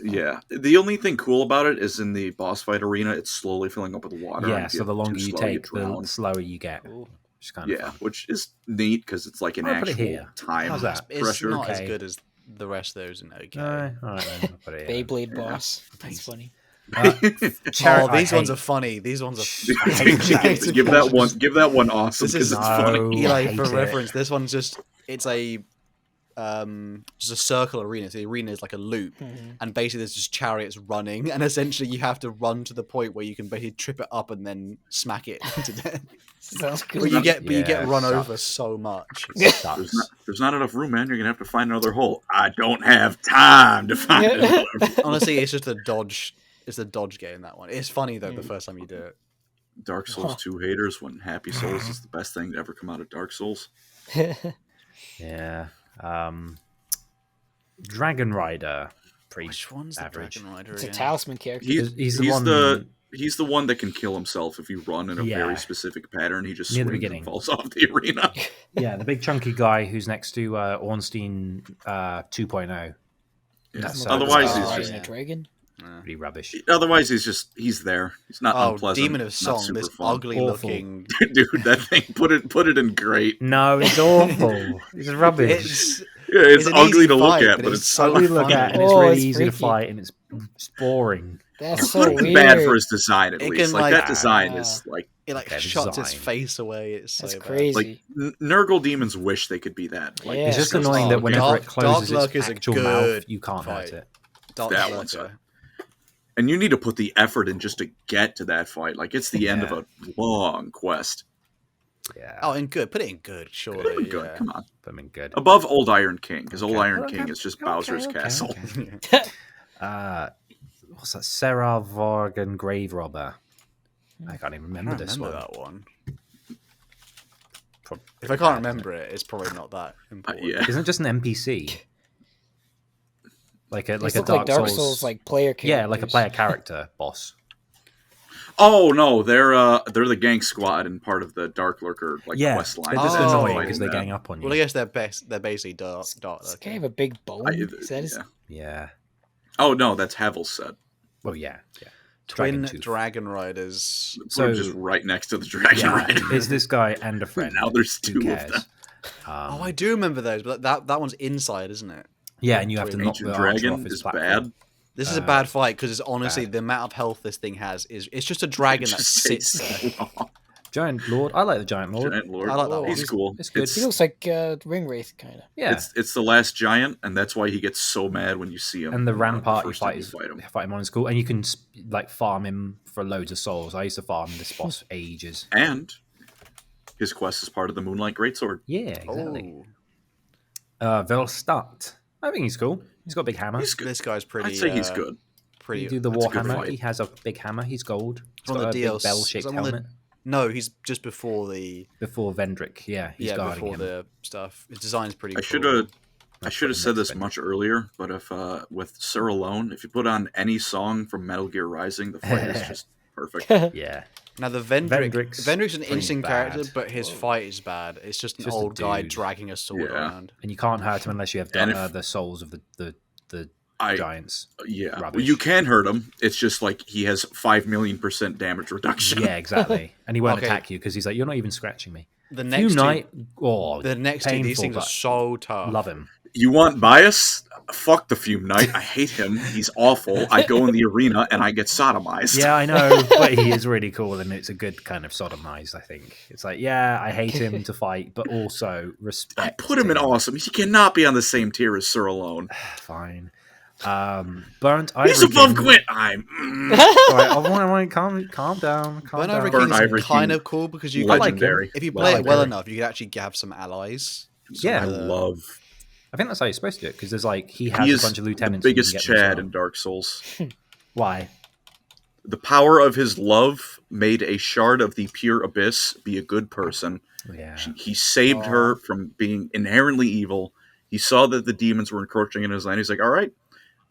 Yeah. The only thing cool about it is in the boss fight arena, it's slowly filling up with water. Yeah, and if so you the get longer too you slow, take, drown. the slower you get. Cool. Which is kind of Yeah, fun. which is neat because it's like an I'll put it actual here. time How's that? It's pressure. not as Okay. good as the rest of those in OK. All right then. I'll put it here. Beyblade Yeah. boss. That's funny. Chariot, Oh, these I ones are hate. funny. These ones are. give that one awesome This is- because it's funny. No, I Eli, hate for it. reference, this one's just it's a just a circle arena. So the arena is like a loop, Mhm. and basically there's just chariots running, and essentially you have to run to the point where you can basically trip it up and then smack it to death. Sounds But cool. you get Yeah, run it over sucks. so much. It sucks. There's not enough room, man. You're gonna have to find another hole. I don't have time to find another hole. Honestly, it's just a dodge. It's a dodge game, that one. It's funny though the Mm. first time you do it. Dark Souls 2 haters when Happy Souls is the best thing to ever come out of Dark Souls. Yeah. Dragon Rider. Pretty Which one's the average. Dragon Rider? It's a again? talisman character. He's the He's the one that can kill himself if you run in a Yeah. very specific pattern. He just Near the swings beginning. and falls off the arena. Yeah, the big chunky guy who's next to Ornstein 2.0. Yeah. That's, Otherwise, that's- he's Oh, just yeah. Dragon. Yeah. Pretty rubbish. Otherwise, he's there. He's not Oh, unpleasant. Demon of not Song, super this fun. ugly Awful. looking. Dude, that thing. Put it in great. No, it's awful. It's rubbish. It's Yeah, it's an ugly easy to look fight, at, but but it's it's so so You look at it and it's Oh, really it's easy to freaky. fight and it's boring. That's so It's weird. bad for his design at It least. can, Like, like- that design is like it like Okay, shuts its design. face away. It's so That's bad. crazy. like Nurgle demons wish they could be that. Like, Yeah. It's just It's annoying oh, that whenever Dark- it closes Dark its Lurker's a actual mouth, good you can't fight. hurt it. Dark that Lurker. one's and you need to put the effort in just to get to that fight. Like, it's the end of Yeah. a long quest. Yeah, Oh, in good. Put it in good, surely. Good, yeah. come on. I mean, good. Above Old Iron King, because Old Okay. Iron Okay, King is just okay, Bowser's okay, castle. okay. What's that? Sarah Vorgan Grave Robber. I can't even I remember don't this remember one. that one. Prob- If I can't remember it, it's probably not that important. Yeah. Isn't it just an NPC? like a These like a look like Dark Dark Souls like player characters. Yeah, like a player character boss. Oh no, they're the gang squad and part of the Dark Lurker quest line. They're just Oh. annoying because they gang up on you. Well, I guess they're basically dark. This guy have a big bone. Is that his... Yeah. Oh no, that's Havel's set. Well, yeah. Twin Dragon Tooth. Dragon Riders. So just right next to the Dragon Rider. It's this guy and a friend. Now there's Who 2 of cares? them. Oh, I do remember those, but that one's inside, isn't it? Yeah, and you have to knock Ancient the archer Dragon off his is platform. bad. This is a bad fight because it's honestly bad. the amount of health this thing has is it's just a dragon that Just sits there. strong. Giant Lord. I like the Giant Lord. Giant Lord. I like that one. He's cool. It's good. He looks like Ring Wraith, kind of. Yeah. It's the last giant, and that's why he gets so mad when you see him. And the Rampart you first time fight him on is cool. And you can farm him for loads of souls. I used to farm this boss for ages. And his quest is part of the Moonlight Greatsword. Yeah, exactly. Oh, Velstadt. I think he's cool. He's got a big hammer. this guy's pretty. I'd say he's good. Pretty. You do the That's a good Warhammer. fight. He has a big hammer. He's gold. He's One got of a the big DLC bell-shaped is that one of the- helmet. No, he's just before the Before Vendrick. Yeah, he's guarding before him. the stuff. His design's pretty. I cool. should have Let's put him said next this to much earlier, but if with Sir alone, if you put on any song from Metal Gear Rising, the fight is just perfect. Yeah. Now the Vendrick's Vendrick's an pretty interesting bad. character, but his fight is bad. It's just an Just a old guy dude. dragging a sword Yeah. around. And you can't hurt him unless you have And if- the souls of the I giants. yeah, Rubbish. you can hurt him. It's just like he has 5,000,000% damage reduction. Yeah, exactly. And he won't Okay. attack you because he's like, you're not even scratching me. The next two, Unite. Oh, the next two, these painful, things are but so tough. love him. You want bias? Fuck the Fume Knight. I hate him. He's awful. I go in the arena and I get sodomized. Yeah, I know, but he is really cool, and it's a good kind of sodomized. I think it's like, yeah, I hate him to fight, but also I respect. put him in awesome. He cannot be on the same tier as Sir alone. Fine. Burnt Ivory. He's above King. Gwent. I'm. All right, I want calm down. Burnt Ivory Burnt King's Ivory kind King. of cool because you I like can, Legendary. if you play I it well like it. enough, you could actually have some allies. Yeah. I love. I think that's how you're supposed to do it because there's like he He has is a bunch of the lieutenants. who biggest can get them as Chad well. in Dark Souls. Why? The power of his love made a shard of the pure abyss be a good person. Yeah. He saved her from being inherently evil. He saw that the demons were encroaching in his land. He's like, all right,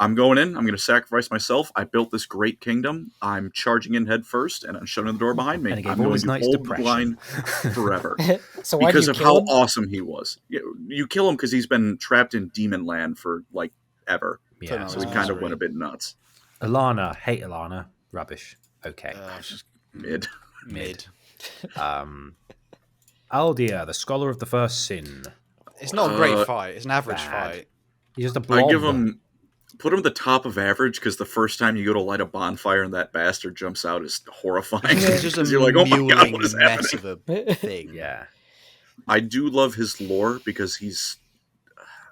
I'm going in. I'm going to sacrifice myself. I built this great kingdom. I'm charging in head first, and I'm shutting the door behind me. And he gave I'm all going his to knights hold the depression. line forever. So why Because do you of kill how him? awesome he was. You kill him because he's been trapped in demon land for, like, ever. Yeah. So he kind of went a bit nuts. Alana, hate Alana, rubbish. Okay. It's just Mid. mid. Aldia, the scholar of the first sin. It's not a great fight. It's an average bad. fight. He's just a blob. I give him... Put him at the top of average because the first time you go to light a bonfire and that bastard jumps out is horrifying. It's just a 'Cause you're like, oh my god, mewling what is mess happening? of a thing. Yeah. I do love his lore because he's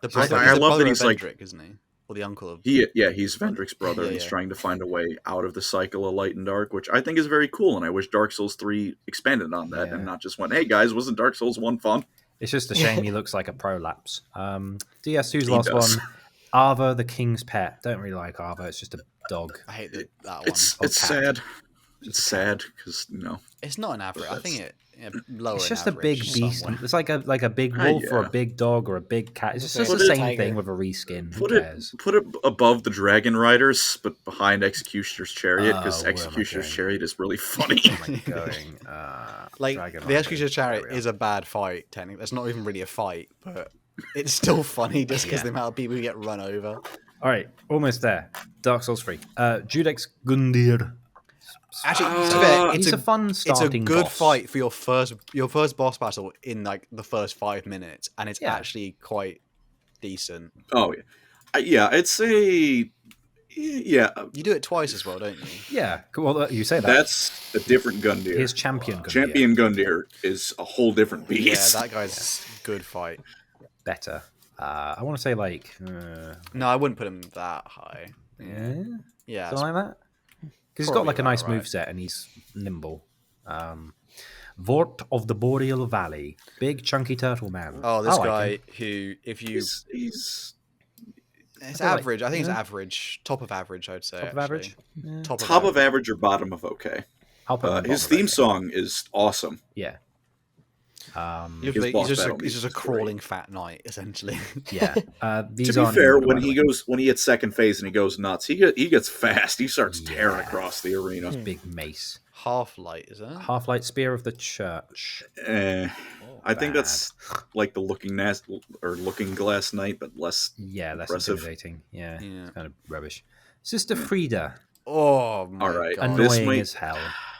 The I brother, love he's the that brother he's of like- Vendrick, isn't he? Or the uncle of. he's Vendrick's brother, Yeah, and he's yeah. trying to find a way out of the cycle of light and dark, which I think is very cool. And I wish Dark Souls 3 expanded on that Yeah. and not just went, "Hey guys, wasn't Dark Souls 1 fun?" It's just a shame he looks like a prolapse. DS2's He last does. one. Ava, the king's pet. Don't really like Ava. It's just a dog. I hate that one. It's Oh, cat. sad. It's sad because It's not an average. I think it lower. It's in just a big average beast. somewhere. It's like a big wolf or yeah. a big dog or a big cat. It's just Put the it- same tiger. thing with a reskin. Who put cares? it above the Dragon Riders, but behind Executioner's Chariot because Oh, where am I Executioner's going? Chariot is really funny. Am I going? Like Dragon the Rider. Executioner's Chariot There we is a bad fight. Technically, it's not even really a fight, but it's still funny just because Yeah. the amount of people who get run over. All right, almost there. Dark Souls 3. Judex Gundyr. Actually, to be fair, it's He's a fun it's a starting good boss. fight for your first boss battle in like the first 5 minutes, and it's Yeah. actually quite decent. Oh yeah, it's a yeah. You do it twice as well, don't you? Yeah, well, you say that. That's a different Gundyr. His champion Gundyr. Champion Gundyr is a whole different Yeah, beast. that guy's good fight. Better. I want to say like... No, I wouldn't put him that high. yeah? Yeah, Something like that? Because he's got probably like a nice about right. moveset and he's nimble. Vort of the Boreal Valley. Big chunky turtle man. oh, this I like guy him. who, if you, He's it's I feel like- average. I think yeah. it's average, top of average. I'd say. Top of actually. average? Yeah. top of average or bottom of okay. I'll put him on His bottom of theme it. song is awesome. Yeah. He's boss just battle a music is crawling fat knight, essentially. Yeah. These To be aren't fair, in order, when by the he way. goes when he hits second phase and he goes nuts, he gets fast. He starts tearing across the arena. Big mace. Half-light, is it? Half-light Spear of the Church. I think that's like the Looking Glass Knight, but less less impressive. intimidating. Yeah, Yeah. it's kind of rubbish. Sister Frida, Oh my All right. god! This annoying might- as hell,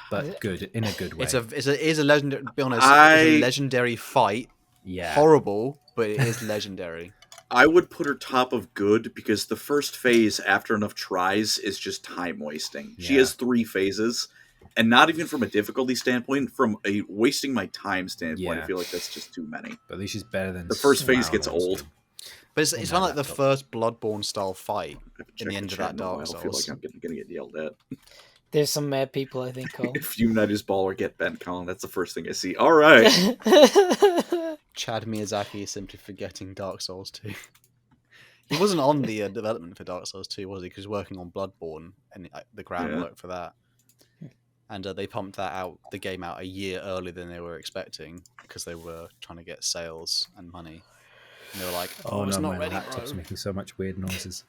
but good in a good way. It is a legendary. To be honest, it's a legendary fight. Yeah, Horrible, but it is legendary. I would put her top of good because the first phase, after enough tries, is just time wasting. She Yeah. has 3 phases, and not even from a difficulty standpoint, from a wasting my time standpoint, Yeah. I feel like that's just too many. but at least she's better than The first phase Wow, gets that was old. good. But it's kind of like the laptop. first Bloodborne style fight in Check the end of chat that in a while. Dark I feel Souls. like I'm gonna get yelled at. There's some mad people, I think, Cole. If you nut his ball or get bent, Colin, that's the first thing I see. All right. Chad Miyazaki is simply forgetting Dark Souls 2. He wasn't on the development for Dark Souls 2, was he? Because he was working on Bloodborne and the groundwork for that. And they pumped the game out a year earlier than they were expecting because they were trying to get sales and money. And they were like, Oh it's no, not my ready, laptop's bro. making so much weird noises.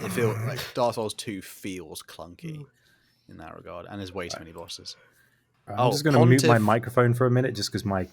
It feels like Dark Souls 2 feels clunky in that regard, and there's way too many bosses. I'm just going to mute my microphone for a minute just because my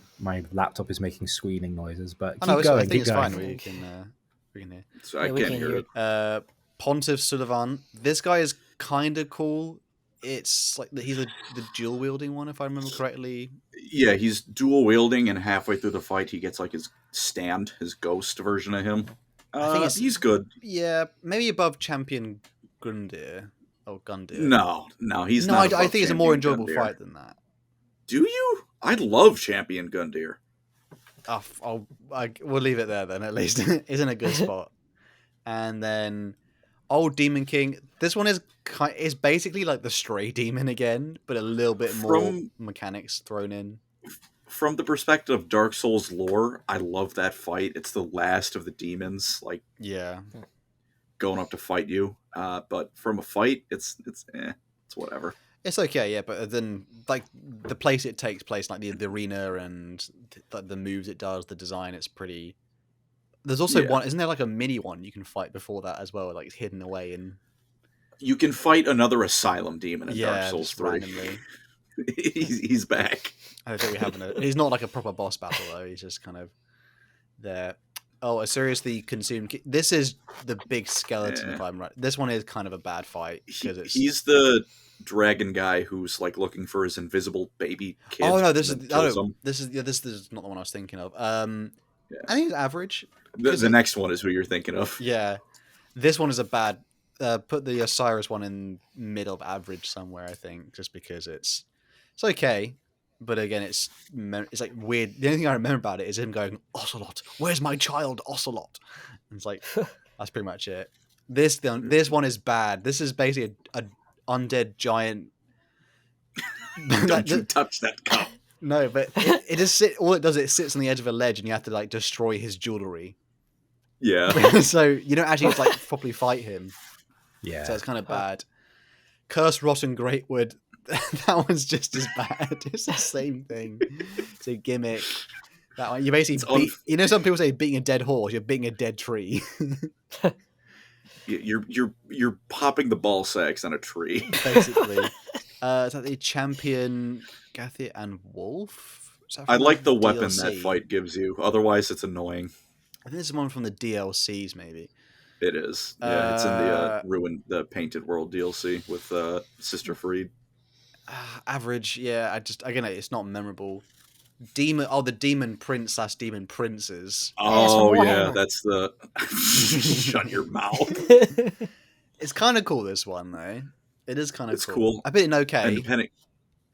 laptop is making squealing noises. But keep going. I think keep it's going. fine. We can hear. So I we can't can hear hear it. Pontiff Sullivan. This guy is kind of cool. It's like he's the dual wielding one, if I remember correctly. Yeah, he's dual wielding, and halfway through the fight, he gets like his stand, his ghost version of him. I think he's good. Yeah, maybe above Champion Gundyr or Gundyr. No, he's no. not. I think it's a more Champion enjoyable Gundyr. fight than that. Do you? I love Champion Gundyr. We'll leave it there then. At least it's in a good spot. And then Old Demon King. This one is basically like the Stray Demon again, but a little bit more mechanics thrown in. From the perspective of Dark Souls lore, I love that fight. It's the last of the demons, like going up to fight you. But from a fight, it's whatever. It's okay, yeah, but then like the place it takes place, like the arena and the moves it does, the design, it's pretty. There's also one, isn't there like a mini one you can fight before that as well, like it's hidden away in. You can fight another Asylum demon in Dark Souls just 3. randomly. he's back. I don't think we have he's not like a proper boss battle though. He's just kind of there. Oh, a seriously consumed. This is the big skeleton. If I'm right, this one is kind of a bad fight because he's the dragon guy who's like looking for his invisible baby kid. Oh no, this is not the one I was thinking of. I think it's average. The next one is who you're thinking of. Yeah, this one is a bad. Put the Osiris one in middle of average somewhere. I think just because it's okay, but again it's like weird. The only thing I remember about it is him going, "Ocelot, where's my child, Ocelot?" And it's like that's pretty much it. This one is bad. This is basically a undead giant. Don't you touch that cup. No, but it just all it does, it sits on the edge of a ledge and you have to like destroy his jewelry. Yeah. So you don't actually have to like properly fight him. Yeah. So it's kind of bad. Curse Rotten Greatwood, that one's just as bad. It's the same thing. It's a gimmick. That one, you basically you know, some people say beating a dead horse, you're beating a dead tree. You're popping the ball sacks on a tree. Basically. Is that the champion Gathia and Wolf? I like the weapon that fight gives you. Otherwise, it's annoying. I think this is one from the DLCs, maybe. It is. Yeah, it's in the Painted World DLC with Sister Freed. Average, yeah. It's not memorable. The Demon Prince / Demon Princes. Oh yeah, that's the. Shut your mouth. It's kind of cool. This one though, it is kind of It's cool. I bet it okay. And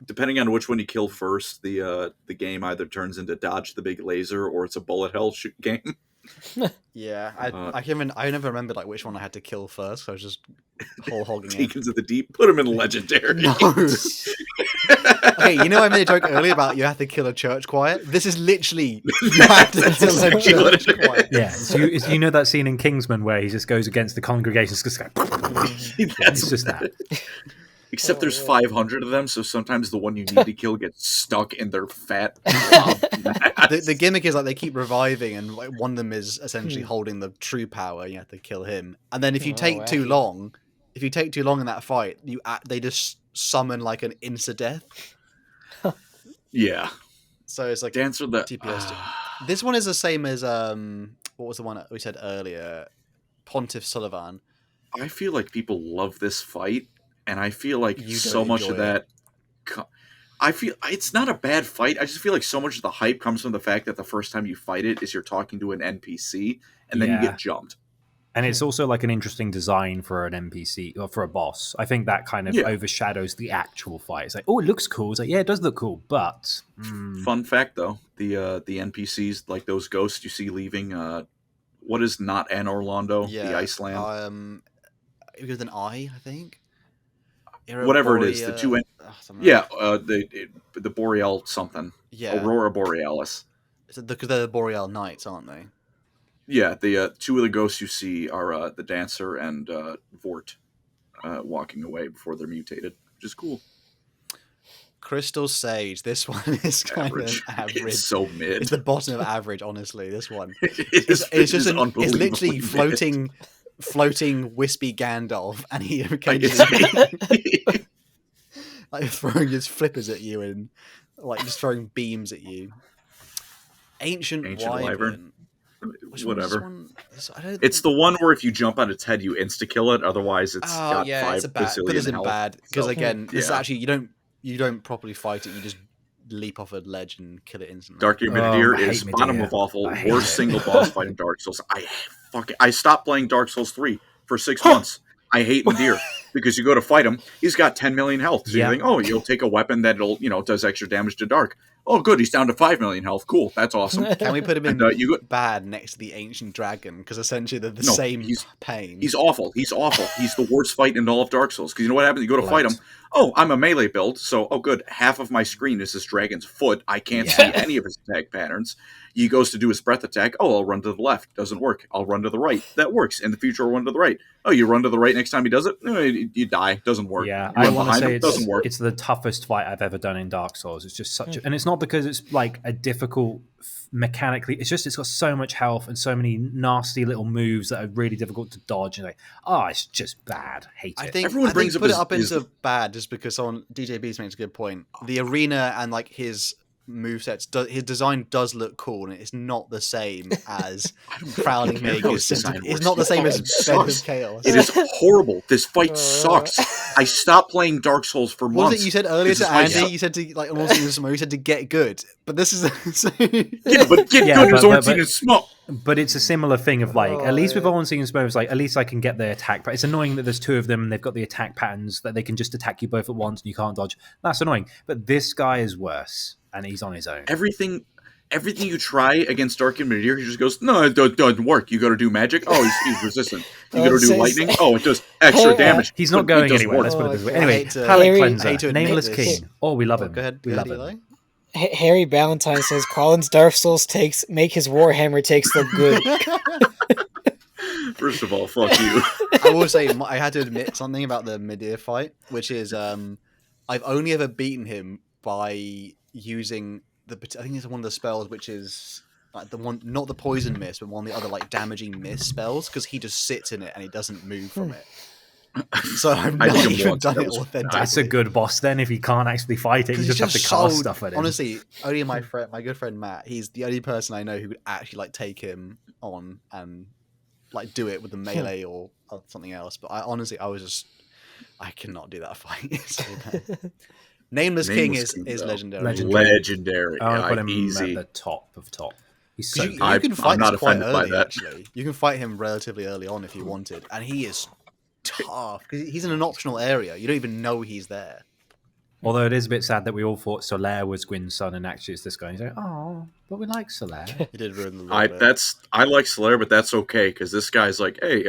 depending on which one you kill first, the game either turns into dodge the big laser or it's a bullet hell shoot game. Yeah, I never remembered like which one I had to kill first. So I was just whole hogging it. Take into the deep. Put him in legendary. No. Okay, you know I made a joke earlier about you have to kill a church choir. This is literally you have to kill a church choir. Yeah, so you know that scene in Kingsman where he just goes against the congregation. It's just that. Except there's yeah. 500 of them, so sometimes the one you need to kill gets stuck in their fat blob mass. The gimmick is like they keep reviving, and like, one of them is essentially holding the true power. You have to kill him, and then if you Oh, take too wacky. long, in that fight, they just summon like an insta death. Yeah. So it's like Dancer the TPS. This one is the same as what was the one we said earlier? Pontiff Sullivan. I feel like people love this fight, and I feel like You so don't much enjoy of that. I feel it's not a bad fight. I just feel like so much of the hype comes from the fact that the first time you fight it is you're talking to an NPC, and then you Yeah. get jumped. And it's also like an interesting design for an NPC or for a boss. I think that kind of Yeah. overshadows the actual fight. It's like, oh, it looks cool. It's like, yeah, it does look cool, but Fun fact, though, the NPCs, like those ghosts you see leaving, what is not An Orlando, the Iceland, It was an I think. whatever it is, the two, the Boreal something, Yeah, Aurora Borealis. because they're the Boreal Knights, aren't they? Yeah, the two of the ghosts you see are the Dancer and Vort walking away before they're mutated, which is cool. Crystal Sage. This one is kind of average. It's so mid. It's the bottom of average, honestly. This one. It's It's literally floating wispy Gandalf, and he occasionally like throwing his flippers at you and like just throwing beams at you. Ancient Wyvern. Whatever. It's the one where if you jump on its head, you insta kill it. Otherwise, it's got it's a bad. But this isn't bad because again, this actually you don't properly fight it. You just leap off a ledge and kill it instantly. Dark Midir is bottom of awful, worst single boss fight in Dark Souls. I stopped playing Dark Souls 3 for 6 months. I hate Midir because you go to fight him, he's got 10 million health. So you think, oh, you'll take a weapon that'll does extra damage to Dark. Oh, good, he's down to 5 million health. Cool, that's awesome. Can we put him in bad next to the Ancient Dragon? Because essentially they're the same pain. He's awful. He's the worst fight in all of Dark Souls. Because you know what happens? You go to fight him. Oh, I'm a melee build, so good. Half of my screen is this dragon's foot. I can't see any of his attack patterns. He goes to do his breath attack. Oh, I'll run to the left. Doesn't work. I'll run to the right. That works. In the future, I'll run to the right. Oh, you run to the right next time he does it? No, you die. Doesn't work. Yeah, I want to say doesn't work. It's the toughest fight I've ever done in Dark Souls. It's just such and it's not because it's like a difficult mechanically. It's just it's got so much health and so many nasty little moves that are really difficult to dodge. And it's just bad. Hate it. I think everyone brings put it up into bad just because DJ Beast makes a good point. The arena and like his movesets, his design does look cool, and it's not the same as Prowling Mage's. It's not the same as Bed of Chaos. It is horrible. This fight sucks. I stopped playing Dark Souls for months. What was it you said earlier to Andy? You said to like you said to get good, but this is but get good is Ornstein and Smoke. But it's a similar thing of like, at least with Ornstein and Smoke, it's like, at least I can get the attack. But it's annoying that there's two of them and they've got the attack patterns that they can just attack you both at once and you can't dodge. That's annoying. But this guy is worse, and he's on his own. Everything you try against Dark and Midir, he just goes, no, it doesn't work. You got to do magic. Oh, he's resistant. You got to do lightning. Oh, it does extra damage. He's not going anywhere. Let's put it this way. Anyway, Palette Cleanser, Nameless King. Oh, we love him. Go ahead. We love him. Harry Ballantyne says Colin's Dark Souls make his Warhammer takes look good. First of all, fuck you. I will say I had to admit something about the Midir fight, which is I've only ever beaten him by using I think it's one of the spells which is like the one, not the poison mist, but one of the other like damaging mist spells, because he just sits in it and he doesn't move from it. So I've not even done it authentically. That's a good boss then. If he can't actually fight it, you just have to cast stuff at him. Honestly, only my good friend Matt, he's the only person I know who could actually like take him on and like do it with the melee or something else. But I cannot do that fight. So Nameless King is legendary. Legendary. I put him easy at the top of top. He's so you can fight I'm not him quite offended by early, that. actually. You can fight him relatively early on if you wanted, and he is tough because he's in an optional area. You don't even know he's there. Although it is a bit sad that we all thought Solaire was Gwyn's son, and actually it's this guy. He's like, oh, but we like Solaire. He did ruin the I like Solaire, but that's okay because this guy's like, hey,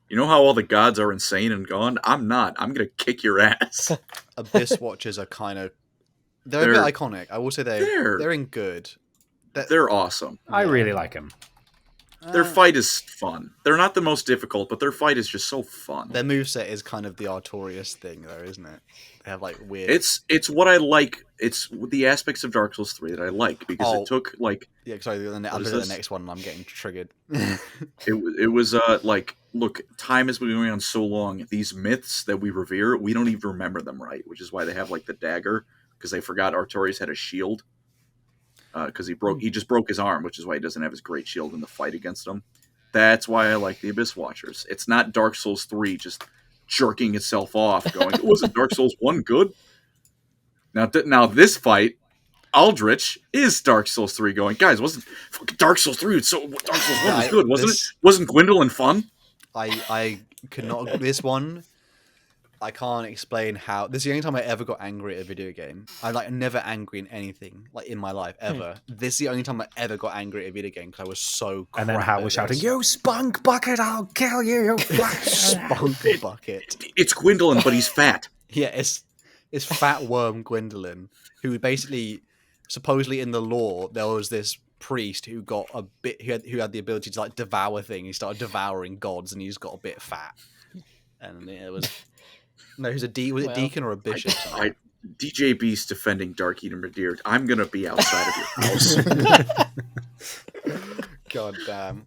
you know how all the gods are insane and gone? I'm not. I'm gonna kick your ass. Abyss Watchers are kind of they're a bit iconic. I will say they're in good. They're awesome. I really like him. Their fight is fun. They're not the most difficult, but their fight is just so fun. Their moveset is kind of the Artorias thing, though, isn't it? They have like weird. It's what I like. It's the aspects of Dark Souls 3 that I like because it took like. Yeah, sorry. I'll do the next one, and I'm getting triggered. It was like, look, time has been going on so long. These myths that we revere, we don't even remember them right, which is why they have like the dagger, because they forgot Artorias had a shield. Because he just broke his arm, which is why he doesn't have his great shield in the fight against him. That's why I like the Abyss Watchers. It's not Dark Souls 3 just jerking itself off, going, wasn't Dark Souls 1 good? Now this fight, Aldrich is Dark Souls 3 going, guys, wasn't fucking Dark Souls 3, Dark Souls 1 was good, wasn't it? Wasn't Gwendolyn fun? I could not. This one, I can't explain how. This is the only time I ever got angry at a video game. I'm like never angry in anything like in my life ever. This is the only time I ever got angry at a video game because I was so. And then Hal was shouting, "You spunk bucket! I'll kill you! You spunk bucket!" It's Gwendolyn, but he's fat. Yeah, it's fat worm Gwendolyn, who basically, supposedly in the lore, there was this priest who got a bit who had the ability to like devour things. He started devouring gods, and he just got a bit fat. And it was. No, who's was it deacon or a bishop? DJ Beast defending Dark Eater Redeemed. I'm gonna be outside of your house. God damn.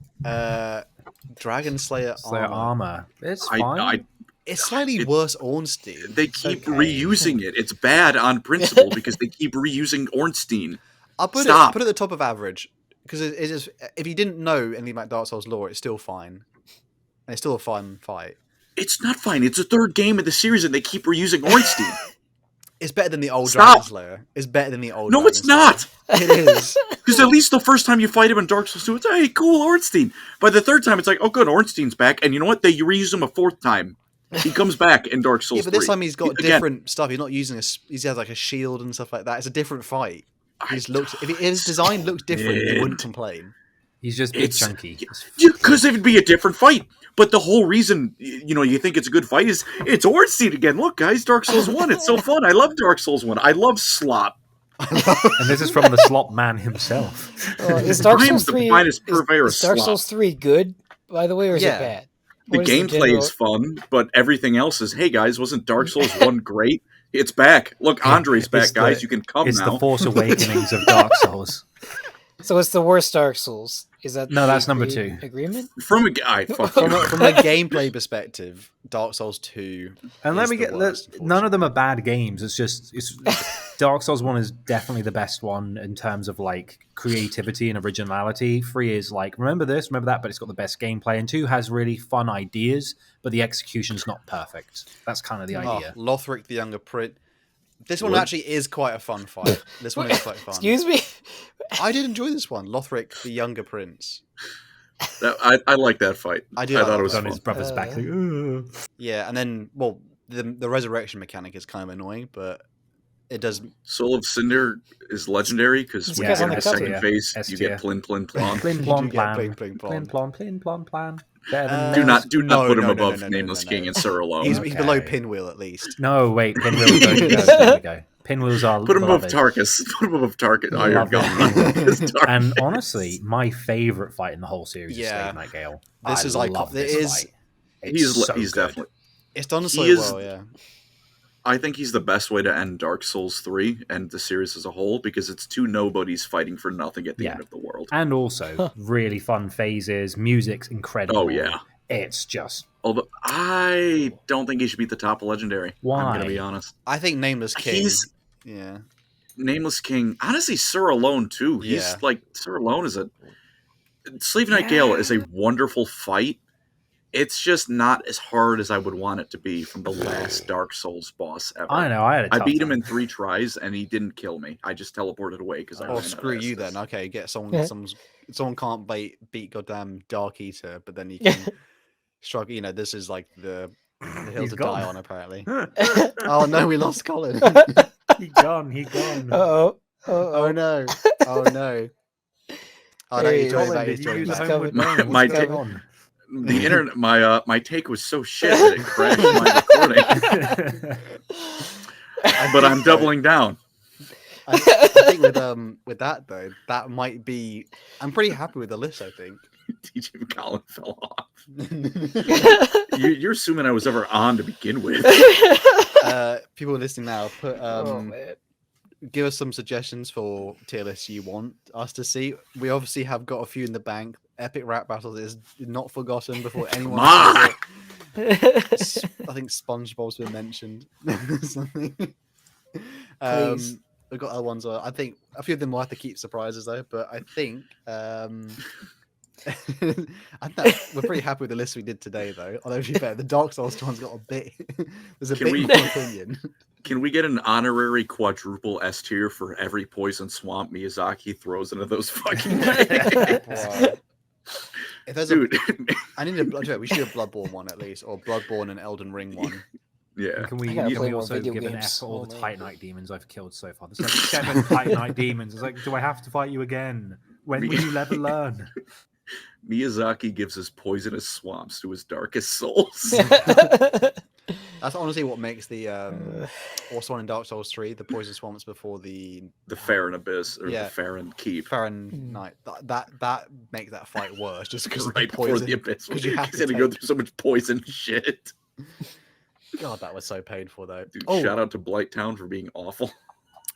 Dragon Slayer armor. It's fine. It's slightly worse Ornstein. They keep reusing it. It's bad on principle because they keep reusing Ornstein. I'll put it at the top of average because it is. If you didn't know anything about Dark Souls lore, it's still fine, and it's still a fun fight. It's not fine. It's the third game of the series, and they keep reusing Ornstein. It's better than the old Dragon Slayer. It's better than the old. No, Dragon it's not. Slayer. It is because at least the first time you fight him in Dark Souls 2, it's hey, cool Ornstein. By the third time, it's like, oh, good, Ornstein's back, and you know what? They reuse him a fourth time. He comes back in Dark Souls 3. But this time he's got different stuff. He's not using he has like a shield and stuff like that. It's a different fight. If his design looks different, you wouldn't complain. He's just big chunky. Because it would be a different fight. But the whole reason, you think it's a good fight is it's Ornstein again. Look, guys, Dark Souls 1. It's so fun. I love Dark Souls 1. I love Slop. And this is from the Slop Man himself. Is Dark Souls 3 is Dark Souls 3 good, by the way, or is it bad? The gameplay is fun, but everything else is, hey, guys, wasn't Dark Souls 1 great? It's back. Look, Andre's back, guys. You can come now. It's the Force Awakenings of Dark Souls. So it's the worst Dark Souls. Is that that's number 2. Agreement? From a gameplay perspective, Dark Souls 2. And let me get none of them are bad games. It's Dark Souls 1 is definitely the best one in terms of like creativity and originality. 3 is like remember this, remember that, but it's got the best gameplay. And 2 has really fun ideas, but the execution's not perfect. That's kind of the idea. Lothric the Younger Prince. This one actually is quite a fun fight. This one is quite fun. Excuse me? I did enjoy this one. Lothric the Younger Prince. I like that fight. I thought it was on fun. his brother's back. Like, yeah, and then, the resurrection mechanic is kind of annoying, but it does... Soul of Cinder is legendary, because when you get in the second phase, you get plin plin plon. Plin plon plan. Plin plon plin plon plan. Do not put him above Nameless King and Sir alone. He's below Pinwheel, at least. No, wait, Pinwheel. There we go. Pinwheels are put him above Tarkus. Put him above Tarkus. Iron Golem. And honestly, my favorite fight in the whole series is Slave Nightingale. This is like he's definitely. It's done so well, yeah. I think he's the best way to end Dark Souls 3 and the series as a whole because it's two nobodies fighting for nothing at the end of the world. And also, really fun phases. Music's incredible. Oh, yeah. It's just... Although, I don't think he should be at the top of Legendary. Why? I'm going to be honest. I think Nameless King... Nameless King. Honestly, Sir Alone, too. He's like... Sir Alone is a... Slave Nightingale is a wonderful fight. It's just not as hard as I would want it to be from the last Dark Souls boss ever. I know, I beat him in 3 tries, and he didn't kill me. I just teleported away because I. Oh, screw you then. Okay, get someone. Someone can't beat goddamn Dark Eater, but then you can struggle. This is like the hill to die on. Apparently. Oh no, we lost Colin. He gone. Oh no. Oh no. Oh no, he's joining back. My the internet, my take was so shit that it crashed my recording. But I'm doubling down. I think with that though, that might be. I'm pretty happy with the list. I think DJ Colin fell off. You're assuming I was ever on to begin with. People listening now, put Oh man. give us some suggestions for tier lists you want us to see. We obviously have got a few in the bank. Epic rap battles is not forgotten before anyone says it. I think SpongeBob's been mentioned. Something. Please. We've got other ones. I think a few of them will have to keep surprises though. But I think we're pretty happy with the list we did today, though. Although, to be fair, the Dark Souls one's got a bit. There's a bit more opinion. Can we get an honorary quadruple S tier for every poison swamp Miyazaki throws into those fucking Wow. If there's Dude. I need a. We should do a Bloodborne one at least, or Bloodborne and Elden Ring one. Yeah. Can we, I gotta can play we more also video give an F games. for all Oh, the man. Titanite demons I've killed so far? There's like 7 Titanite demons. It's like, do I have to fight you again? When will you ever learn? Miyazaki gives his poisonous swamps to his darkest souls. That's honestly what makes the also one in Dark Souls 3, the poison swamps before the The Farron Abyss or Yeah. the Farron Keep. Fahrenheit. That makes that fight worse just because Right of the before poison. the Abyss. 'cause you have He's to gonna go take- through so much poison shit. God, that was so painful though. Dude, Oh, shout out to Blighttown for being awful.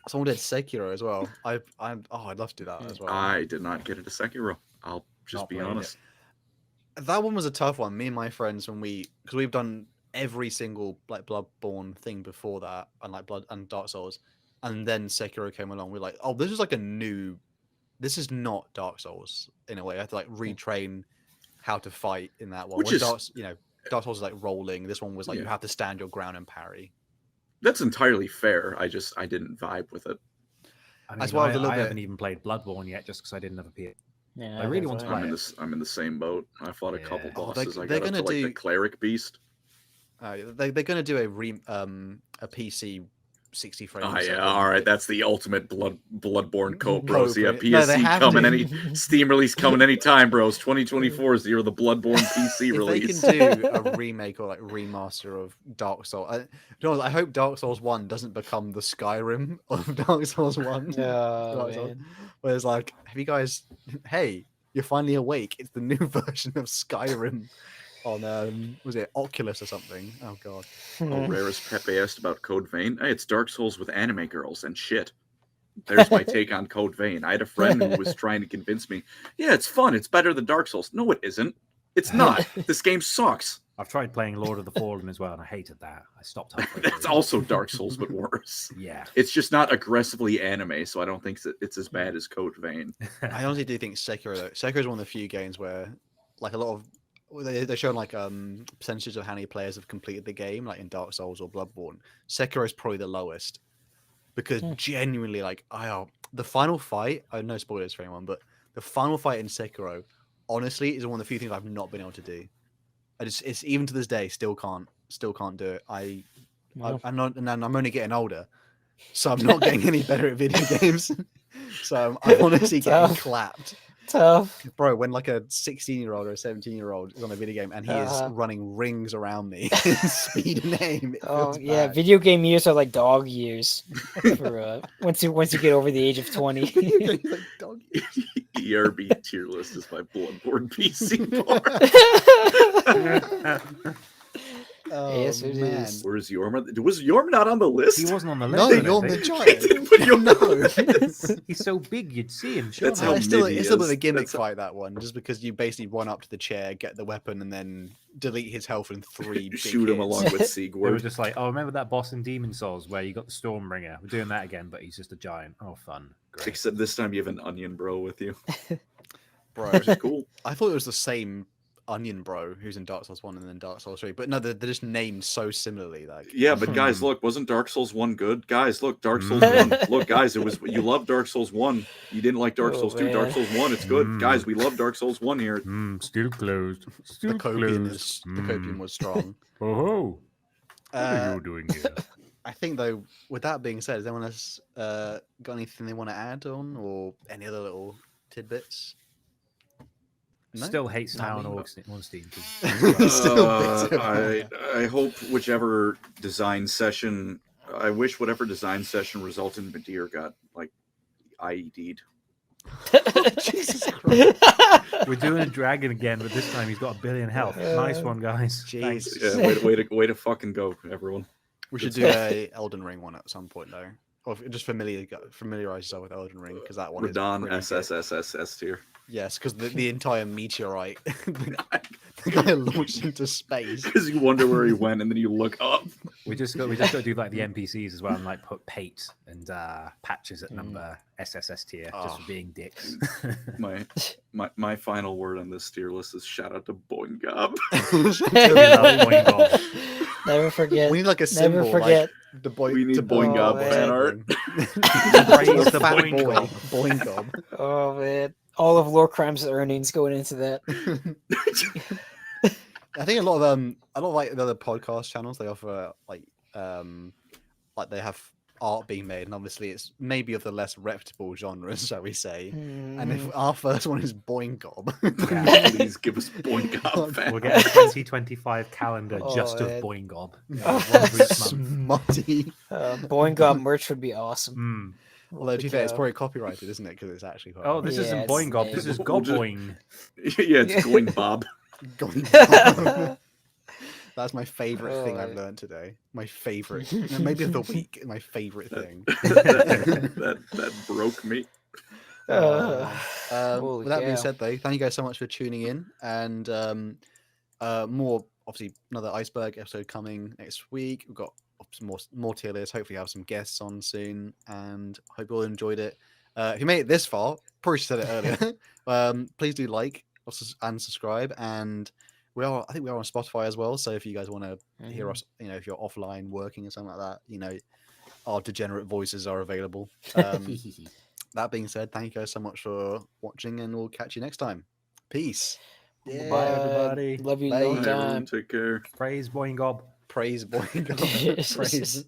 someone did Sekiro as well. I'd love to do that as well. I did not get into Sekiro. I'll just Not be played it. honest. That one was a tough one. Me and my friends, because we've done every single like Bloodborne thing before that, and like Blood and Dark Souls, and then Sekiro came along. We're like, oh, this is like a new. This is not Dark Souls in a way. I have to like retrain how to fight in that one. Which Whereas is- Dark Souls is like rolling. This one was like you Yeah. have to stand your ground and parry. That's entirely fair. I didn't vibe with it. I That's mean, why I was a little I bit- haven't even played Bloodborne yet just because I didn't have a PS. Yeah, I really want to that's play I'm in the same boat. I fought a couple Yeah. Oh, bosses. I they're got up to gonna like the do- cleric beast. They're gonna do a PC 60 frames. Oh yeah, all right. That's the ultimate Bloodborne cope, bros. Yeah, No, they PSC have coming to. Steam release coming anytime, bros. 2024 is the year of the Bloodborne PC If release. they can do a remake or like remaster of Dark Souls, I hope Dark Souls 1 doesn't become the Skyrim of Dark Souls 1. Oh, Dark Souls. man. Where it's like, have you guys? Hey, you're finally awake. It's the new version of Skyrim on was it Oculus or something? Oh god. Oh, Rarest Pepe asked about Code Vein. Hey, it's Dark Souls with anime girls and shit. There's my take on Code Vein. I had a friend who was trying to convince me, yeah, it's fun. It's better than Dark Souls. No, it isn't. It's not. This game sucks. I've tried playing Lord of the Fallen as well, and I hated that. I stopped halfway That's through. also Dark Souls, but worse. Yeah. It's just not aggressively anime, so I don't think it's as bad as Code Vein. I honestly do think Sekiro. Sekiro is one of the few games where, like, a lot of they're showing like percentages of how many players have completed the game, like in Dark Souls or Bloodborne. Sekiro is probably the lowest because genuinely, like, the final fight. No spoilers for anyone, but the final fight in Sekiro, honestly, is one of the few things I've not been able to do. It's even to this day still can't do it. I'm not, and I'm only getting older, so I'm not getting any better at video games. So I'm honestly getting clapped. Tough. Bro, when like a 16-year-old or a 17-year-old is on a video game and he is running rings around me in speed and aim, it Oh feels yeah, bad. video game years are like dog years. For once you get over the age of 20. Video games like dog years. ERB tier list is my Bloodborne PC bar. Oh, Yes, it man. is. Where's Yorma? Was Yorma not on the list? He wasn't on the list. No, I don't you're the think. They giant. didn't put Yorma on No. the list. He's so big, you'd see him. That's surely. how It's still, mid he it's still a bit of is. a gimmick That's how- fight, that one, just because you basically run up to the chair, get the weapon, and then delete his health in 3 big Shoot him hits. along with They were Sigurd. just like, oh, remember that boss in Demon Souls where you got the Stormbringer? We're doing that again, but he's just a giant. Oh, fun. Great. Except this time you have an onion bro with you. Bro, Which is cool. I thought it was the same Onion Bro who's in Dark Souls 1 and then Dark Souls 3, but no, they're just named so similarly. Like, Yeah, but guys, look, wasn't Dark Souls 1 good? Guys, look, Dark Souls 1. Look, guys, it was you love Dark Souls 1. You didn't like Dark Oh, Souls 2. man. Dark Souls 1, it's good. Mm. Guys, we love Dark Souls 1 here. Still closed. Still the copium closed. the copium was strong. Oh, ho. What are Uh, you doing here? I think though, with that being said, has anyone else got anything they want to add on, or any other little tidbits? No? Still hates Not Town me, or but- Ornstein. Still bitter. I hope whichever design session, I wish whatever design session resulted in Midir got like IED'd. Jesus Christ. We're doing a dragon again, but this time he's got 1 billion health. Nice one, guys. Thanks. Jesus. Yeah, way to fucking go, everyone. We should do a Elden Ring one at some point, though. Or just familiarize yourself with Elden Ring, because that one Radon is pretty good. SSSS tier. Yes, because the entire meteorite, the guy launched into space. Because you wonder where he went, and then you look up. We just got to do like the NPCs as well, and like put Pate and Patches at number SSS tier just for being dicks. my final word on this tier list is shout out to Boingob. Never forget. We need like a symbol. Never forget. Like we need Boingob fan art. Praise the Boingob. Boingob. Oh man, all of Lorecrimes' earnings going into that. I think a lot of like the other podcast channels, they offer like they have art being made, and obviously it's maybe of the less reputable genres, shall we say. And if our first one is Boingob, please give us Boingob fan. We'll get a 2025 calendar just of Boingob. Smutty. Boingob merch would be awesome. Although to be fair, it's probably copyrighted, isn't it? Because it's actually this isn't Boingob, this is Goboing. Yeah, it's Going Bob. Going Bob. That's my favorite thing I've learned today. My favorite, maybe of the week. My favorite thing. that broke me. With that being said, though, thank you guys so much for tuning in, and obviously another Iceberg episode coming next week. We've got some more tier lists. Hopefully, have some guests on soon, and hope you all enjoyed it. If you made it this far, probably said it earlier. Please do like and subscribe, and I think we are on Spotify as well. So if you guys want to hear us, if you're offline working or something like that, our degenerate voices are available. That being said, thank you guys so much for watching, and we'll catch you next time. Peace. Yeah. Bye, everybody. Love you. Long time. Take care. Praise Boingob. Praise Boingob. Praise.